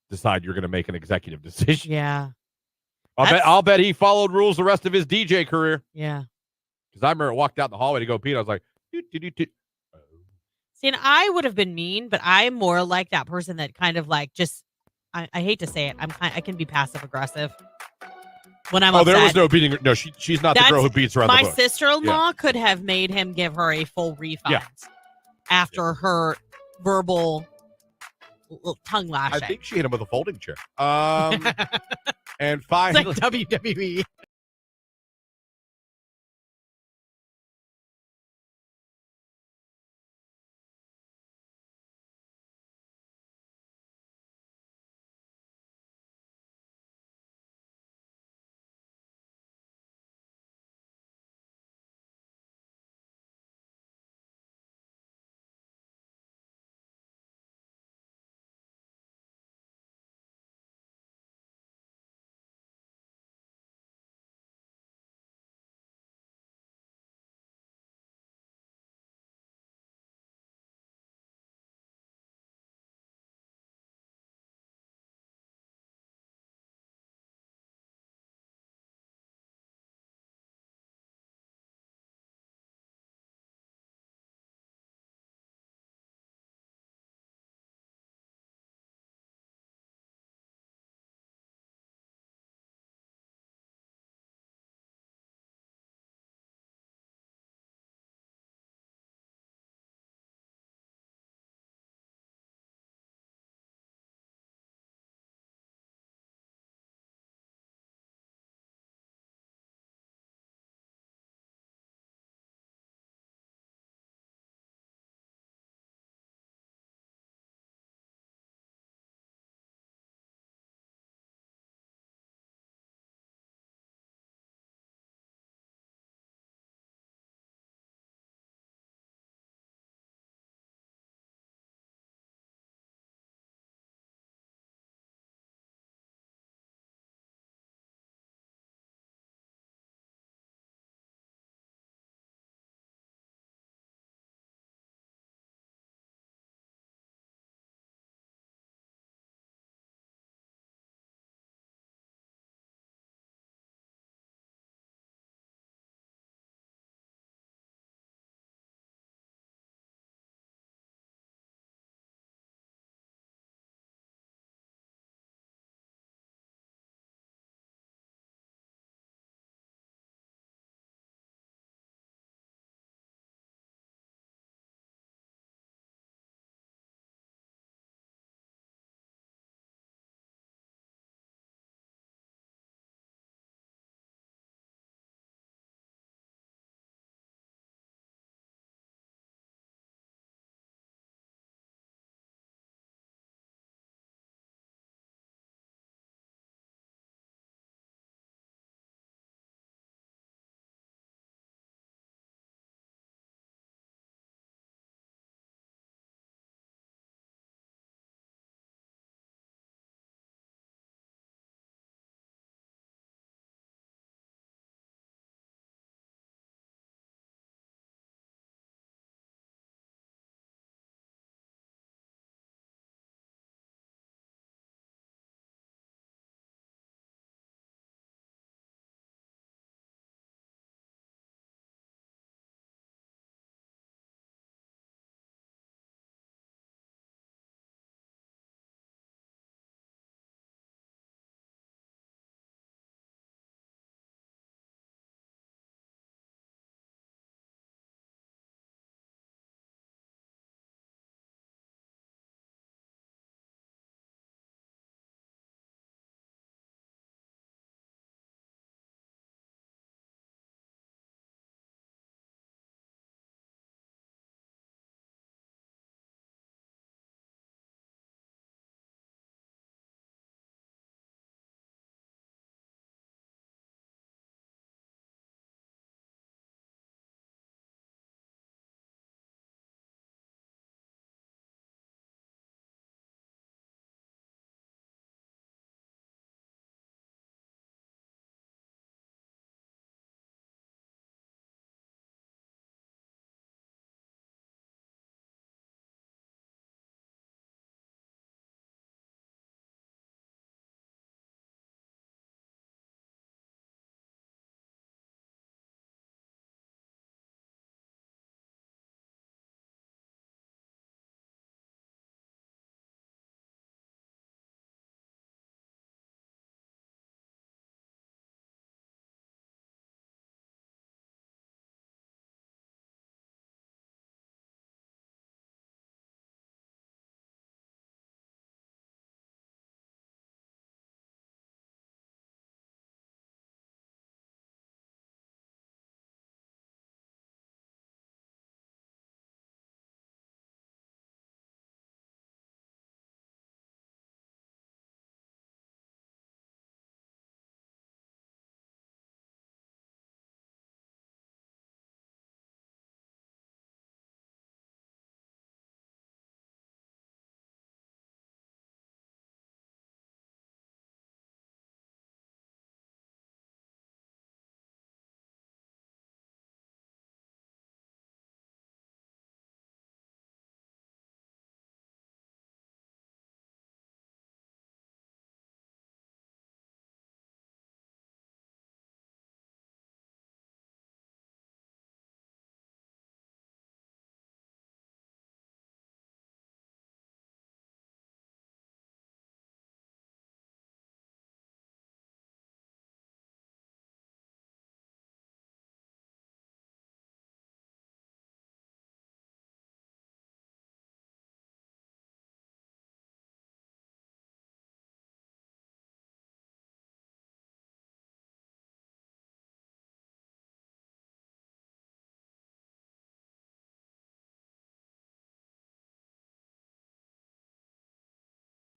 decide you're going to make an executive decision. Yeah. I'll bet he followed rules the rest of his DJ career. Yeah. Because I remember walked out the hallway to go pee, and I was like, See, and I would have been mean, but I'm more like that person that kind of like just, I hate to say it, I can be passive aggressive when I'm upset. There was no beating her. No, she's not the girl who beats around the bush. My sister-in-law could have made him give her a full refund after her verbal tongue lashing. I think she hit him with a folding chair. And 5. It's like WWE.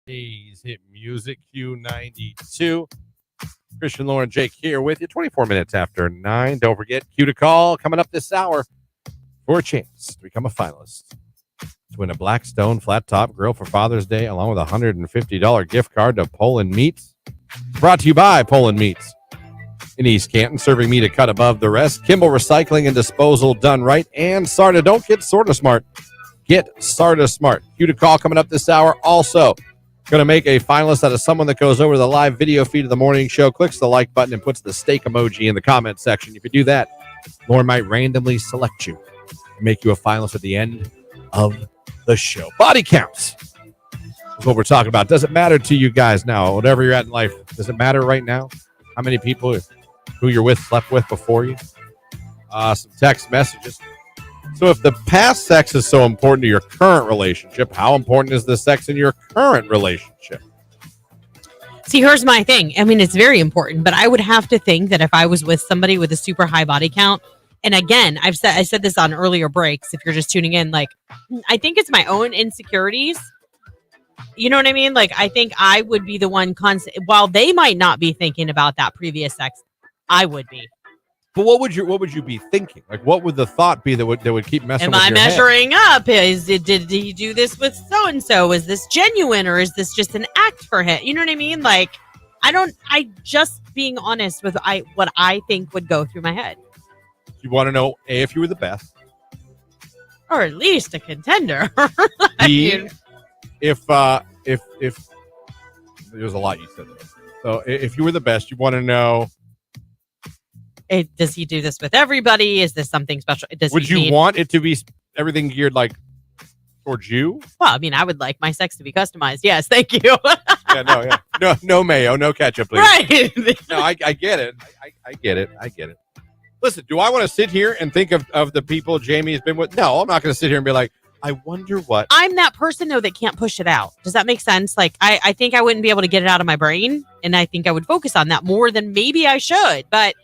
Today's hit music, Q92. Christian, Lauren, Jake here with you. 24 minutes after 9. Don't forget, Q to call coming up this hour for a chance to become a finalist to win a Blackstone flat top grill for Father's Day, along with a $150 gift card to Poland Meats. Brought to you by Poland Meats in East Canton, serving meat a cut above the rest. Kimball Recycling and Disposal done right. And Sarda, don't get sorta smart. Get Sarda smart. Q to call coming up this hour. Also, going to make a finalist out of someone that goes over to the live video feed of the morning show, clicks the like button, and puts the steak emoji in the comment section. If you do that, Lauren might randomly select you and make you a finalist at the end of the show. Body counts is what we're talking about. Does it matter to you guys now? Whatever you're at in life, does it matter right now? How many people who you're with slept with before you? Some text messages. So if the past sex is so important to your current relationship, how important is the sex in your current relationship? See, here's my thing. I mean, it's very important, but I would have to think that if I was with somebody with a super high body count, and again, I said this on earlier breaks, if you're just tuning in, like, I think it's my own insecurities. You know what I mean? Like, I think I would be the one while they might not be thinking about that previous sex, I would be. But what would you be thinking? Like, what would the thought be that would keep messing with your head? Am I measuring up? Did he do this with so and so? Is this genuine, or is this just an act for him? You know what I mean? Like, I just being honest with what I think would go through my head. You want to know if you were the best, or at least a contender. B, if there's a lot you said there. So if you were the best, you want to know. Does he do this with everybody? Is this something special? Would you want it to be everything geared like towards you? Well, I mean, I would like my sex to be customized. Yes, thank you. No mayo, no ketchup, please. Right. No, I get it. I get it. Listen, do I want to sit here and think of the people Jamie has been with? No, I'm not going to sit here and be like, I wonder what. I'm that person, though, that can't push it out. Does that make sense? Like, I think I wouldn't be able to get it out of my brain, and I think I would focus on that more than maybe I should. But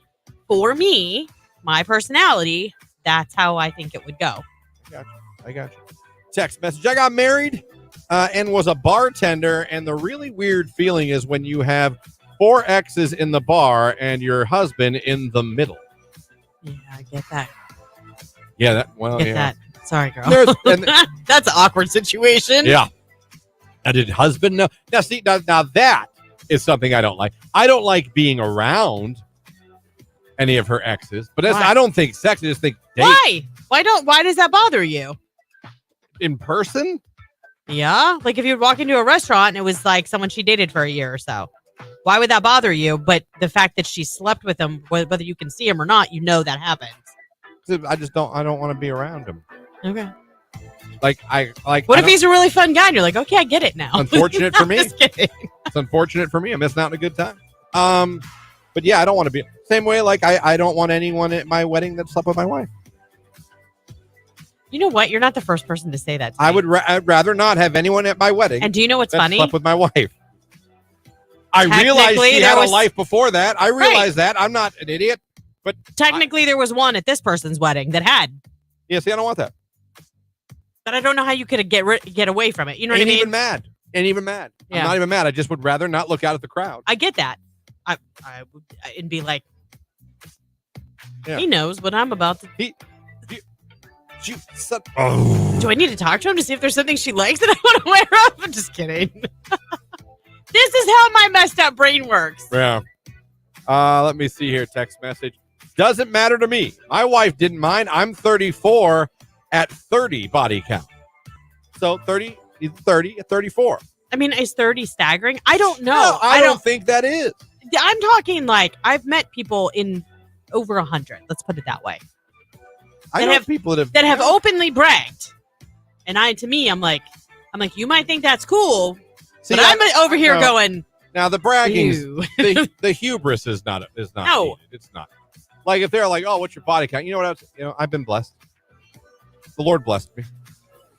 for me, my personality, that's how I think it would go. I got you. Text message. I got married and was a bartender, and the really weird feeling is when you have 4 exes in the bar and your husband in the middle. Yeah, I get that. Yeah, that. Sorry, girl. That's an awkward situation. Yeah. Now, did husband know? Now, see, now that is something I don't like. I don't like being around any of her exes, but I don't think sex. I just think date. Why does that bother you? In person? Yeah, like if you would walk into a restaurant and it was like someone she dated for a year or so. Why would that bother you? But the fact that she slept with him, whether you can see him or not, you know that happens. I don't want to be around him. Okay. What if he's a really fun guy and you're like, okay, I get it now. Unfortunate for me. Just kidding. It's unfortunate for me. I'm missing out on a good time. But yeah, I don't want to be same way. Like I don't want anyone at my wedding that slept with my wife. You know what? You're not the first person to say that to me. I'd rather not have anyone at my wedding. And do you know what's funny? Slept with my wife. I realized she had a life before that. I realized that. I'm not an idiot. But technically, there was one at this person's wedding that had. Yeah, see, I don't want that. But I don't know how you could get away from it. You know what I mean? Ain't even mad. Yeah. I'm not even mad. I just would rather not look out at the crowd. I get that. I would and be like, he knows what I'm about to. Do I need to talk to him to see if there's something she likes that I want to wear up? I'm just kidding. This is how my messed up brain works. Yeah. Let me see here. Text message. Doesn't matter to me. My wife didn't mind. I'm 34 at 30 body count. So 30 at 34. I mean, is 30 staggering? I don't know. No, I don't think that is. I'm talking like I've met people in over 100. Let's put it that way. I know people that have openly bragged, and I'm like, you might think that's cool, but I'm over here going. Now the bragging, the hubris is not. No, needed. It's not. Like if they're like, oh, what's your body count? You know what? I've been blessed. The Lord blessed me.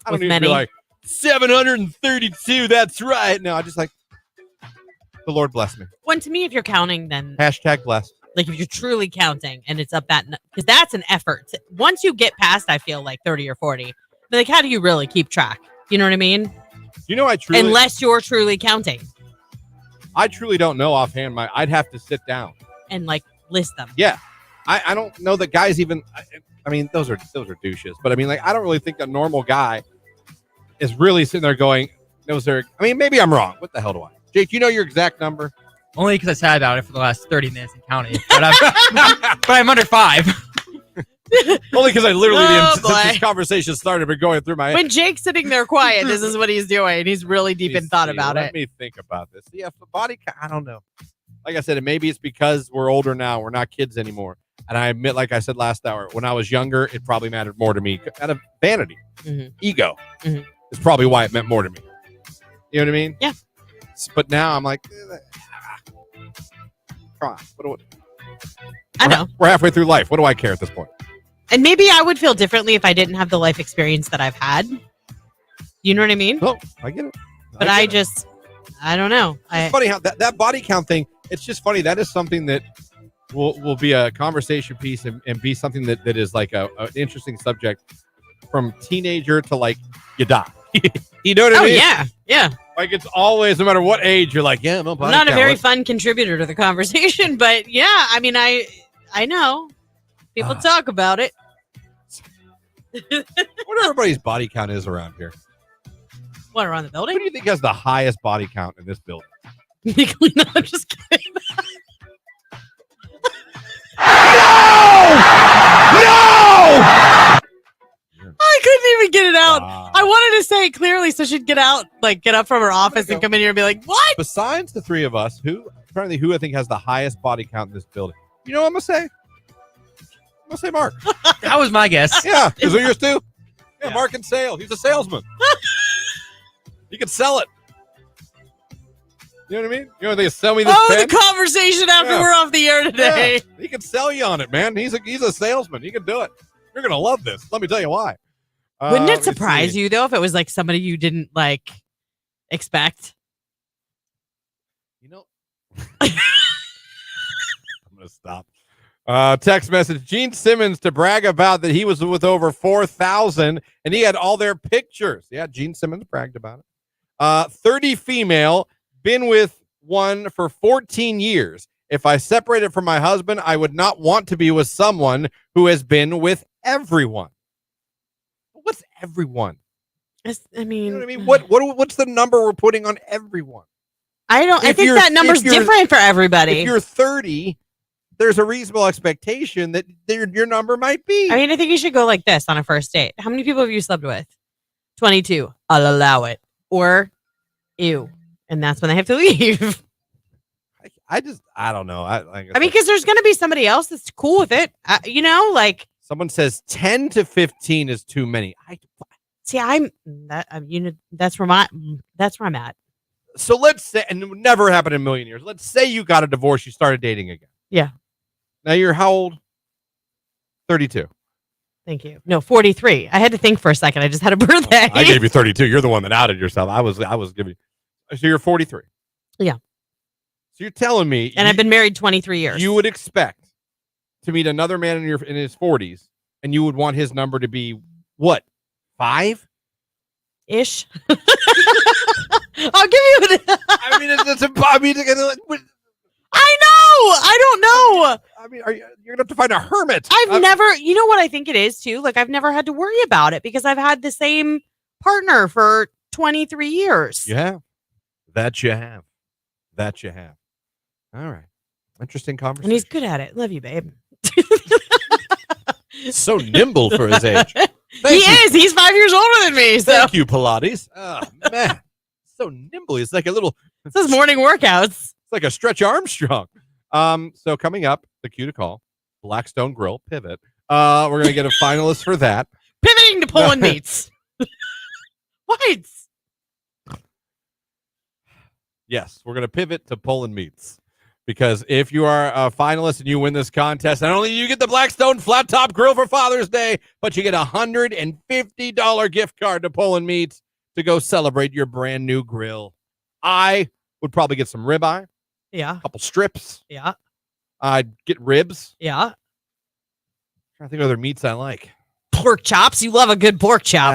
I don't need to be like 732. That's right. No, I just like the Lord bless me. When to me, if you're counting, then hashtag blessed. Like if you're truly counting and it's up that, because that's an effort. Once you get past, I feel like 30 or 40, like how do you really keep track? You know what I mean? You know, unless you're truly counting. I truly don't know offhand. I'd have to sit down and like list them. Yeah, I don't know that guys even. I mean, those are douches. But I mean, like, I don't really think a normal guy is really sitting there going, "Those are." I mean, maybe I'm wrong. What the hell do I? Jake, you know your exact number? Only because I sat about it for the last 30 minutes and counted. But I'm under 5. Only because I literally, since this conversation started, been going through my head. When Jake's sitting there quiet, this is what he's doing. He's really deep in thought about it. Let me think about this. Yeah, for body count, I don't know. Like I said, maybe it's because we're older now. We're not kids anymore. And I admit, like I said last hour, when I was younger, it probably mattered more to me out of vanity. Ego is probably why it meant more to me. You know what I mean? Yeah. But now I'm like, come on. I know. We're halfway through life. What do I care at this point? And maybe I would feel differently if I didn't have the life experience that I've had. You know what I mean? Oh, I get it. But I don't know. It's funny how that body count thing, it's just funny. That is something that will be a conversation piece and be something that is like an interesting subject from teenager to like you die. You know what I mean? Yeah. Yeah. Like it's always, no matter what age, you're like, yeah, no body I'm not count. a very fun contributor to the conversation, but yeah, I mean, I know. People talk about it. What everybody's body count is around here? What, around the building? Who do you think has the highest body count in this building? No, I'm just kidding. No! I couldn't even get it out. Wow. I wanted to say it clearly so she'd get out, like get up from her office and come in here and be like, what? Besides the three of us, who I think has the highest body count in this building? You know what I'm going to say? I'm going to say Mark. That was my guess. Yeah. Is it yours too? Yeah, Mark and sale. He's a salesman. He can sell it. You know what I mean? You know, they sell me this pen? The conversation after we're off the air today. Yeah. He can sell you on it, man. He's a salesman. He can do it. You're going to love this. Let me tell you why. Wouldn't it surprise you, though, if it was like somebody you didn't like expect? You know, I'm going to stop. Text message, Gene Simmons to brag about that he was with over 4,000 and he had all their pictures. Yeah, Gene Simmons bragged about it. 30 female, been with one for 14 years. If I separated from my husband, I would not want to be with someone who has been with everyone. What's everyone? I mean, you know what I mean? What's the number we're putting on everyone? I think that number's different for everybody. If you're 30, there's a reasonable expectation that your number might be. I mean, I think you should go like this on a first date. How many people have you slept with? 22. I'll allow it. Or, ew. And that's when they have to leave. I don't know. I mean, because there's going to be somebody else that's cool with it. You know, like. Someone says 10 to 15 is too many. That's where I'm at. So let's say, and it would never happen in a million years. Let's say you got a divorce, you started dating again. Yeah. Now you're how old? 32. Thank you. No, 43. I had to think for a second. I just had a birthday. I gave you 32. You're the one that outed yourself. I was giving. So you're 43. Yeah. So you're telling me, and I've been married 23 years. You would expect to meet another man in his 40s, and you would want his number to be what, 5? Ish. I'll give you. I mean, I know. I don't know. I mean, you're gonna have to find a hermit. I've never. You know what I think it is too. Like I've never had to worry about it because I've had the same partner for 23 years. You have. That you have. All right. Interesting conversation. And he's good at it. Love you, babe. So nimble for his age. He is. He's 5 years older than me. So. Thank you, Pilates. Oh, man. So nimble. He's like a little. This is morning workouts. It's like a Stretch Armstrong. So coming up, the cue to call, Blackstone Grill Pivot. We're going to get a finalist for that. Pivoting to Poland meats. What? Yes, we're going to pivot to Poland meats. Because if you are a finalist and you win this contest, not only do you get the Blackstone Flat Top Grill for Father's Day, but you get a $150 gift card to Poland Meats to go celebrate your brand new grill. I would probably get some ribeye. Yeah. A couple strips. Yeah. I'd get ribs. Yeah. I think of other meats I like. pork chops. You love a good pork chop.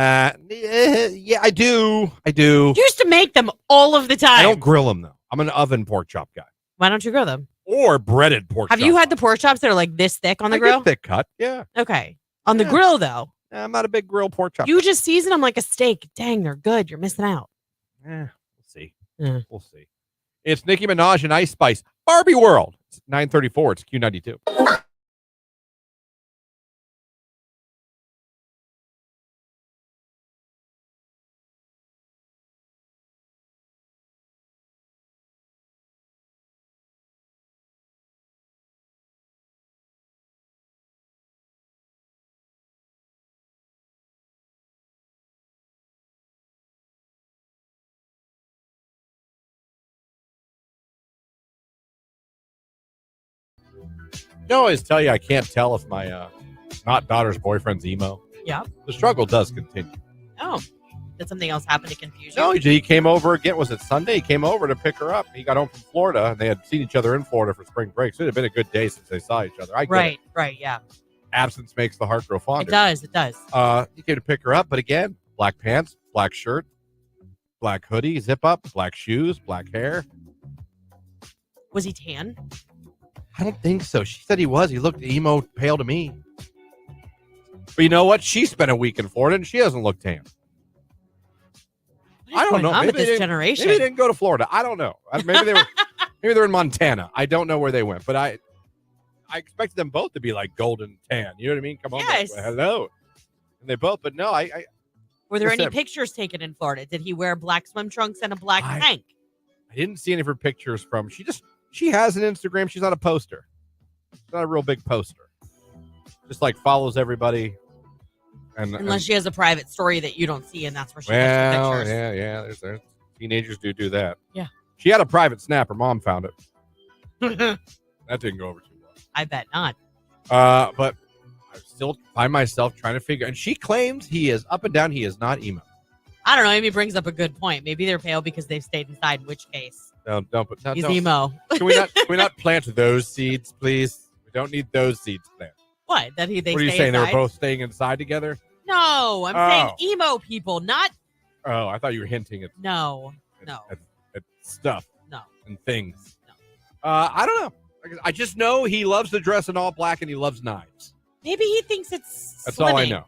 Yeah, I do. You used to make them all of the time. I don't grill them, though. I'm an oven pork chop guy. Why don't you grill them? Or breaded pork chop. Have you had the pork chops that are like this thick on the grill? Thick cut, yeah. Okay. On the grill, though. I'm not a big grill pork chop. You just season them like a steak. Dang, they're good. You're missing out. We'll see. We'll see. It's Nicki Minaj and Ice Spice. Barbie World. It's 9:34. It's Q92. I always tell you I can't tell if my not daughter's boyfriend's emo. Yeah. The struggle does continue. Oh. Did something else happen to confuse you? No, he came over again. Was it Sunday? He came over to pick her up. He got home from Florida, and they had seen each other in Florida for spring break. So it had been a good day since they saw each other. Right, yeah. Absence makes the heart grow fonder. It does. He came to pick her up, but again, black pants, black shirt, black hoodie, zip up, black shoes, black hair. Was he tan? I don't think so. She said he was. He looked emo pale to me. But you know what? She spent a week in Florida, and she doesn't look tan. I don't know. Maybe Maybe this generation. Maybe they didn't go to Florida. I don't know. Maybe they were. Maybe they're in Montana. I don't know where they went, but I expected them both to be like golden tan. You know what I mean? Come on, yes. Hello. And they both. But no, Were there any pictures taken in Florida? Did he wear black swim trunks and a black tank? I didn't see any of her pictures from. She has an Instagram. She's not a poster. She's not a real big poster. Just like follows everybody. Unless she has a private story that you don't see, and that's where she gets the pictures. Yeah. There's teenagers do that. Yeah. She had a private snap. Her mom found it. That didn't go over too well. I bet not. But I still find myself trying to figure. And she claims he is up and down. He is not emo. I don't know. Amy brings up a good point. Maybe they're pale because they've stayed inside. In which case, he's emo. Can we not plant those seeds, please? We don't need those seeds planted. What? They what are you saying? Inside? They were both staying inside together? No, I'm saying emo people, not. Oh, I thought you were hinting at. No. At stuff. No. And things. No. I don't know. I just know he loves to dress in all black and he loves knives. Maybe he thinks it's. That's slimming, all I know.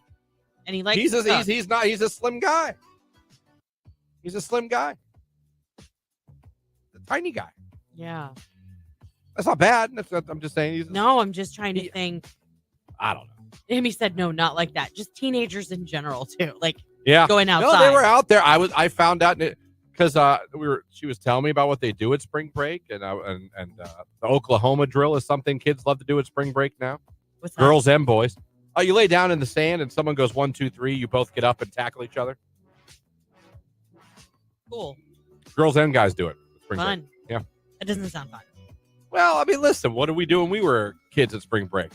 And he likes. He's a slim guy. He's a slim guy. A tiny guy. Yeah. That's not bad. I'm just saying. I'm just trying to think. I don't know. Amy said no, not like that. Just teenagers in general too. Like going outside. No, they were out there. I found out because she was telling me about what they do at spring break, and the Oklahoma drill is something kids love to do at spring break now. What's that? Girls and boys. Oh, you lay down in the sand and someone goes 1, 2, 3. You both get up and tackle each other. Cool. Girls and guys do it. Spring fun. Break. Yeah. That doesn't sound fun. Well, I mean, listen. What did we do when we were kids at spring break?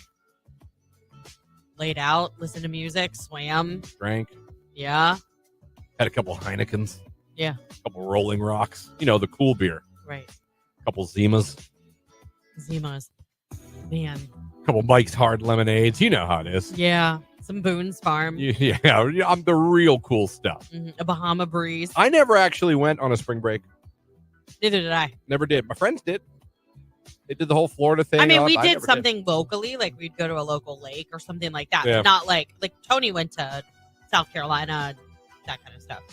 Laid out, listened to music, swam, drank. Yeah. Had a couple Heinekens. Yeah. A couple Rolling Rocks. You know, the cool beer. Right. A couple Zimas. Man. A couple Mike's Hard Lemonades. You know how it is. Yeah. Some Boone's Farm. Yeah. I'm the real cool stuff. Mm-hmm. A Bahama Breeze. I never actually went on a spring break. Neither did I. Never did. My friends did. They did the whole Florida thing. I mean, we did something locally, like we'd go to a local lake or something like that. Yeah. But not like Tony went to South Carolina, that kind of stuff.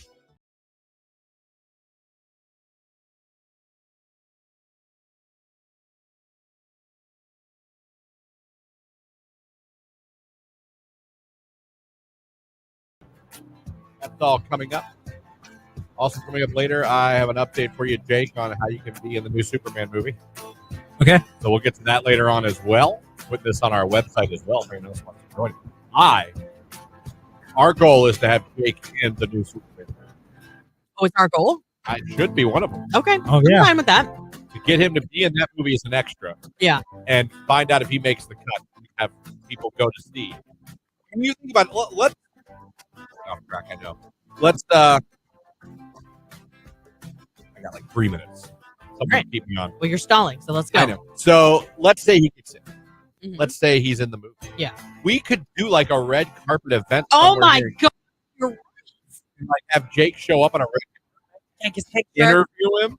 That's all coming up. Also coming up later, I have an update for you, Jake, on how you can be in the new Superman movie. Okay. So we'll get to that later on as well. Put this on our website as well. If anyone else wants to join. Our goal is to have Jake in the new Superman movie. Oh, it's our goal? It should be one of them. Okay. Oh, yeah. I'm fine with that. To get him to be in that movie as an extra. Yeah. And find out if he makes the cut. Have people go to see. When you think about it, let's. Oh, crack, I know. Let's. I got like 3 minutes. Someone keep me on. Well, you're stalling, so let's go. I know. So let's say he gets in. Mhm. Let's say he's in the movie. Yeah. We could do like a red carpet event. Oh somewhere my here. God. You're right. And, like have Jake show up on a red Take his picture. interview him.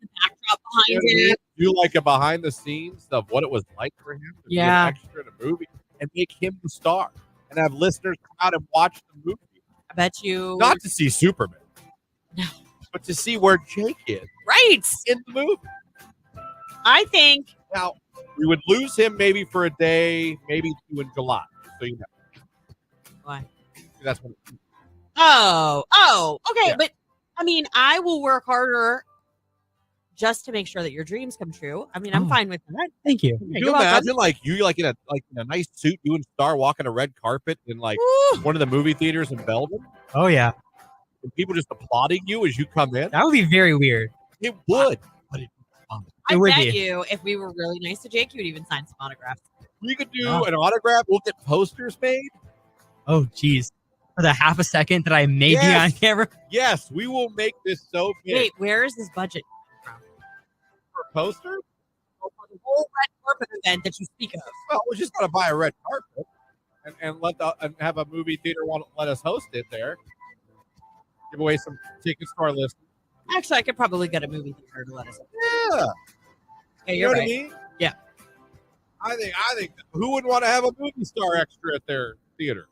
Backdrop behind You know what I mean? it. Do like a behind the scenes of what it was like for him to be an extra in a movie and make him the star and have listeners come out and watch the movie. I bet you. Not to see Superman. No. But to see where Jake is Right. in the movie. I think. Now, we would lose him maybe for a day, maybe 2 in July. So you know. Why? That's what. Oh, okay. Yeah. But I mean, I will work harder just to make sure that your dreams come true. I mean, I'm fine with that. Thank you. Yeah, Can you you're welcome. imagine like you in a nice suit doing Star walking a red carpet in like Woo. one of the movie theaters in Belgium? Oh yeah, And people just applauding you as you come in? that would be very weird. It would. But it I would bet be. you if we were really nice to Jake, you would even sign some autographs. we could do Yeah. an autograph. We'll get posters made. Oh geez, for the half a second that I may be Yes. on camera. Yes, we will make this so big. Wait, where is this budget from? For a poster? For the whole red carpet event that you speak of. Well, we just got to buy a red carpet and have a movie theater let us host it there. Give away some tickets to our list. Actually, I could probably get a movie theater to let us. Yeah. Yeah, You you're know right. what I mean? Yeah. I think who would want to have a movie star extra at their theater?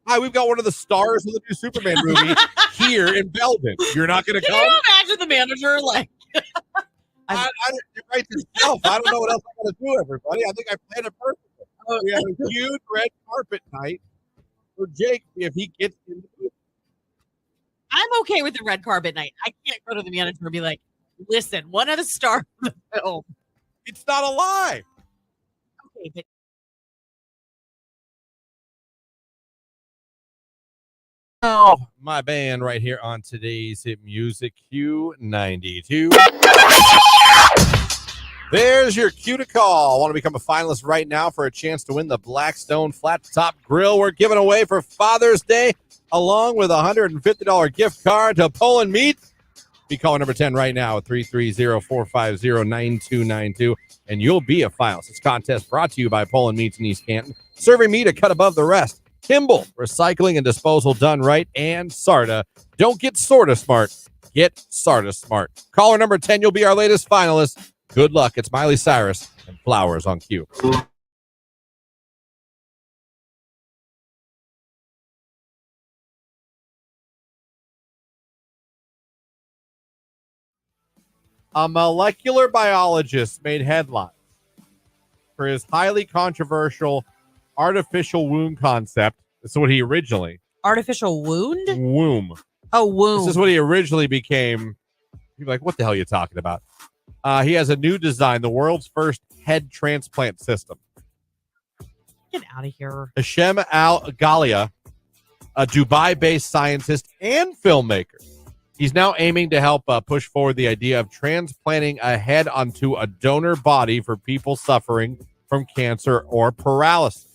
Hi, we've got one of the stars of the new Superman movie here in Belgium. You're not going to Can come? you imagine the manager like? You're right to yourself. I don't know what else I got to do, everybody. I think I planned it perfectly. We have a huge red carpet night for Jake if he gets in the movie. I'm okay with the red carpet night. I can't go to the manager and be like, "Listen, one of the stars of the film." It's not a lie. Okay, but Oh, my band right here on today's Hit Music Q92. There's your cue to call. Want to become a finalist right now for a chance to win the Blackstone Flat Top Grill we're giving away for Father's Day, along with a $150 gift card to Poland Meat. Be calling number 10 right now at 330-450-9292, and you'll be a finalist. This contest brought to you by Poland Meats in East Canton, serving meat a cut above the rest. Kimball, recycling and disposal done right, and Sarda. Don't get sorta smart, get Sarda smart. Caller number 10, you'll be our latest finalist. Good luck. It's Miley Cyrus and Flowers on Q. A molecular biologist made headlines for his highly controversial artificial womb concept. This is what he originally... artificial wound? Womb. Oh, womb. This is what he originally became. People are like, what the hell are you talking about? He has a new design, the world's first head transplant system. Get out of here. Hashem Al-Ghalia, a Dubai-based scientist and filmmaker. He's now aiming to help push forward the idea of transplanting a head onto a donor body for people suffering from cancer or paralysis.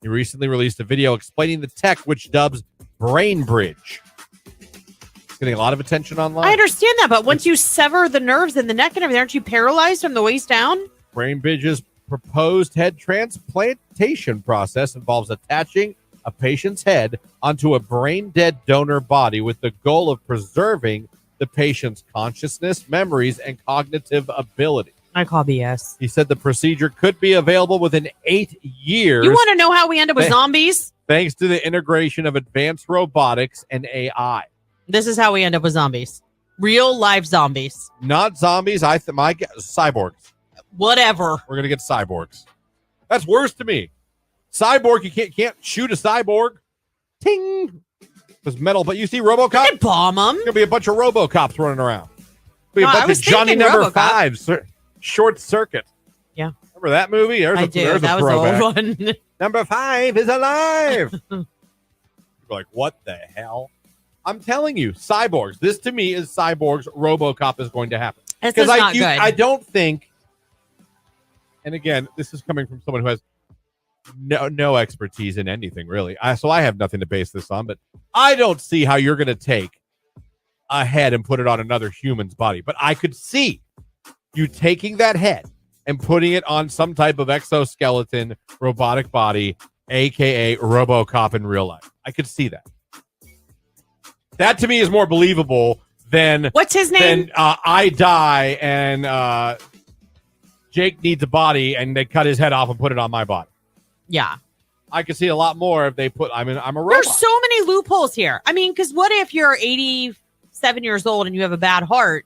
He recently released a video explaining the tech, which dubs Brain Bridge. It's getting a lot of attention online. I understand that, but once you sever the nerves in the neck and everything, aren't you paralyzed from the waist down? Brain Bridge's proposed head transplantation process involves attaching a patient's head onto a brain-dead donor body with the goal of preserving the patient's consciousness, memories, and cognitive ability. I call BS. He said the procedure could be available within 8 years. You want to know how we end up with zombies? Thanks to the integration of advanced robotics and AI. This is how we end up with zombies. Real life zombies. Not zombies. My guess, cyborgs. Whatever. We're gonna get cyborgs. That's worse to me. Cyborg, you can't shoot a cyborg. Ting. There's metal, but you see RoboCop? You can bomb them. There's gonna be a bunch of RoboCops running around. Be a No, I bunch was of Johnny thinking Number RoboCop. 5, Short Circuit. Yeah. Remember that movie? There's I do. There's That a was the throwback. old one. Number 5 is alive. You're like, what the hell? I'm telling you, cyborgs. This to me is cyborgs. RoboCop is going to happen. This is not good. I don't think. And again, this is coming from someone who has no expertise in anything really. So I have nothing to base this on. But I don't see how you're going to take a head and put it on another human's body. But I could see you taking that head and putting it on some type of exoskeleton robotic body, a.k.a. RoboCop in real life. I could see that. That to me is more believable than what's his name? Than I die and Jake needs a body and they cut his head off and put it on my body. Yeah. I could see a lot more if they put, I'm a robot. There's so many loopholes here. I mean, because what if you're 87 years old and you have a bad heart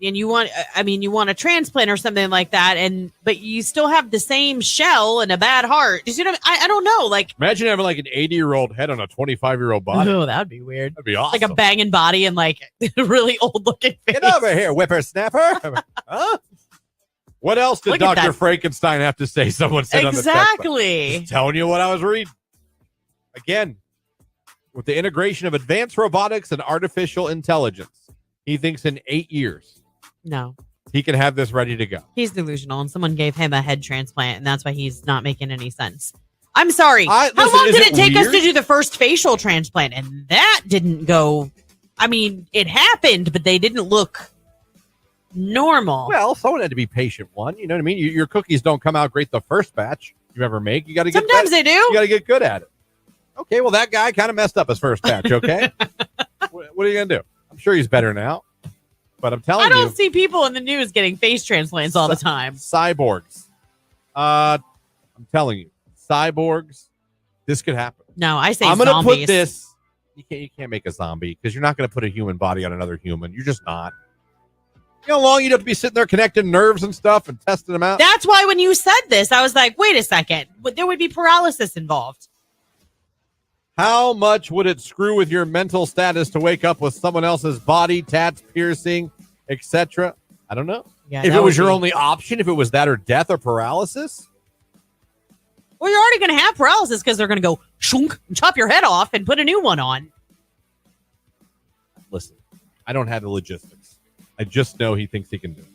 and you want a transplant or something like that, but you still have the same shell and a bad heart. You know, I don't know. Like, imagine having like an 80-year-old head on a 25-year-old body. Oh, that'd be weird. That'd be awesome. Like a banging body and like a really old looking face. Get over here, whippersnapper. Huh? What else did Dr. Frankenstein have to say? Someone said on the text. Exactly. Just telling you what I was reading. Again, with the integration of advanced robotics and artificial intelligence, he thinks in 8 years. No. He can have this ready to go. He's delusional, and someone gave him a head transplant, and that's why he's not making any sense. I'm sorry. How long did it take us to do the first facial transplant? And that didn't go... I mean, it happened, but they didn't look normal. Well, someone had to be patient one. You know what I mean? Your cookies don't come out great the first batch you ever make. You got to get Sometimes they do. You got to get good at it. Okay, well, that guy kind of messed up his first batch, okay? What are you going to do? I'm sure he's better now. But I'm telling you. I don't see people in the news getting face transplants all the time. Cyborgs. I'm telling you. Cyborgs. This could happen. No, I say I'm going to put zombies. this. You can't make a zombie because you're not going to put a human body on another human. You're just not. You know how long you'd have to be sitting there connecting nerves and stuff and testing them out? That's why when you said this, I was like, wait a second. There would be paralysis involved. How much would it screw with your mental status to wake up with someone else's body, tats, piercing, etc.? I don't know. Yeah, if it was your only option, if it was that or death or paralysis. Well, you're already going to have paralysis because they're going to go shunk and chop your head off and put a new one on. Listen, I don't have the logistics. I just know he thinks he can do it.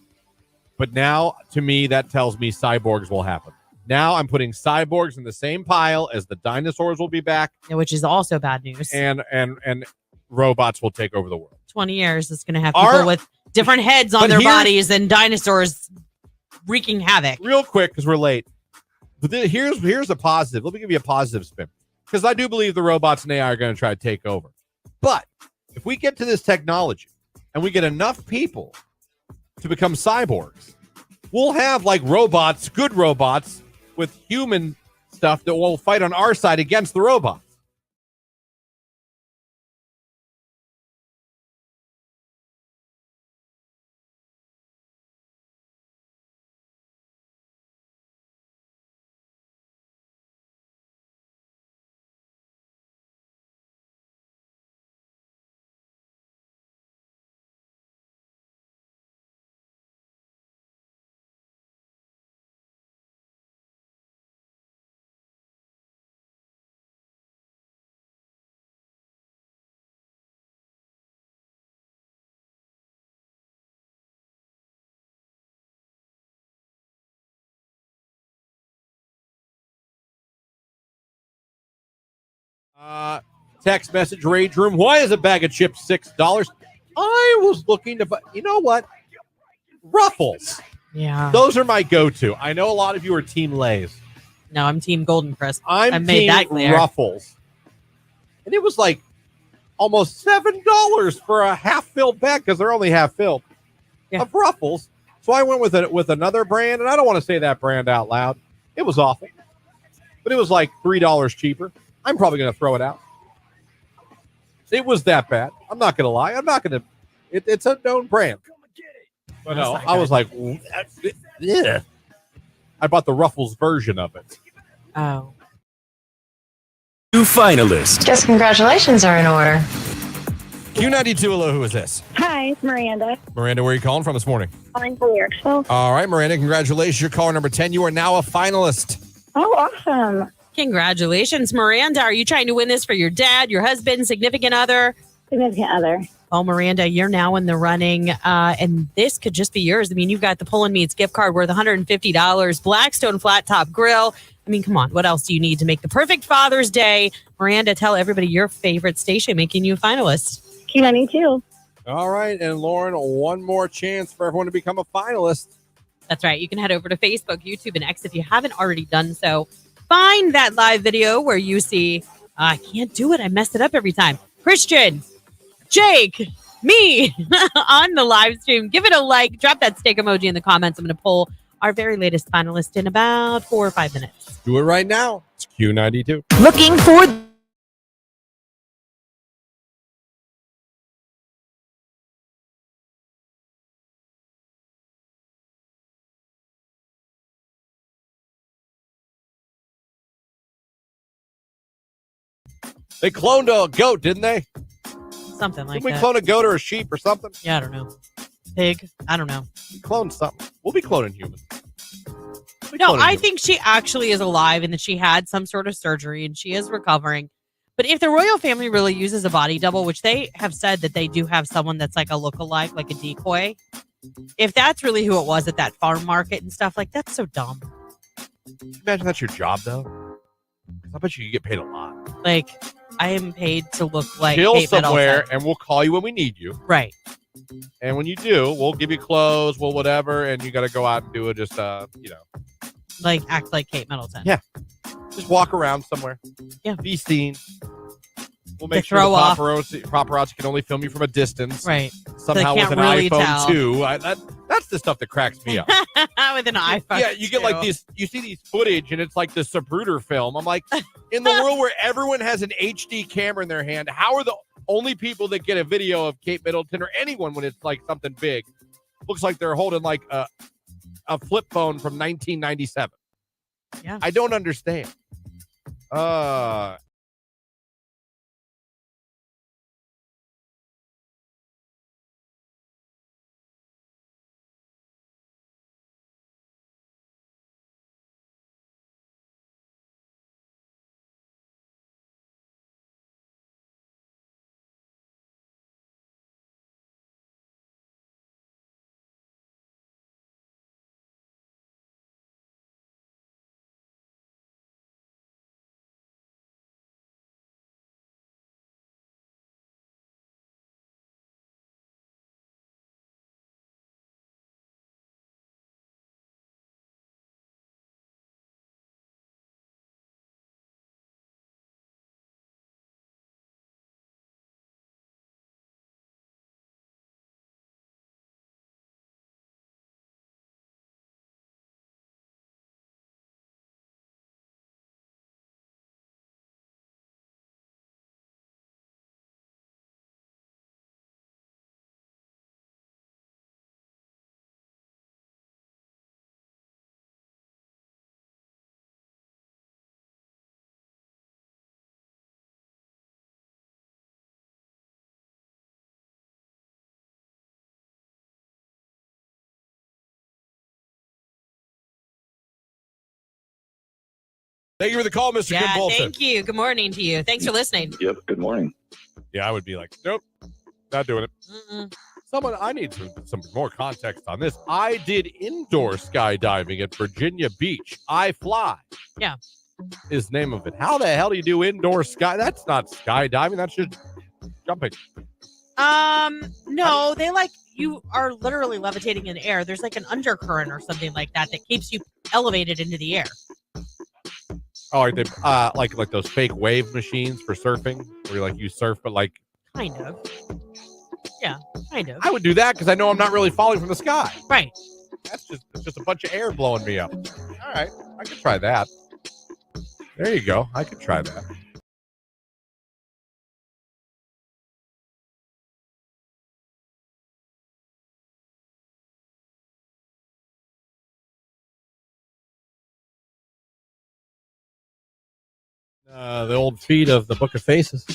But now, to me, that tells me cyborgs will happen. Now I'm putting cyborgs in the same pile as the dinosaurs will be back. Which is also bad news. And robots will take over the world. 20 years, it's going to have people with different heads on their bodies and dinosaurs wreaking havoc. Real quick, because we're late. But here's a positive. Let me give you a positive spin. Because I do believe the robots and AI are going to try to take over. But if we get to this technology and we get enough people to become cyborgs, we'll have like robots, good robots, with human stuff that will fight on our side against the robots. Text message, Rage Room. Why is a bag of chips $6? I was looking to buy, you know what? Ruffles. Yeah. Those are my go-to. I know a lot of you are Team Lay's. No, I'm Team Golden Crisp. I made that clear. Ruffles. And it was like almost $7 for a half-filled bag because they're only half-filled of Ruffles. So I went with another brand, and I don't want to say that brand out loud. It was awful. But it was like $3 cheaper. I'm probably going to throw it out. It was that bad. I'm not going to lie. I'm not going to. It's a known brand. But no, I was like, yeah. I bought the Ruffles version of it. Oh. Two finalists. Guess congratulations are in order. Q92, hello, who is this? Hi, it's Miranda. Miranda, where are you calling from this morning? Calling from Yorkville. All right, Miranda, congratulations. You're caller number 10. You are now a finalist. Oh, awesome. Congratulations, Miranda. Are you trying to win this for your dad, your husband, significant other? Significant other. Oh, Miranda, you're now in the running, and this could just be yours. I mean, you've got the Pullin Meats gift card worth $150, Blackstone Flat Top Grill. I mean, come on. What else do you need to make the perfect Father's Day? Miranda, tell everybody your favorite station making you a finalist. Q92. All right. And Lauren, one more chance for everyone to become a finalist. That's right. You can head over to Facebook, YouTube, and X if you haven't already done so. Find that live video where you see, I can't do it. I mess it up every time. Christian, Jake, me on the live stream. Give it a like. Drop that steak emoji in the comments. I'm going to pull our very latest finalist in about 4 or 5 minutes. Do it right now. It's Q92. Looking for... They cloned a goat, didn't they? Something like Didn't we that. clone a goat or a sheep or something? Yeah, I don't know. Pig? I don't know. We cloned something. We'll be cloning humans. No, I think she actually is alive and that she had some sort of surgery and she is recovering. But if the royal family really uses a body double, which they have said that they do have someone that's like a lookalike, like a decoy, if that's really who it was at that farm market and stuff, like that's so dumb. Imagine that's your job, though. I bet you get paid a lot. Like, I am paid to look like Chill Kate somewhere, Middleton. and we'll call you when we need you. Right. And when you do, we'll give you clothes, we'll whatever, and you got to go out and do it. Just like act like Kate Middleton. Yeah. Just walk around somewhere. Yeah. Be seen. We'll make sure throw the off. paparazzi can only film you from a distance. Right. Somehow with an really iPhone tell. 2. That's the stuff that cracks me up. With an iPhone. Yeah, you get like these, you see these footage and it's like the Zapruder film. I'm like, in the world where everyone has an HD camera in their hand, how are the only people that get a video of Kate Middleton or anyone when it's like something big, looks like they're holding like a flip phone from 1997. Yeah. I don't understand. Thank you for the call, Mr. Kim Bolton. Thank you. Good morning to you. Thanks for listening. Yep. Good morning. Yeah, I would be like, nope, not doing it. I need some more context on this. I did indoor skydiving at Virginia Beach. I Fly. Yeah. Is the name of it. How the hell do you do indoor sky? That's not skydiving. That's just jumping. No, they you are literally levitating in air. There's like an undercurrent or something like that keeps you elevated into the air. Oh, are they like those fake wave machines for surfing, where you surf, but like kind of. Yeah, kind of. I would do that because I know I'm not really falling from the sky. Right. It's just a bunch of air blowing me up. All right, I could try that. There you go. I could try that. The old feed of the Book of Faces.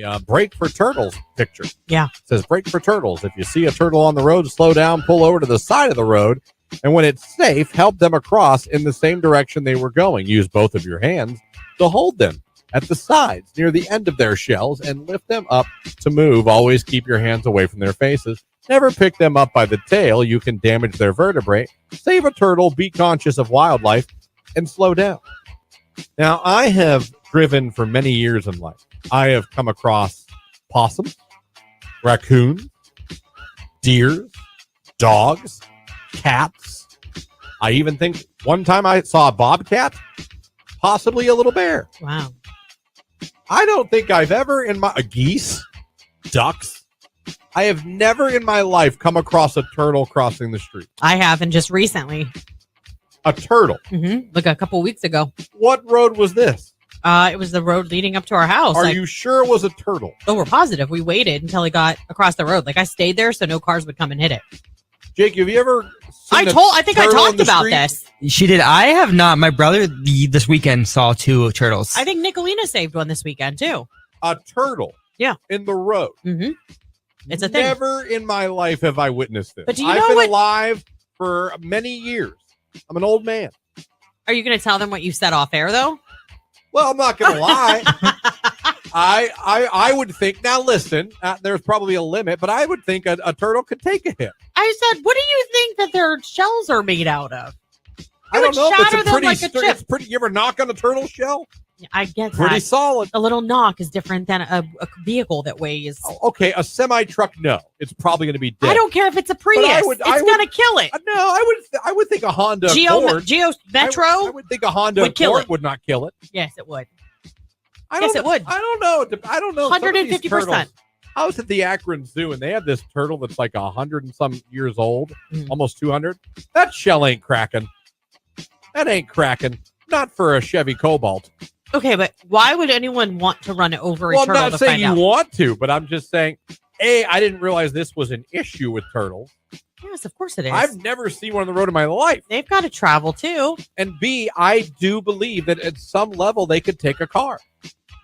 A break for turtles picture. Yeah. It says break for turtles. If you see a turtle on the road, slow down, pull over to the side of the road, and when it's safe, help them across in the same direction they were going. Use both of your hands to hold them at the sides near the end of their shells and lift them up to move. Always keep your hands away from their faces. Never pick them up by the tail. You can damage their vertebrae. Save a turtle, be conscious of wildlife, and slow down. Now, I have driven for many years in life. I have come across possums. raccoons, deer, dogs, cats. I even think one time I saw a bobcat, possibly a little bear. Wow. I don't think I've ever geese, ducks. I have never in my life come across a turtle crossing the street. I have, and just recently. A turtle? Mm-hmm. Like a couple weeks ago. What road was this? It was the road leading up to our house. Are you sure it was a turtle? Oh, we're positive. We waited until he got across the road. Like I stayed there so no cars would come and hit it. Jake, have you ever seen I think I talked about this. She did. I have not. My brother this weekend saw 2 turtles. I think Nicolina saved one this weekend too. A turtle? Yeah. In the road? Mm-hmm. It's a thing. Never in my life have I witnessed this. But do you I've know been what... alive for many years. I'm an old man. Are you going to tell them what you said off air though? Well, I'm not going to lie. I would think, now listen, there's probably a limit, but I would think a turtle could take a hit. I said, what do you think that their shells are made out of? I don't know. It's pretty. You ever knock on a turtle shell? I get that. Pretty solid. A little knock is different than a vehicle that weighs. Oh, okay, a semi-truck, no. It's probably going to be dead. I don't care if it's a Prius. It's going to kill it. No, I would think a Honda Accord. Geo Metro? I would think a Honda Accord would not kill it. Yes, it would. It would. I don't know. 150%. I was at the Akron Zoo, and they have this turtle that's like 100 and some years old, almost 200. That shell ain't cracking. That ain't cracking. Not for a Chevy Cobalt. Okay, but why would anyone want to run over a turtle? Well, I'm not saying you want to, but I'm just saying, A, I didn't realize this was an issue with turtles. Yes, of course it is. I've never seen one on the road in my life. They've got to travel, too. And B, I do believe that at some level they could take a car.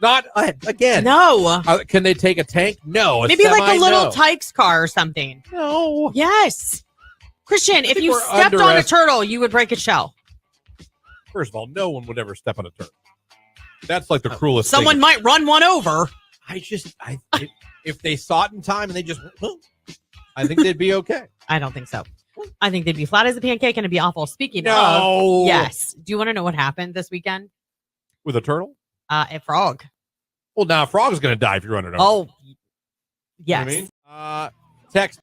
Not, again. No. Can they take a tank? No. Maybe like a little Tykes car or something. No. Yes. Christian, if you stepped on a turtle, you would break its shell. First of all, no one would ever step on a turtle. That's like the cruelest thing. Someone might run one over. If they saw it in time and they just, I think they'd be okay. I don't think so. I think they'd be flat as a pancake and it'd be awful. Speaking of, yes. Do you want to know what happened this weekend? With a turtle? A frog. Well, now a frog's going to die if you run it over. Oh, yes. You know what I mean? Text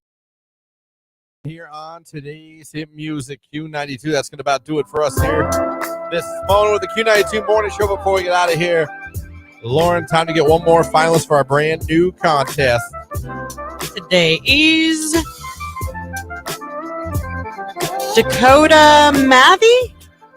here on today's hit music Q92. That's going to about do it for us here this morning with the Q92 Morning Show. Before we get out of here, Lauren, time to get one more finalist for our brand new contest. Today is Dakota Mathy.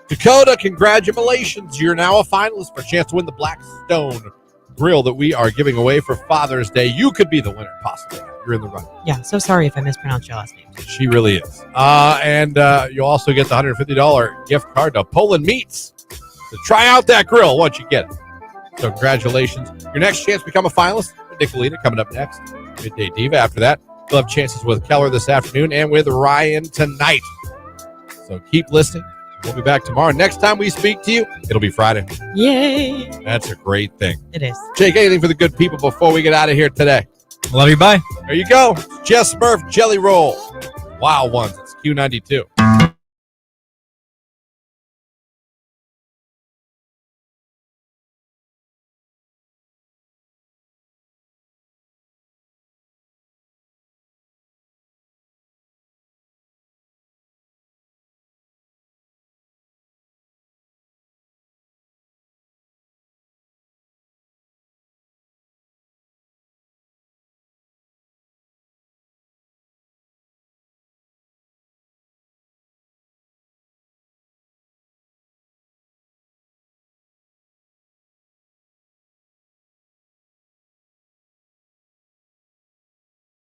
Dakota, congratulations. You're now a finalist for a chance to win the Blackstone grill that we are giving away for Father's Day. You could be the winner, possibly. You're in the run. Yeah, so sorry if I mispronounced your last name. She really is. And you'll also get the $150 gift card to Poland Meats to try out that grill once you get it. So congratulations. Your next chance to become a finalist, Nicolina, coming up next. Midday Diva. After that, we'll have chances with Keller this afternoon and with Ryan tonight. So keep listening. We'll be back tomorrow. Next time we speak to you, it'll be Friday. Yay. That's a great thing. It is. Jake, anything for the good people before we get out of here today? Love you. Bye. There you go. Jess Murph, Jelly Roll. Wow ones. It's Q92.